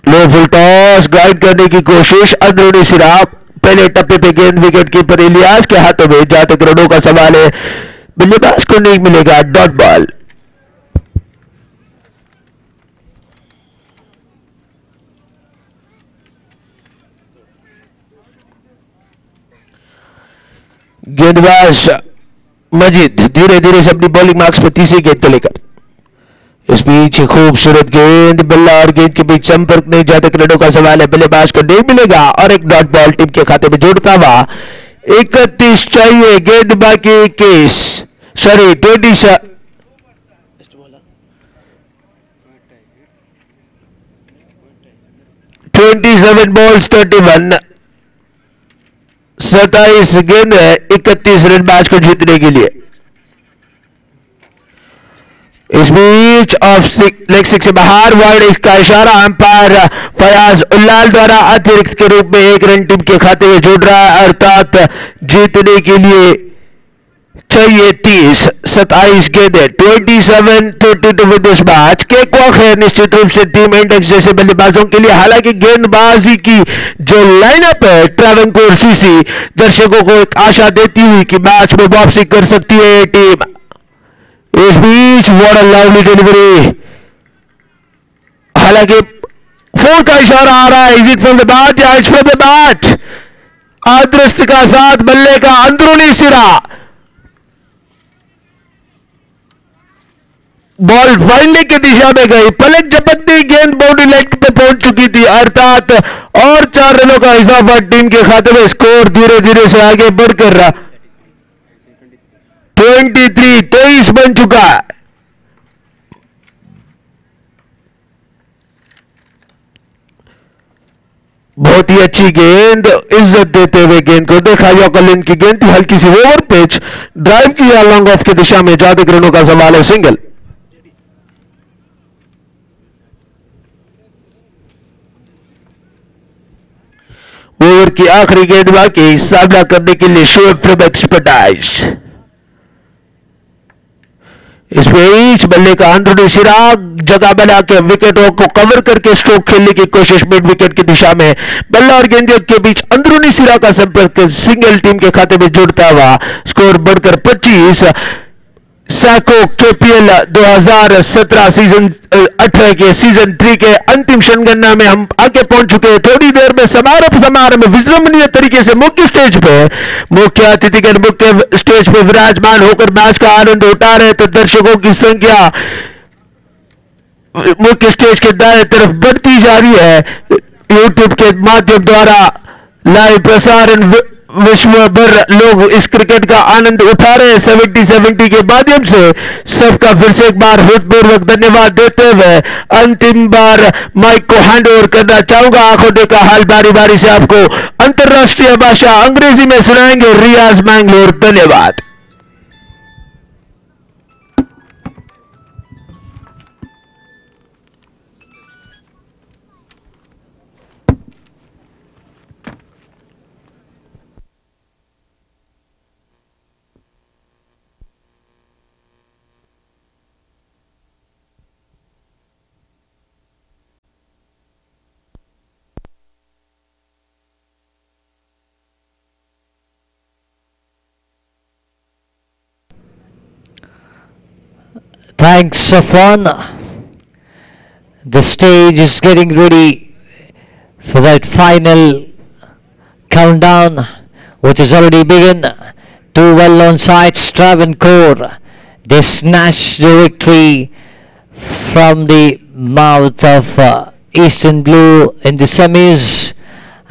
Speaker 2: लो फुल टॉस, गाइड करने की कोशिश, अंदरूनी सिरा, पहले टप्पे पे गेंद विकेट कीपर इलियास के हाथों में। जहां तक रनों का सवाल है, बल्लेबाज को नहीं मिलेगा डॉट बॉल। गेंदबाज मजीद धीरे धीरे से अपनी बॉलिंग मार्क्स पर तीसरी गेंद को लेकर। इस बीच खूबसूरत गेंद, बल्ला और गेंद के बीच संपर्क नहीं, जाते रनों का सवाल है, बल्लेबाज को नहीं मिलेगा और एक डॉट बॉल टीम के खाते में जुड़ता हुआ। 31 चाहिए, गेंद बाकी 21, सॉरी 27 बॉल्स 31। 27 गेंद है, 31 रन मैच को जीतने के लिए। इस बीच ऑफ लेग सिक्स से बाहर, वाइड का इशारा अंपायर फयाज उल्लाल द्वारा अतिरिक्त के रूप में 1 रन टीम के खाते में जुड़ रहा है, अर्थात जीतने के लिए चाहिए 30, 27 गेंदे, 27-32 with this match. Cake walk है निश्चित रूप से टीम इंडेक्स जैसे बल्लेबाजों के लिए। हालांकि गेंदबाजी की जो लाइनअप है ट्रावनकोर सीसी दर्शकों को एक आशा देती हुई कि मैच में वापसी कर सकती है ये टीम। इस बीच व्हाट अ लवली डिलीवरी। हालांकि 4 का इशारा आ रहा है। Is it from the bat या इट्स फ्रॉम द बैट? अदृष्ट का साथ बल्ले का अंदरूनी सिरा। बॉल वाइंडिंग की दिशा में गई, पलक झपकती गेंद बाउंड्री लाइन पे पहुंच चुकी थी, अर्थात और 4 रनों का इजाफा टीम के खाते में। स्कोर धीरे धीरे से आगे बढ़कर रहा। 23 बन चुका है। बहुत ही अच्छी गेंद, इज्जत देते हुए गेंद को देखा। यॉकलिन की गेंद थी, हल्की सी ओवर पिच ड्राइव किया लॉन्ग ऑफ की दिशा में। ज्यादा रनों का सवाल है, सिंगल। ओवर की आखिरी गेंद बाकी, सामना करने के लिए शो फ्रॉम एक्सपर्टाइज। इस बीच बल्ले का अंदरूनी सिरा जगह बना के विकेटों को कवर करके स्ट्रोक खेलने की कोशिश मिड विकेट की दिशा में। बल्ला और गेंद के बीच अंदरूनी सिरा का संपर्क सिंगल टीम के खाते में जुड़ता हुआ। स्कोर बढ़कर 25। सैको केपीएल 2017 सीजन 18 के सीजन 3 के अंतिम क्षणगणना में हम आगे पहुंच चुके हैं। थोड़ी देर में समारोह में विजृंभणीय तरीके से मुख्य स्टेज पे मुख्य अतिथिगण मुख्य स्टेज पे विराजमान होकर मैच का आनंद उठा रहे, तो दर्शकों की संख्या मुख्य स्टेज के दाएं तरफ बढ़ती जा रही है। यूट्यूब के माध्यम द्वारा लाइव प्रसारण विश्व भर लोग इस क्रिकेट का आनंद उठा रहे हैं 70-70 के माध्यम से। सबका फिर से एक बार हृदयपूर्वक धन्यवाद देते हुए अंतिम बार माइक को हैंड ओवर करना चाहूंगा। आंखों देखा हाल बारी बारी से आपको अंतरराष्ट्रीय भाषा अंग्रेजी में सुनाएंगे रियाज मैंगलोर। धन्यवाद।
Speaker 1: Thanks, Safwan. The stage is getting ready for that final countdown, which has already begun. Two well-known sides, Travandkel, they snatched the victory from the mouth of Eastern Blue in the semis,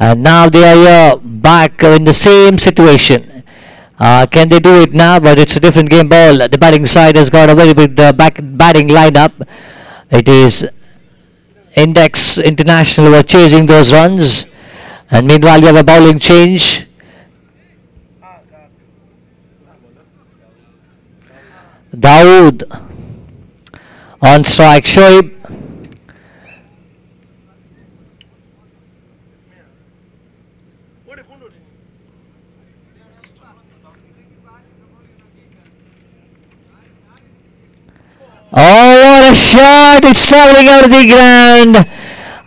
Speaker 1: and now they are here back in the same situation. Can they do it now? But it's a different game ball. The batting side has got a very good batting lineup. It is Index International who are chasing those runs, and meanwhile we have a bowling change. Dawood on strike. Shoaib. Oh, what a shot! It's traveling out of the ground,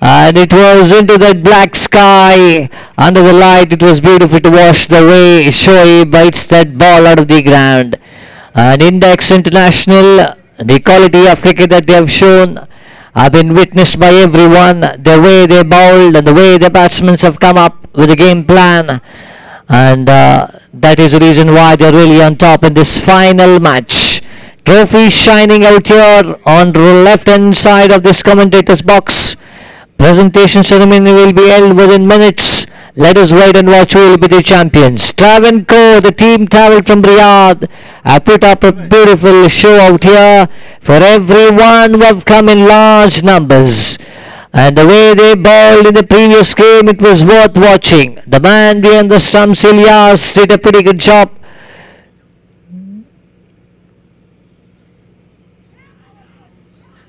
Speaker 1: and it was into that black sky. Under the light, it was beautiful to watch the way Shoaib bites that ball out of the ground. And Index International, the quality of cricket that they have shown have been witnessed by everyone. The way they bowled and the way the batsmen have come up with a game plan, and that is the reason why they're really on top in this final match. Trophy shining out here on the left hand side of this commentator's box. Presentation ceremony will be held within minutes. Let us wait and watch who will be the champions. Travandkel, the team travelled from Riyadh, have put up a beautiful show out here for everyone who have come in large numbers. And the way they bowled in the previous game, it was worth watching. The man behind the stumps, Ilyas, did a pretty good job.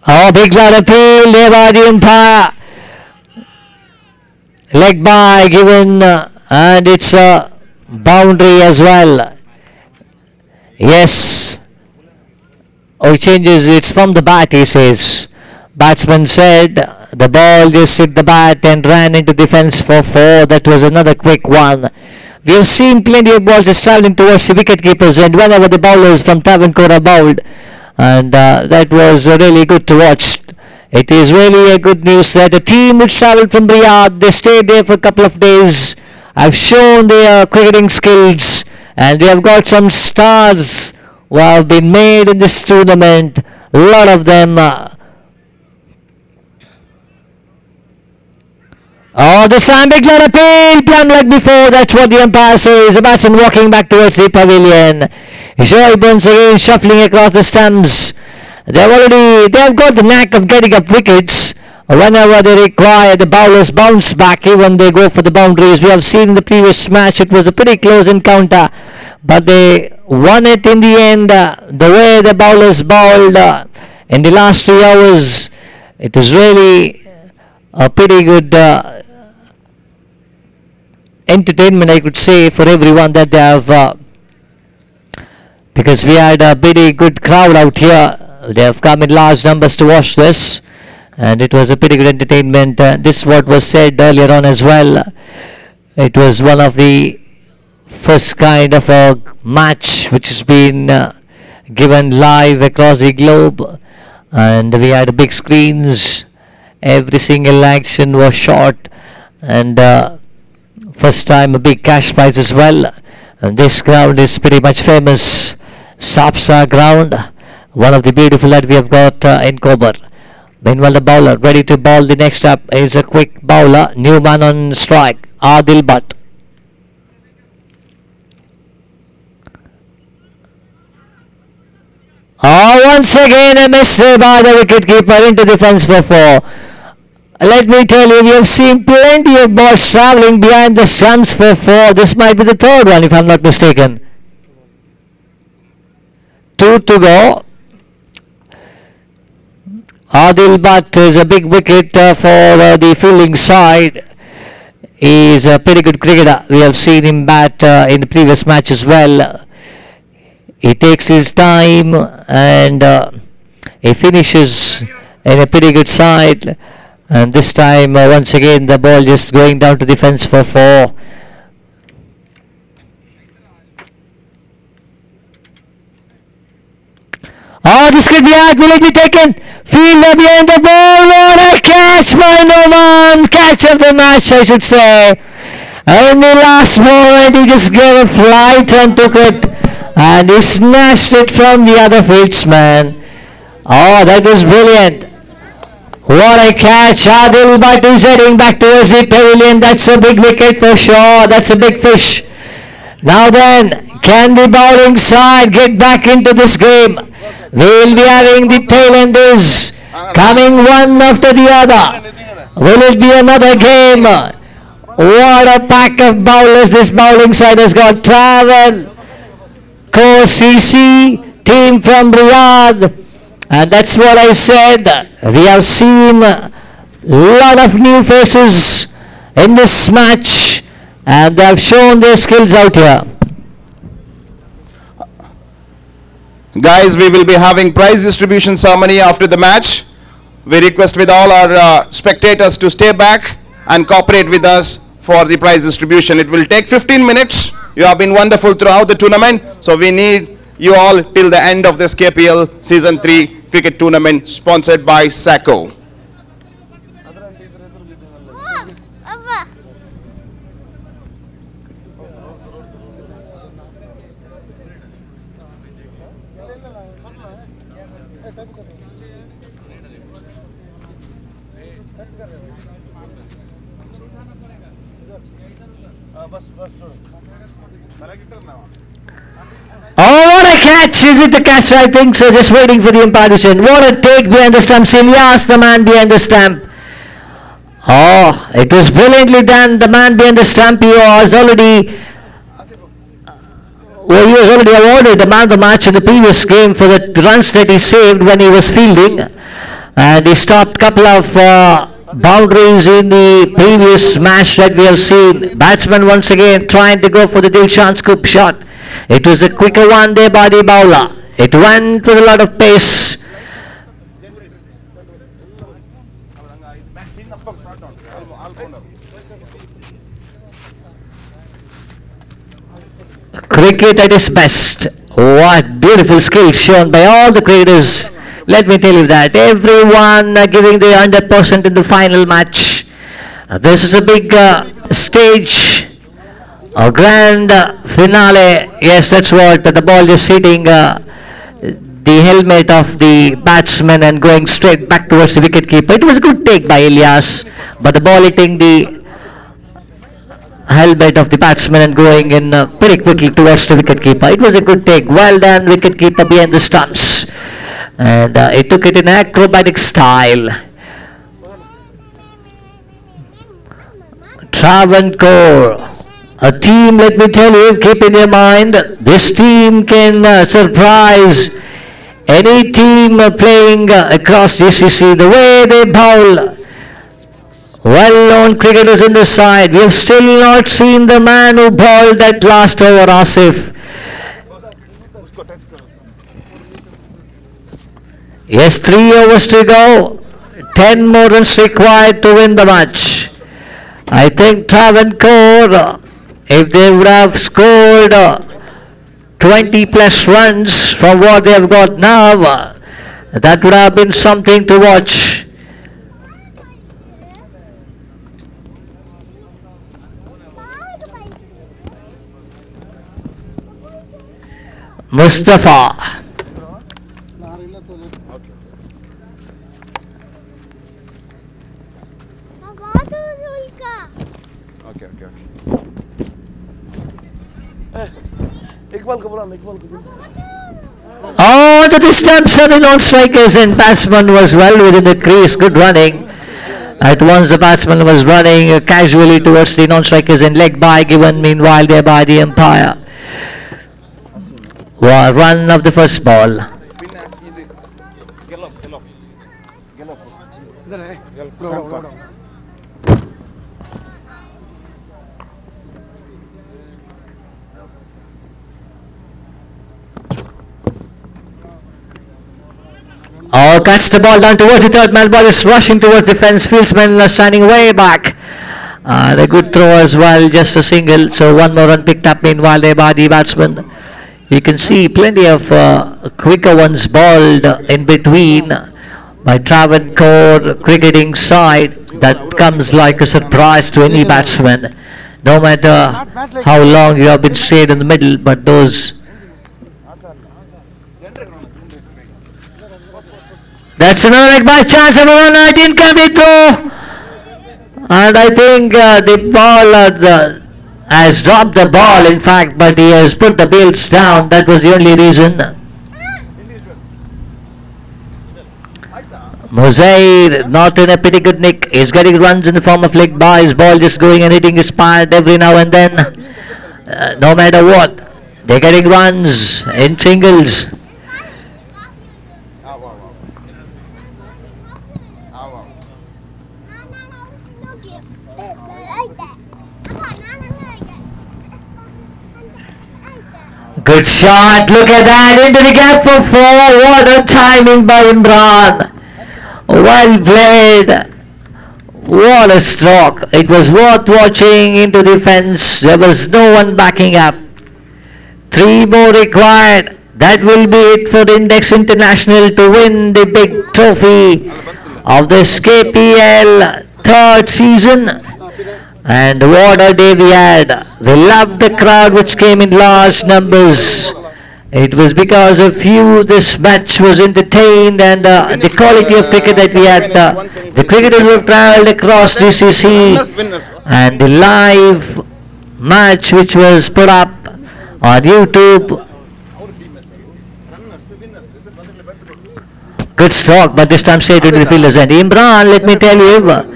Speaker 1: Oh, big loud appeal there by the umpire. Leg by given, and it's a boundary as well. Yes. Oh, he changes. It's from the bat, he says. Batsman said the ball just hit the bat and ran into defense for 4. That was another quick one. We have seen plenty of balls just traveling towards the wicket keepers, and whenever the bowlers from Travandkel are bowled, and that was really good to watch. It is really a good news that a team which travelled from Riyadh, they stayed there for a couple of days, have shown their cricketing skills, and we have got some stars who have been made in this tournament. A lot of them. Oh, the Sambik let appeal, plumb like before. That's what the umpire says. The batsman walking back towards the pavilion. Shoaib once again shuffling across the stumps. They have got the knack of getting up wickets. Whenever they require, the bowlers bounce back even they go for the boundaries. We have seen in the previous match it was a pretty close encounter, but they won it in the end. The way the bowlers bowled in the last 3 hours, it was really a pretty good entertainment, I could say, for everyone that they have, because we had a pretty good crowd out here. They have come in large numbers to watch this, and it was a pretty good entertainment. This is what was said earlier on as well. It was one of the first kind of a match which has been given live across the globe, and we had big screens. Every single action was shot, and first time a big cash prize as well. And this ground is pretty much famous, Sapsa ground, one of the beautiful that we have got in Kobar. Meanwhile, the bowler ready to bowl. The next up is a quick bowler, new man on strike, Adil Bhatt. Oh, once again a miss there by the wicketkeeper into defence for 4. Let me tell you, we have seen plenty of balls travelling behind the stumps for 4. This might be the third one if I'm not mistaken. 2 to go. Adil Bhatt is a big wicket for the fielding side. He is a pretty good cricketer. We have seen him bat in the previous match as well. He takes his time and he finishes in a pretty good side. And this time, once again, the ball just going down to defence for 4. Oh, this could be out. Will it be taken? Fielder behind the ball. What a catch by Noman. Catch of the match, I should say. In the last moment, he just gave a flight and took it. And he snatched it from the other fieldsman. Oh, that was brilliant. What a catch. Adil Bhatt is heading back towards the pavilion. That's a big wicket for sure. That's a big fish. Now then, can the bowling side get back into this game? We'll be having the tailenders coming one after the other. Will it be another game? What a pack of bowlers this bowling side has got. Travel, CC, team from Riyadh. And that's what I said. We have seen a lot of new faces in this match, and they have shown their skills out here.
Speaker 7: Guys, we will be having prize distribution ceremony after the match. We request with all our spectators to stay back and cooperate with us for the prize distribution. It will take 15 minutes. You have been wonderful throughout the tournament, so we need you all till the end of this KPL Season 3 cricket tournament sponsored by Saqco.
Speaker 1: Oh, what a catch! Is it the catch? I think so. Just waiting for the impartition. What a take behind the stump. Ilyas, the man behind the stump. Oh, it was brilliantly done. The man behind the stump, he was already awarded the man of the match in the previous game for the runs that he saved when he was fielding. And he stopped a couple of boundaries in the previous match that we have seen. Batsman once again trying to go for the Dilshan scoop shot. It was a quicker one there by the bowler. It went with a lot of pace. Cricket at its best. What beautiful skill shown by all the cricketers. Let me tell you that. Everyone giving their 100% in the final match. This is a big stage. A grand finale. Yes, that's what. The ball just hitting the helmet of the batsman and going straight back towards the wicketkeeper. It was a good take by Ilyas. But the ball hitting the helmet of the batsman and going in very quickly towards the wicketkeeper. It was a good take. Well done, wicketkeeper behind the stumps. And he took it in acrobatic style. Travandkel, a team, let me tell you, keep in your mind, this team can surprise any team playing across GCC. The way they bowl, well-known cricketers in the side. We have still not seen the man who bowled that last over, Asif. Yes, 3 overs to go. 10 more runs required to win the match. I think Travandkel, if they would have scored 20 plus runs from what they have got now, that would have been something to watch. Mustafa. Oh, to the stumps of the non-strikers, and batsman was well within the crease. Good running. At once the batsman was running casually towards the non-strikers and leg by given meanwhile there by the umpire. Run of the first ball. Oh, cuts the ball down towards the third man. Ball is rushing towards the fence. Fieldsman standing way back. A good throw as well, just a single. So one more run picked up meanwhile there by the batsman. You can see plenty of quicker ones balled in between by Travandkel cricketing side. That comes like a surprise to any batsman. No matter how long you have been stayed in the middle, but those... That's another leg by chance. Number 119 can be through. And I think the ball has dropped the ball, in fact, but he has put the bails down. That was the only reason. Mozair not in a pretty good nick. He's getting runs in the form of leg by. His ball just going and hitting his pad every now and then. No matter what, they're getting runs in singles. Good shot, look at that, into the gap for 4, what a timing by Imran. Well played, what a stroke, it was worth watching into the fence, there was no one backing up. 3 more required, that will be it for Index International to win the big trophy of this KPL 3rd season. And what a day we had. We loved the crowd which came in large numbers. It was because of you this match was entertained, and the quality of cricket that we had. The cricketers who have travelled across GCC, and the live match which was put up on YouTube. Good stroke, but this time straight into the fielders. And Imran, let me tell you,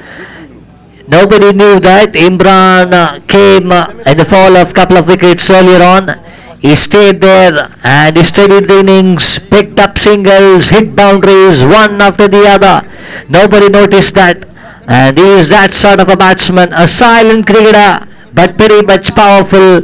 Speaker 1: nobody knew that. Imran came in the fall of a couple of wickets earlier on. He stayed there and he studied the innings, picked up singles, hit boundaries one after the other. Nobody noticed that. And he is that sort of a batsman, a silent cricketer, but pretty much powerful.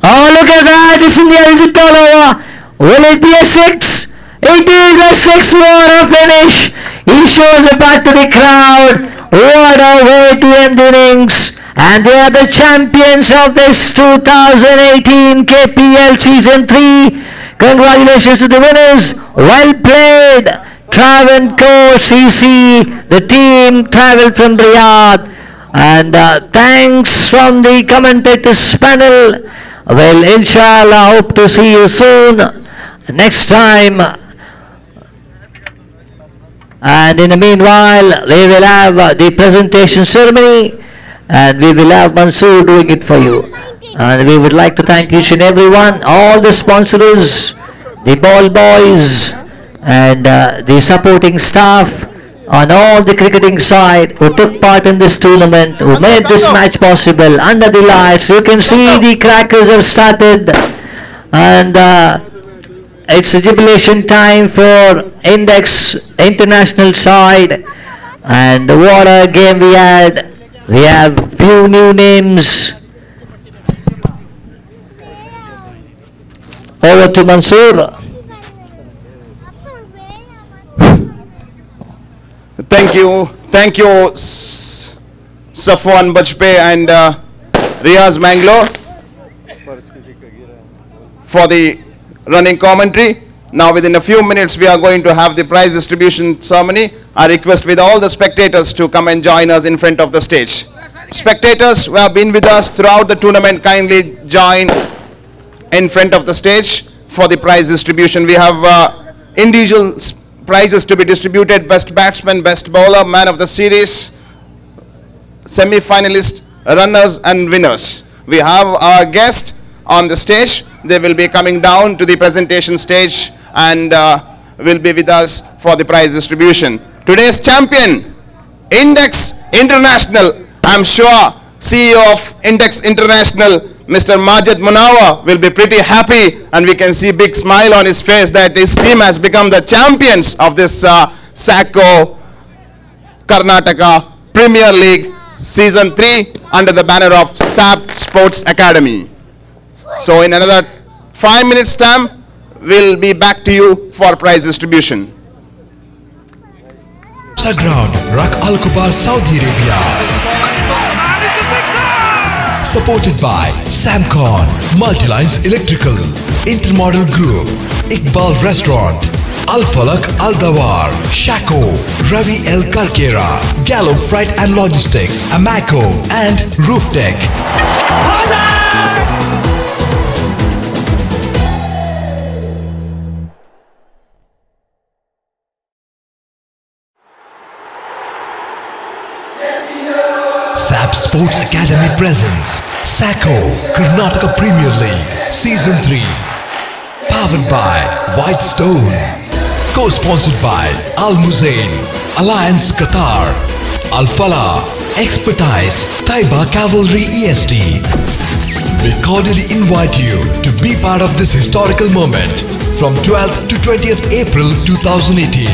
Speaker 1: Oh, look at that. It's India. Is it all over? Will it be a 6? It is a 6. What a finish. He shows it back to the crowd. What a way to end the innings. And they are the champions of this 2018 KPL Season 3. Congratulations to the winners. Well played. Travandkel CC. The team travelled from Riyadh. And thanks from the commentators panel. Well, inshallah, hope to see you soon. Next time. And in the meanwhile, we will have the presentation ceremony. And we will have Mansoor doing it for you. And we would like to thank each and everyone, all the sponsors, the ball boys, and the supporting staff on all the cricketing side who took part in this tournament, who made this match possible under the lights. You can see the crackers have started, and it's a jubilation time for Index International side. And what a game we had. We have few new names. Over to Mansoor.
Speaker 7: Thank you, Safwan Bajpayee and Riaz Mangalore for the running commentary. Now within a few minutes we are going to have the prize distribution ceremony. I request with all the spectators to come and join us in front of the stage. Spectators who have been with us throughout the tournament, kindly join in front of the stage for the prize distribution. We have individual prizes to be distributed: best batsman, best bowler, man of the series, semi-finalist, runners and winners. We have our guest on the stage. They will be coming down to the presentation stage and will be with us for the prize distribution. Today's champion, Index International. I'm sure CEO of Index International, Mr. Majid Munawar, will be pretty happy, and we can see big smile on his face that his team has become the champions of this Saqco Karnataka Premier League Season 3 under the banner of SAP Sports Academy. So in another 5 minutes time, we'll be back to you for prize distribution.
Speaker 3: Ground, Rak Al Kubar, Saudi Arabia. Supported by Samcon, Multilines Electrical, Intermodal Group, Iqbal Restaurant, Al Falak Al Dawar, Saqco, Ravi El Karkera, Gallup Freight and Logistics, Amaco, and Rooftech. SAP Sports Academy presents Saqco Karnataka Premier League Season 3. Powered by White Stone. Co-sponsored by Al Muzain, Alliance Qatar, Al Falah, Expertise, Taiba Cavalry EST. We cordially invite you to be part of this historical moment from 12th to 20th April 2018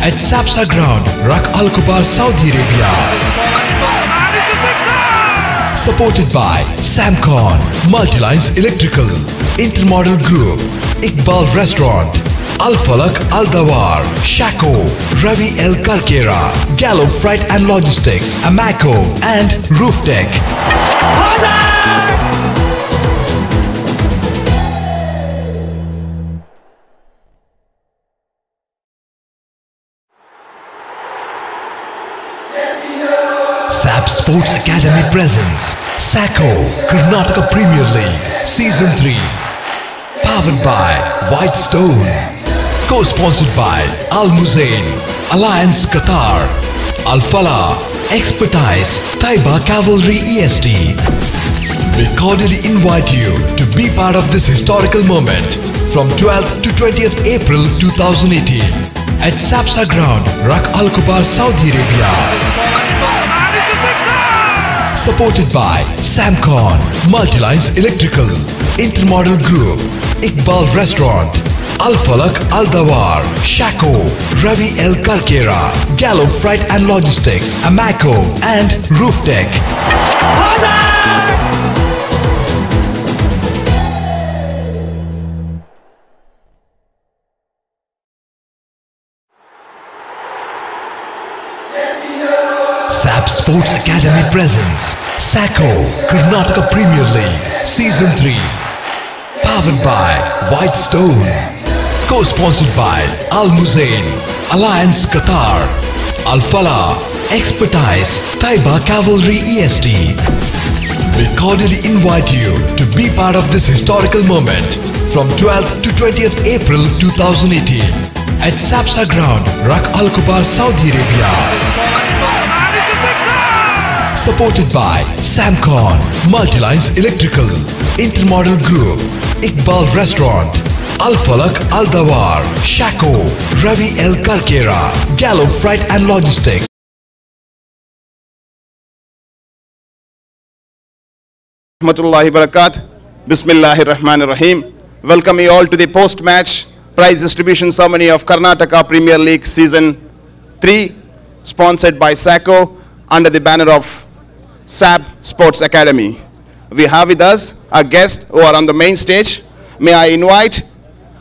Speaker 3: at Sapsa Ground, Rak Al Kubar, Saudi Arabia. Supported by Samcon, Multilines Electrical, Intermodal Group, Iqbal Restaurant, Al Falak Al Dawar, Saqco, Ravi El Karkera, Gallup Freight and Logistics, Amaco, and Rooftech. SAP Sports Academy presents Saqco Karnataka Premier League Season 3. Powered by White Stone. Co-sponsored by Al Muzain, Alliance Qatar, Al Falah, Expertise, Taiba Cavalry EST. We cordially invite you to be part of this historical moment from 12th to 20th April 2018 at Sapsa Ground, Rak Al Kubar, Saudi Arabia. Supported by Samcon, Multilines Electrical, Intermodal Group, Iqbal Restaurant, Al Falak Al Dawar, Saqco, Ravi El Karkera, Gallup Freight and Logistics, Amaco, and Rooftech. SAP Sports Academy presents Saqco Karnataka Premier League Season 3. Powered by White Stone. Co-sponsored by Al Muzain, Alliance Qatar, Al Falah, Expertise, Taiba Cavalry EST. We cordially invite you to be part of this historical moment from 12th to 20th April 2018 at Sapsa Ground, Rak Al Kubar, Saudi Arabia. Supported by Samcon, Multilines Electrical, Intermodal Group, Iqbal Restaurant, Al Falak Al Dawar, Saqco, Ravi El Karkera, Gallup Freight and Logistics.
Speaker 7: Rahmatullahi Barakat. Bismillahir Rahmanir Rahim. Welcome you all to the post-match prize distribution ceremony of Karnataka Premier League Season 3, sponsored by Saqco under the banner of SAP Sports Academy. We have with us our guests who are on the main stage. May I invite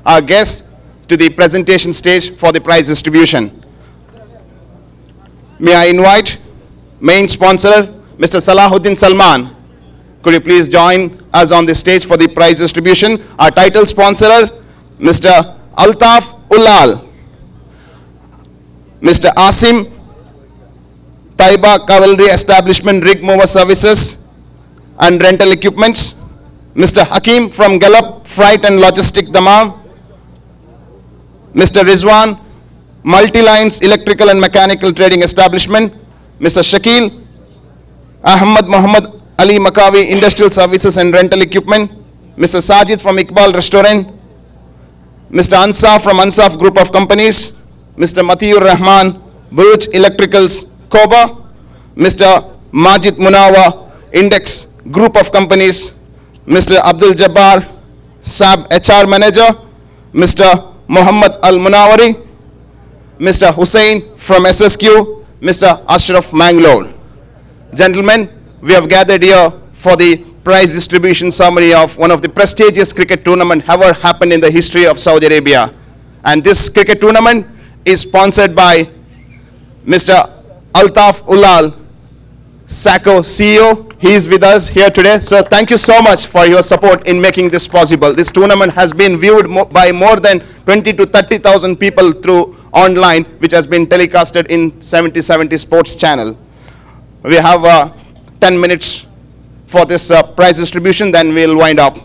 Speaker 7: our guests to the presentation stage for the prize distribution. May I invite main sponsor, Mr. Salahuddin Salman. Could you please join us on the stage for the prize distribution? Our title sponsor, Mr. Altaf Ulal. Mr. Asim, Taiba Cavalry Establishment Rig Mover Services and Rental Equipments. Mr. Hakim from Gallup Freight and Logistic Dammam. Mr. Rizwan, Multilines Electrical and Mechanical Trading Establishment. Mr. Shakil Ahmad Muhammad Ali Makawi Industrial Services and Rental Equipment. Mr. Sajid from Iqbal Restaurant. Mr. Ansaf from Ansaf Group of Companies. Mr. Matiur Rahman, Buruj Electricals, Koba. Mr. Majid Munawa, Index Group of Companies. Mr. Abdul Jabbar, SAB HR Manager. Mr. Muhammad Al Munawari. Mr. Hussain from SSQ. Mr. Ashraf Mangalore. Gentlemen, we have gathered here for the prize distribution ceremony of one of the prestigious cricket tournament ever happened in the history of Saudi Arabia. And this cricket tournament is sponsored by Mr. Altaf Ulal, Saqco CEO. He is with us here today. Sir, thank you so much for your support in making this possible. This tournament has been viewed by more than 20 to 30,000 people through online, which has been telecasted in 70/70 Sports channel. We have 10 minutes for this prize distribution, then we'll wind up.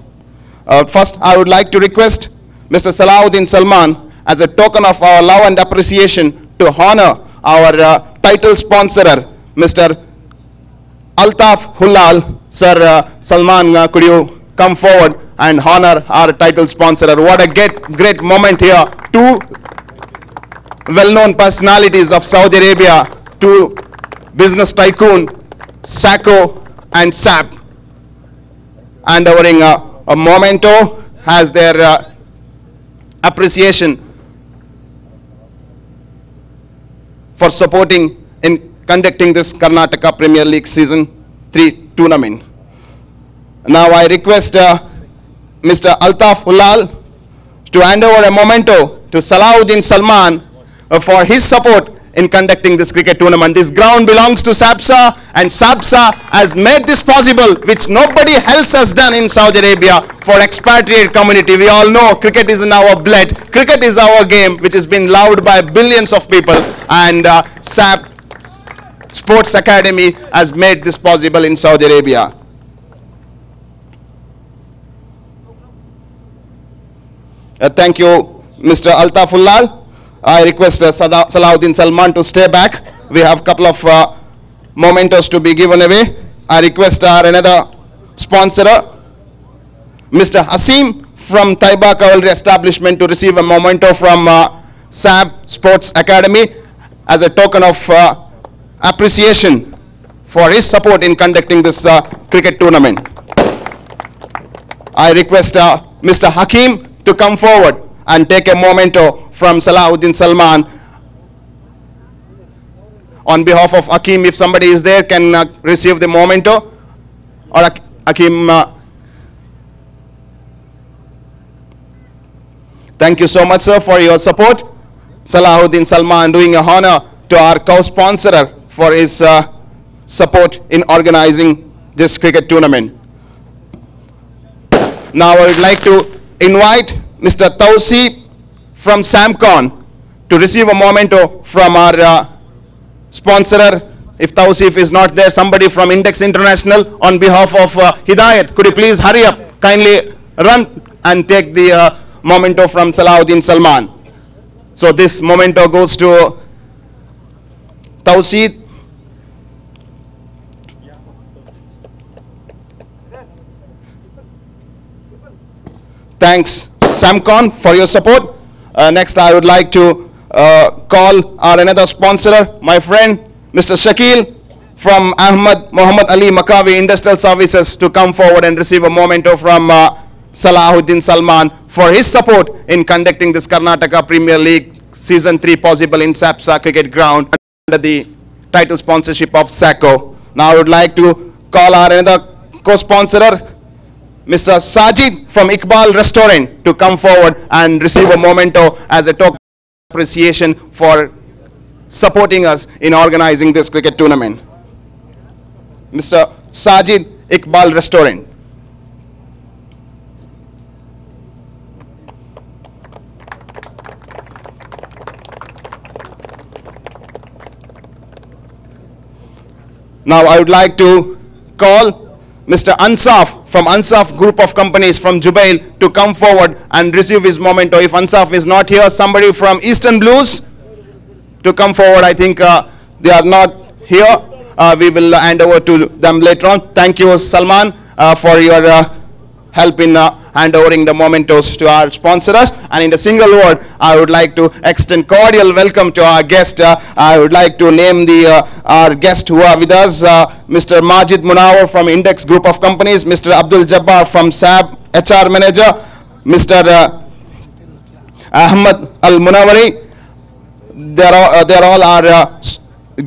Speaker 7: First, I would like to request Mr. Salahuddin Salman, as a token of our love and appreciation, to honor our title sponsor, Mr. Altaf Hulal. Sir Salman, could you come forward and honor our title sponsor? What a great moment here. Two well-known personalities of Saudi Arabia, two business tycoon, Saqco and SAP, and awarding a memento as their appreciation for supporting in conducting this Karnataka Premier League Season 3 tournament. Now I request Mr. Altaf Hulal to hand over a memento to Salahuddin Salman for his support in conducting this cricket tournament. This ground belongs to SAPSA, and SAPSA has made this possible, which nobody else has done in Saudi Arabia for expatriate community. We all know cricket is in our blood. Cricket is our game, which has been loved by billions of people, and SAP Sports Academy has made this possible in Saudi Arabia. Thank you, Mr. Altaf Ulal. I request Salahuddin Salman to stay back. We have a couple of mementos to be given away. I request another sponsor, Mr. Hasim from Taiba Cavalry Establishment, to receive a memento from SAP Sports Academy as a token of appreciation for his support in conducting this cricket tournament. I request Mr. Hakim to come forward and take a memento from Salahuddin Salman. On behalf of Hakim, if somebody is there, can receive the memento. Or Hakim, thank you so much, sir, for your support. Salahuddin Salman doing a honor to our co-sponsor for his support in organizing this cricket tournament. Now I would like to invite Mr. Tausi from Samcon to receive a memento from our sponsor. If Tausif is not there, somebody from Index International on behalf of Hidayat, could you please hurry up, kindly run and take the memento from Salahuddin Salman. So this memento goes to Tausif. Thanks Samcon for your support. Next I would like to call our another sponsor, my friend Mr. Shakil from Ahmad Muhammad Ali Makawi Industrial Services, to come forward and receive a memento from Salahuddin Salman for his support in conducting this Karnataka Premier League Season 3 possible in Sapsa Cricket Ground under the title sponsorship of Saqco. Now I would like to call our another co-sponsor, Mr. Sajid from Iqbal Restaurant, to come forward and receive a memento as a token of appreciation for supporting us in organizing this cricket tournament. Mr. Sajid, Iqbal Restaurant. Now I would like to call Mr. Ansaf from Ansaf Group of Companies from Jubail to come forward and receive his memento. If Ansaf is not here, somebody from Eastern Blues to come forward. I think they are not here. We will hand over to them later on. Thank you, Salman, for your help in hand-overing the mementos to our sponsors. And in a single word, I would like to extend cordial welcome to our guest. I would like to name our guests who are with us. Mr. Majid Munawar from Index Group of Companies, Mr. Abdul Jabbar from SAB HR Manager, Mr. Ahmad Al Munawari. They're all our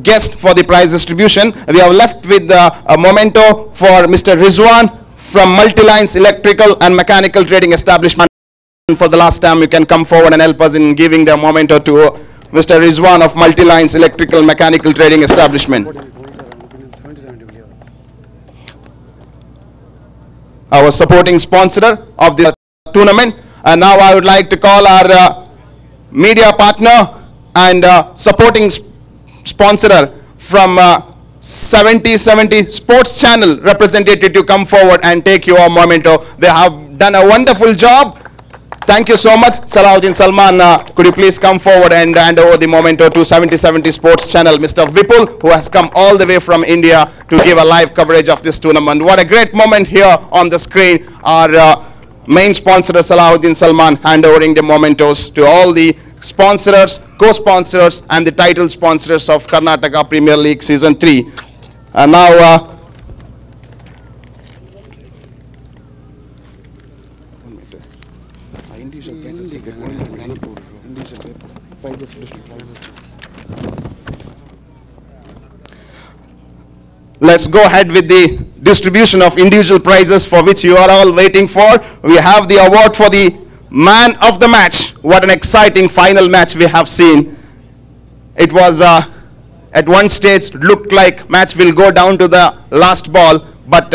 Speaker 7: guests for the prize distribution. We have left with a memento for Mr. Rizwan from Multilines Electrical and Mechanical Trading Establishment. For the last time, you can come forward and help us in giving the memento to Mr. Rizwan of Multilines Electrical Mechanical Trading Establishment. Our supporting sponsor of the tournament. And now I would like to call our media partner and supporting sponsor from 7070 Sports Channel representative to come forward and take your memento. They have done a wonderful job. Thank you so much. Salahuddin Salman, could you please come forward and hand over the memento to 7070 Sports Channel. Mr. Vipul, who has come all the way from India to give a live coverage of this tournament. What a great moment here on the screen. Our main sponsor, Salahuddin Salman, hand overing the mementos to all the sponsors, co-sponsors and the title sponsors of Karnataka Premier League Season 3. And now let's go ahead with the distribution of individual prizes for which you are all waiting for. We have the award for the man of the match. What an exciting final match we have seen. It was at one stage looked like match will go down to the last ball, but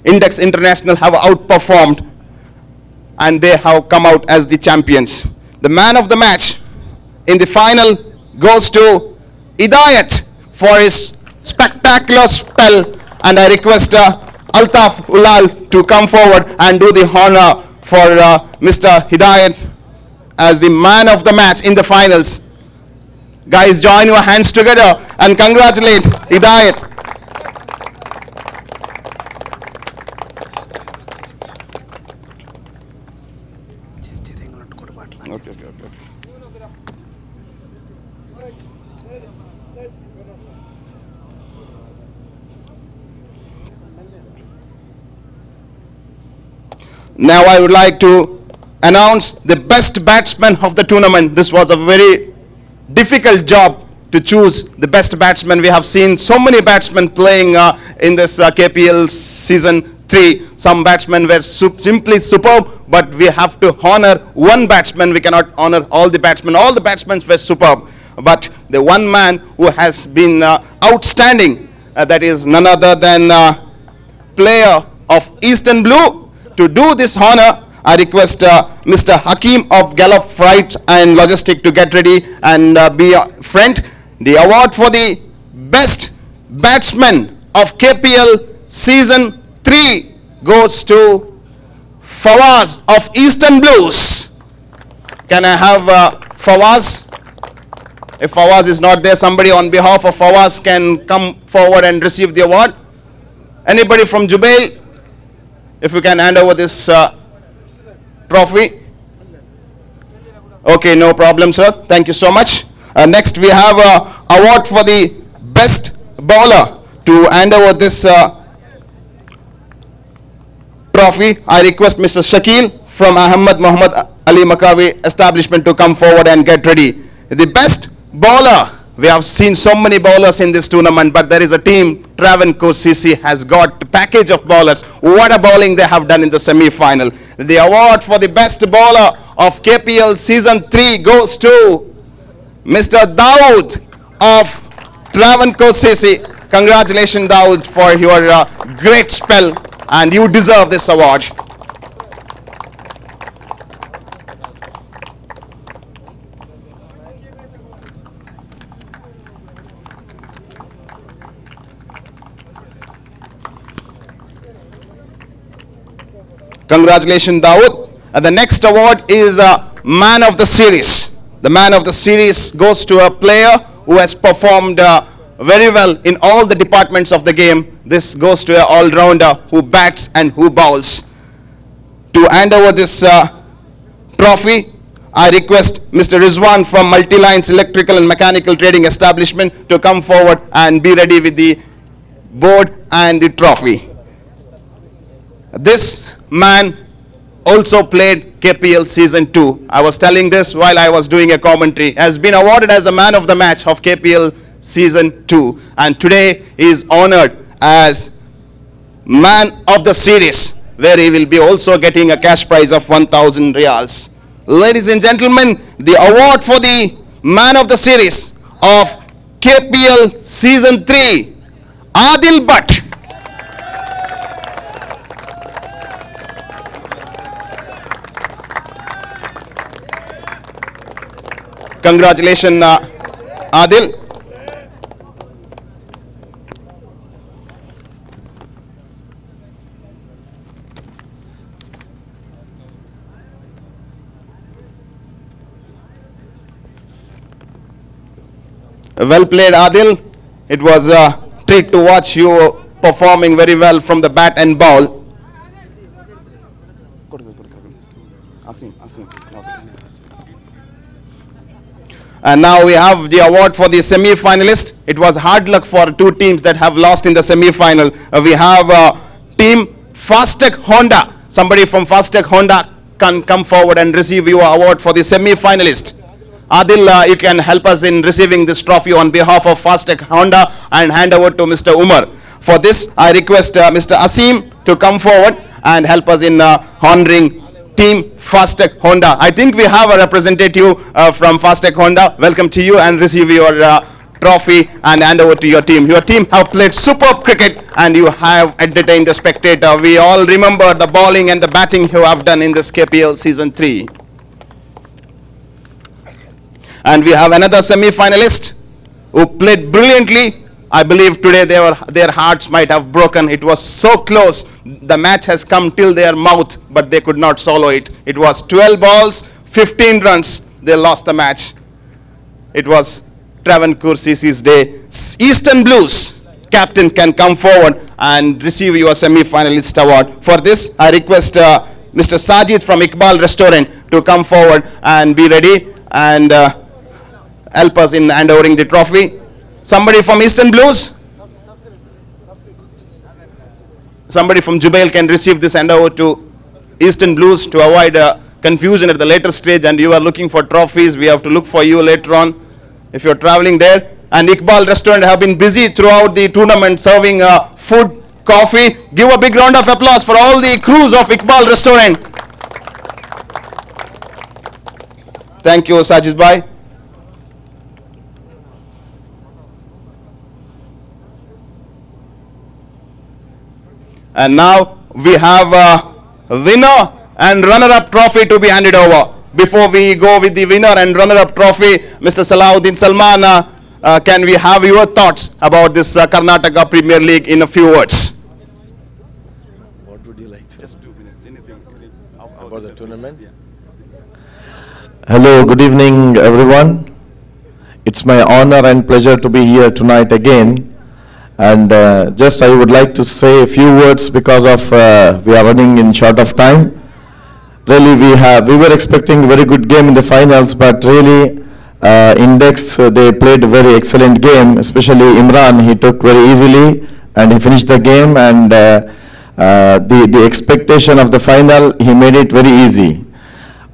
Speaker 7: Index International have outperformed and they have come out as the champions. The man of the match in the final goes to Hidayat for his spectacular spell, and I request Altaf Ulal to come forward and do the honor for Mr. Hidayat as the man of the match in the finals. Guys, join your hands together and congratulate Hidayat. Okay. Now I would like to announce the best batsman of the tournament. This was a very difficult job to choose the best batsman. We have seen so many batsmen playing in this KPL Season 3. Some batsmen were simply superb, but we have to honor one batsman. We cannot honor all the batsmen. All the batsmen were superb, but the one man who has been outstanding that is none other than player of Eastern Blue. To do this honor, I request Mr. Hakim of Gallop Freight and Logistic to get ready and be a friend. The award for the best batsman of KPL Season 3 goes to Fawaz of Eastern Blues. Can I have Fawaz? If Fawaz is not there, somebody on behalf of Fawaz can come forward and receive the award. Anybody from Jubail? If you can hand over this trophy. Okay, no problem, sir. Thank you so much. Next, we have an award for the best bowler. To hand over this trophy, I request Mr. Shakil from Ahmad Muhammad Ali Makawi establishment to come forward and get ready. The best bowler. We have seen so many bowlers in this tournament, but there is a team, Travandkel CC, has got a package of bowlers. What a bowling they have done in the semi-final. The award for the best bowler of KPL Season 3 goes to Mr. Dawood of Travandkel CC. Congratulations, Dawood, for your great spell, and you deserve this award. Congratulations, Dawood. And the next award is Man of the Series. The Man of the Series goes to a player who has performed very well in all the departments of the game. This goes to an all-rounder who bats and who bowls. To hand over this trophy, I request Mr. Rizwan from Multilines Electrical and Mechanical Trading Establishment to come forward and be ready with the board and the trophy. This man also played KPL Season 2. I was telling this while I was doing a commentary. Has been awarded as the man of the match of KPL Season 2. And today he is honored as man of the series, where he will be also getting a cash prize of 1,000 riyals. Ladies and gentlemen, the award for the man of the series of KPL Season 3, Adil Bhatt. Congratulations, Adil. Well played, Adil. It was a treat to watch you performing very well from the bat and ball. And now we have the award for the semi-finalist. It was hard luck for two teams that have lost in the semi-final. We have team Fastech Honda. Somebody from Fastech Honda can come forward and receive your award for the semi-finalist. Adil, you can help us in receiving this trophy on behalf of Fastech Honda and hand over to Mr. Umar. For this, I request Mr. Asim to come forward and help us in honoring Team Fastech Honda. I think we have a representative from Fastech Honda. Welcome to you and receive your trophy and hand over to your team. Your team have played superb cricket and you have entertained the spectator. We all remember the bowling and the batting you have done in this KPL Season 3. And we have another semi-finalist who played brilliantly. I believe today their hearts might have broken. It was so close. The match has come till their mouth, but they could not swallow it. It was 12 balls, 15 runs. They lost the match. It was Travandkel CC's day. Eastern Blues captain can come forward and receive your semi-finalist award. For this, I request Mr. Sajid from Iqbal Restaurant to come forward and be ready and help us in handovering the trophy. Somebody from Eastern Blues? Somebody from Jubail can receive this handover to Eastern Blues to avoid confusion at the later stage, and you are looking for trophies. We have to look for you later on if you're traveling there. And Iqbal Restaurant have been busy throughout the tournament serving food, coffee. Give a big round of applause for all the crews of Iqbal Restaurant. Thank you, Sajid Bhai. And now we have a winner and runner-up trophy to be handed over. Before we go with the winner and runner-up trophy, Mr. Salahuddin Salman, can we have your thoughts about this Karnataka Premier League in a few words?
Speaker 6: What would you like to? Just 2 minutes. Anything about the tournament? Hello, good evening, everyone. It's my honor and pleasure to be here tonight again. And just I would like to say a few words because of we are running in short of time. Really, we were expecting a very good game in the finals, but really, Index they played a very excellent game. Especially Imran, he took very easily and he finished the game. And the expectation of the final, he made it very easy.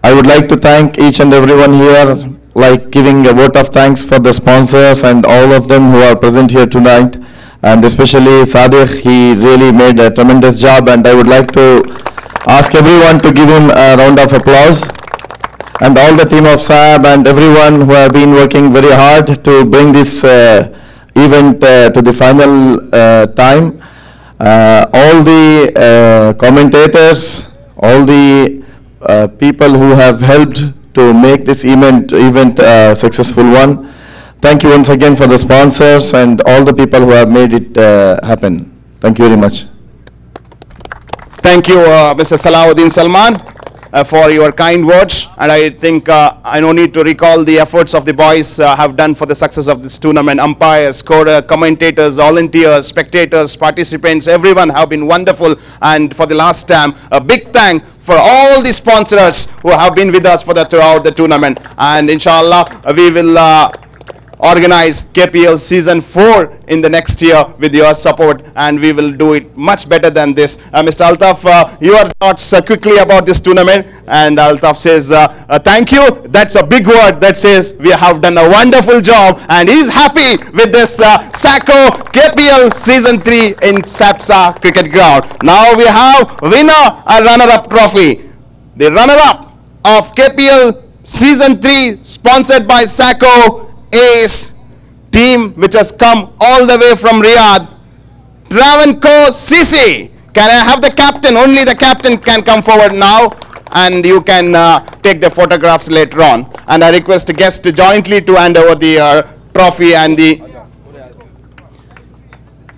Speaker 6: I would like to thank each and everyone here, like giving a vote of thanks for the sponsors and all of them who are present here tonight. And especially Sadiq, he really made a tremendous job, and I would like to ask everyone to give him a round of applause. And all the team of Saab and everyone who have been working very hard to bring this event to the final time. All the commentators, all the people who have helped to make this event a successful one. Thank you once again for the sponsors and all the people who have made it happen. Thank you very much.
Speaker 7: Thank you, Mr. Salahuddin Salman, for your kind words. And I think I no need to recall the efforts of the boys have done for the success of this tournament. Umpires, scorer, commentators, volunteers, spectators, participants, everyone have been wonderful. And for the last time, a big thank for all the sponsors who have been with us throughout the tournament. And inshallah, we will organize KPL season 4 in the next year with your support, and we will do it much better than this. Mr. Altaf, your thoughts quickly about this tournament. And Altaf says, thank you. That's a big word that says we have done a wonderful job, and he's happy with this Saqco KPL season 3 in Sapsa cricket ground. Now we have winner and runner-up trophy. The runner-up of KPL season 3 sponsored by Saqco is team which has come all the way from Riyadh, Travandkel CC. Can I have the captain? Only the captain can come forward now, and you can take the photographs later on. And I request the guests jointly to hand over the trophy and the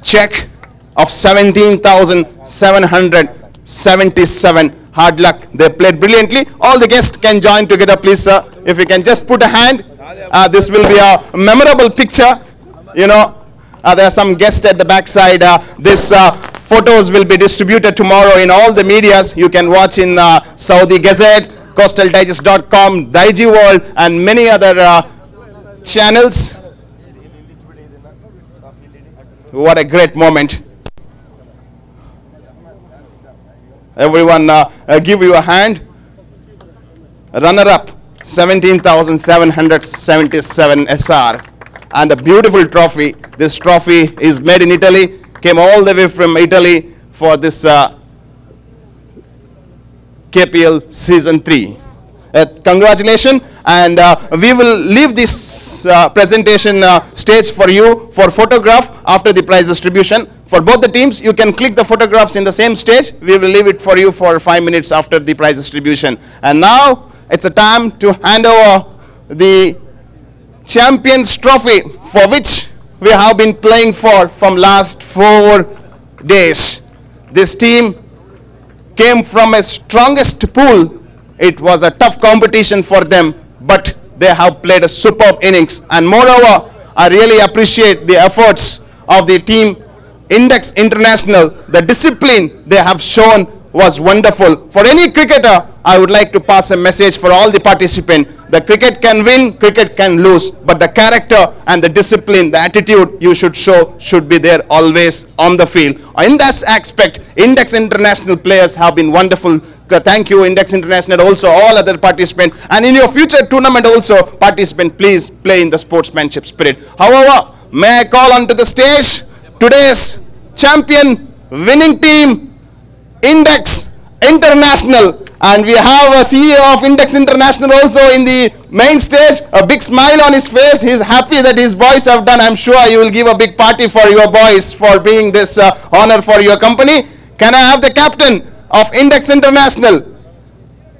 Speaker 7: check of 17,777. Hard luck. They played brilliantly. All the guests can join together, please, sir. If you can just put a hand. This will be a memorable picture. You know, there are some guests at the backside. This photos will be distributed tomorrow in all the medias. You can watch in Saudi Gazette, coastaldigest.com, Daiji World, and many other channels. What a great moment. Everyone give you a hand. Runner-up, 17,777 SR. And a beautiful trophy. This trophy is made in Italy. Came all the way from Italy for this KPL season 3. Congratulations. And we will leave this presentation stage for you for photograph after the prize distribution. For both the teams, you can click the photographs in the same stage. We will leave it for you for 5 minutes after the prize distribution. And now it's a time to hand over the Champions Trophy, for which we have been playing for from last 4 days. This team came from a strongest pool. It was a tough competition for them, but they have played a superb innings. And moreover, I really appreciate the efforts of the team Index International. The discipline they have shown was wonderful. For any cricketer, I would like to pass a message for all the participants. The cricket can win, cricket can lose, but the character and the discipline, the attitude you should show should be there always on the field. In that aspect, Index International players have been wonderful. Thank you, Index International, also all other participants. And in your future tournament also, participants, please play in the sportsmanship spirit. However, may I call onto the stage today's champion winning team, Index International. And we have a CEO of Index International also in the main stage. A big smile on his face. He's happy that his boys have done. I'm sure you will give a big party for your boys for being this honor for your company. Can I have the captain of Index International?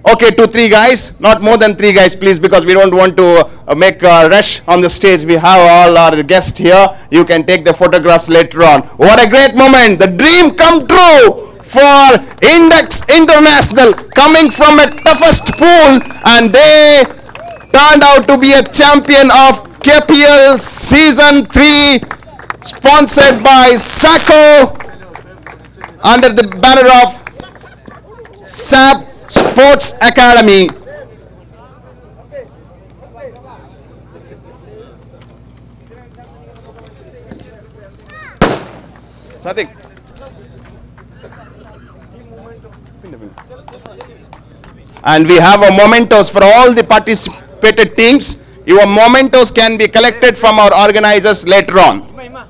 Speaker 7: Okay, 2-3 guys, not more than 3 guys, please, because we don't want to make a rush on the stage. We have all our guests here. You can take the photographs later on. What a great moment. The dream come true for Index International, coming from a toughest pool, and they turned out to be a champion of KPL Season 3, sponsored by Saqco, under the banner of SAP Sports Academy. Sadiq. And we have a mementos for all the participated teams. Your mementos can be collected from our organizers later on.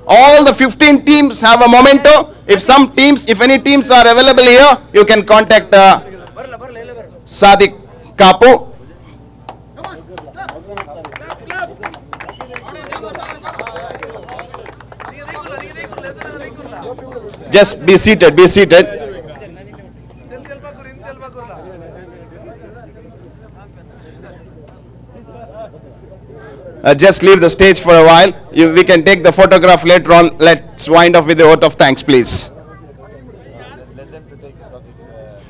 Speaker 7: All the 15 teams have a memento. If any teams are available here, you can contact Sadiq Kapu. Just be seated, be seated. Just leave the stage for a while. We can take the photograph later on. Let's wind up with the vote of thanks, please.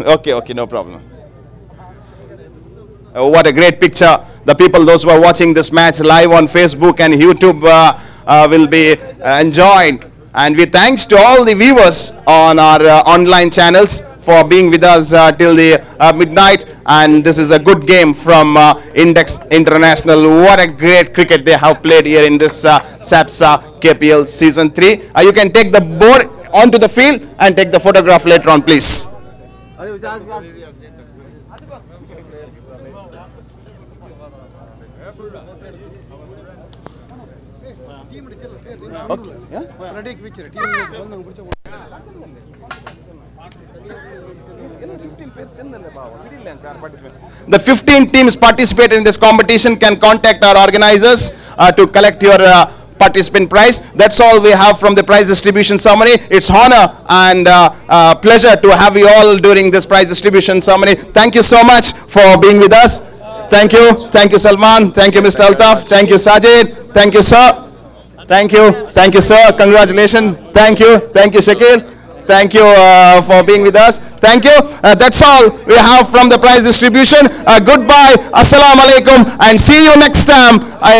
Speaker 7: Okay, no problem. What a great picture. The people, those who are watching this match live on Facebook and YouTube will be enjoying. And we thanks to all the viewers on our online channels for being with us till the midnight. And this is a good game from Index International. What a great cricket they have played here in this SAPSA KPL Season 3. You can take the board onto the field and take the photograph later on, please. Okay. Yeah? The 15 teams participating in this competition can contact our organizers to collect your participant prize. That's all we have from the prize distribution ceremony. It's honor and pleasure to have you all during this prize distribution ceremony. Thank you so much for being with us. Thank you. Thank you, Salman. Thank you, Mr. Altaf. Thank you, Sajid. Thank you, sir. Thank you. Thank you, sir. Congratulations. Thank you. Thank you, Shakil. Thank you for being with us. Thank you. That's all we have from the prize distribution. Goodbye. Assalamu alaikum. And see you next time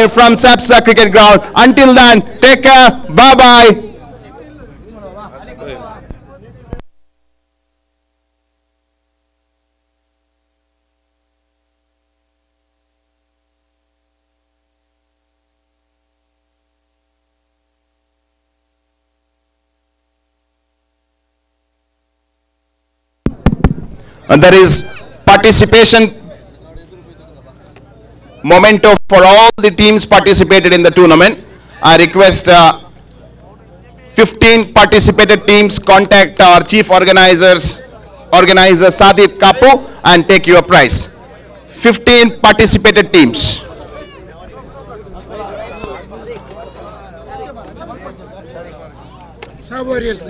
Speaker 7: from SAPSA Cricket Ground. Until then, take care. Bye-bye. And there is participation memento for all the teams participated in the tournament. I request 15 participated teams contact our chief organizer Sadiq Kapu and take your prize. 15 participated teams.
Speaker 2: Warriors.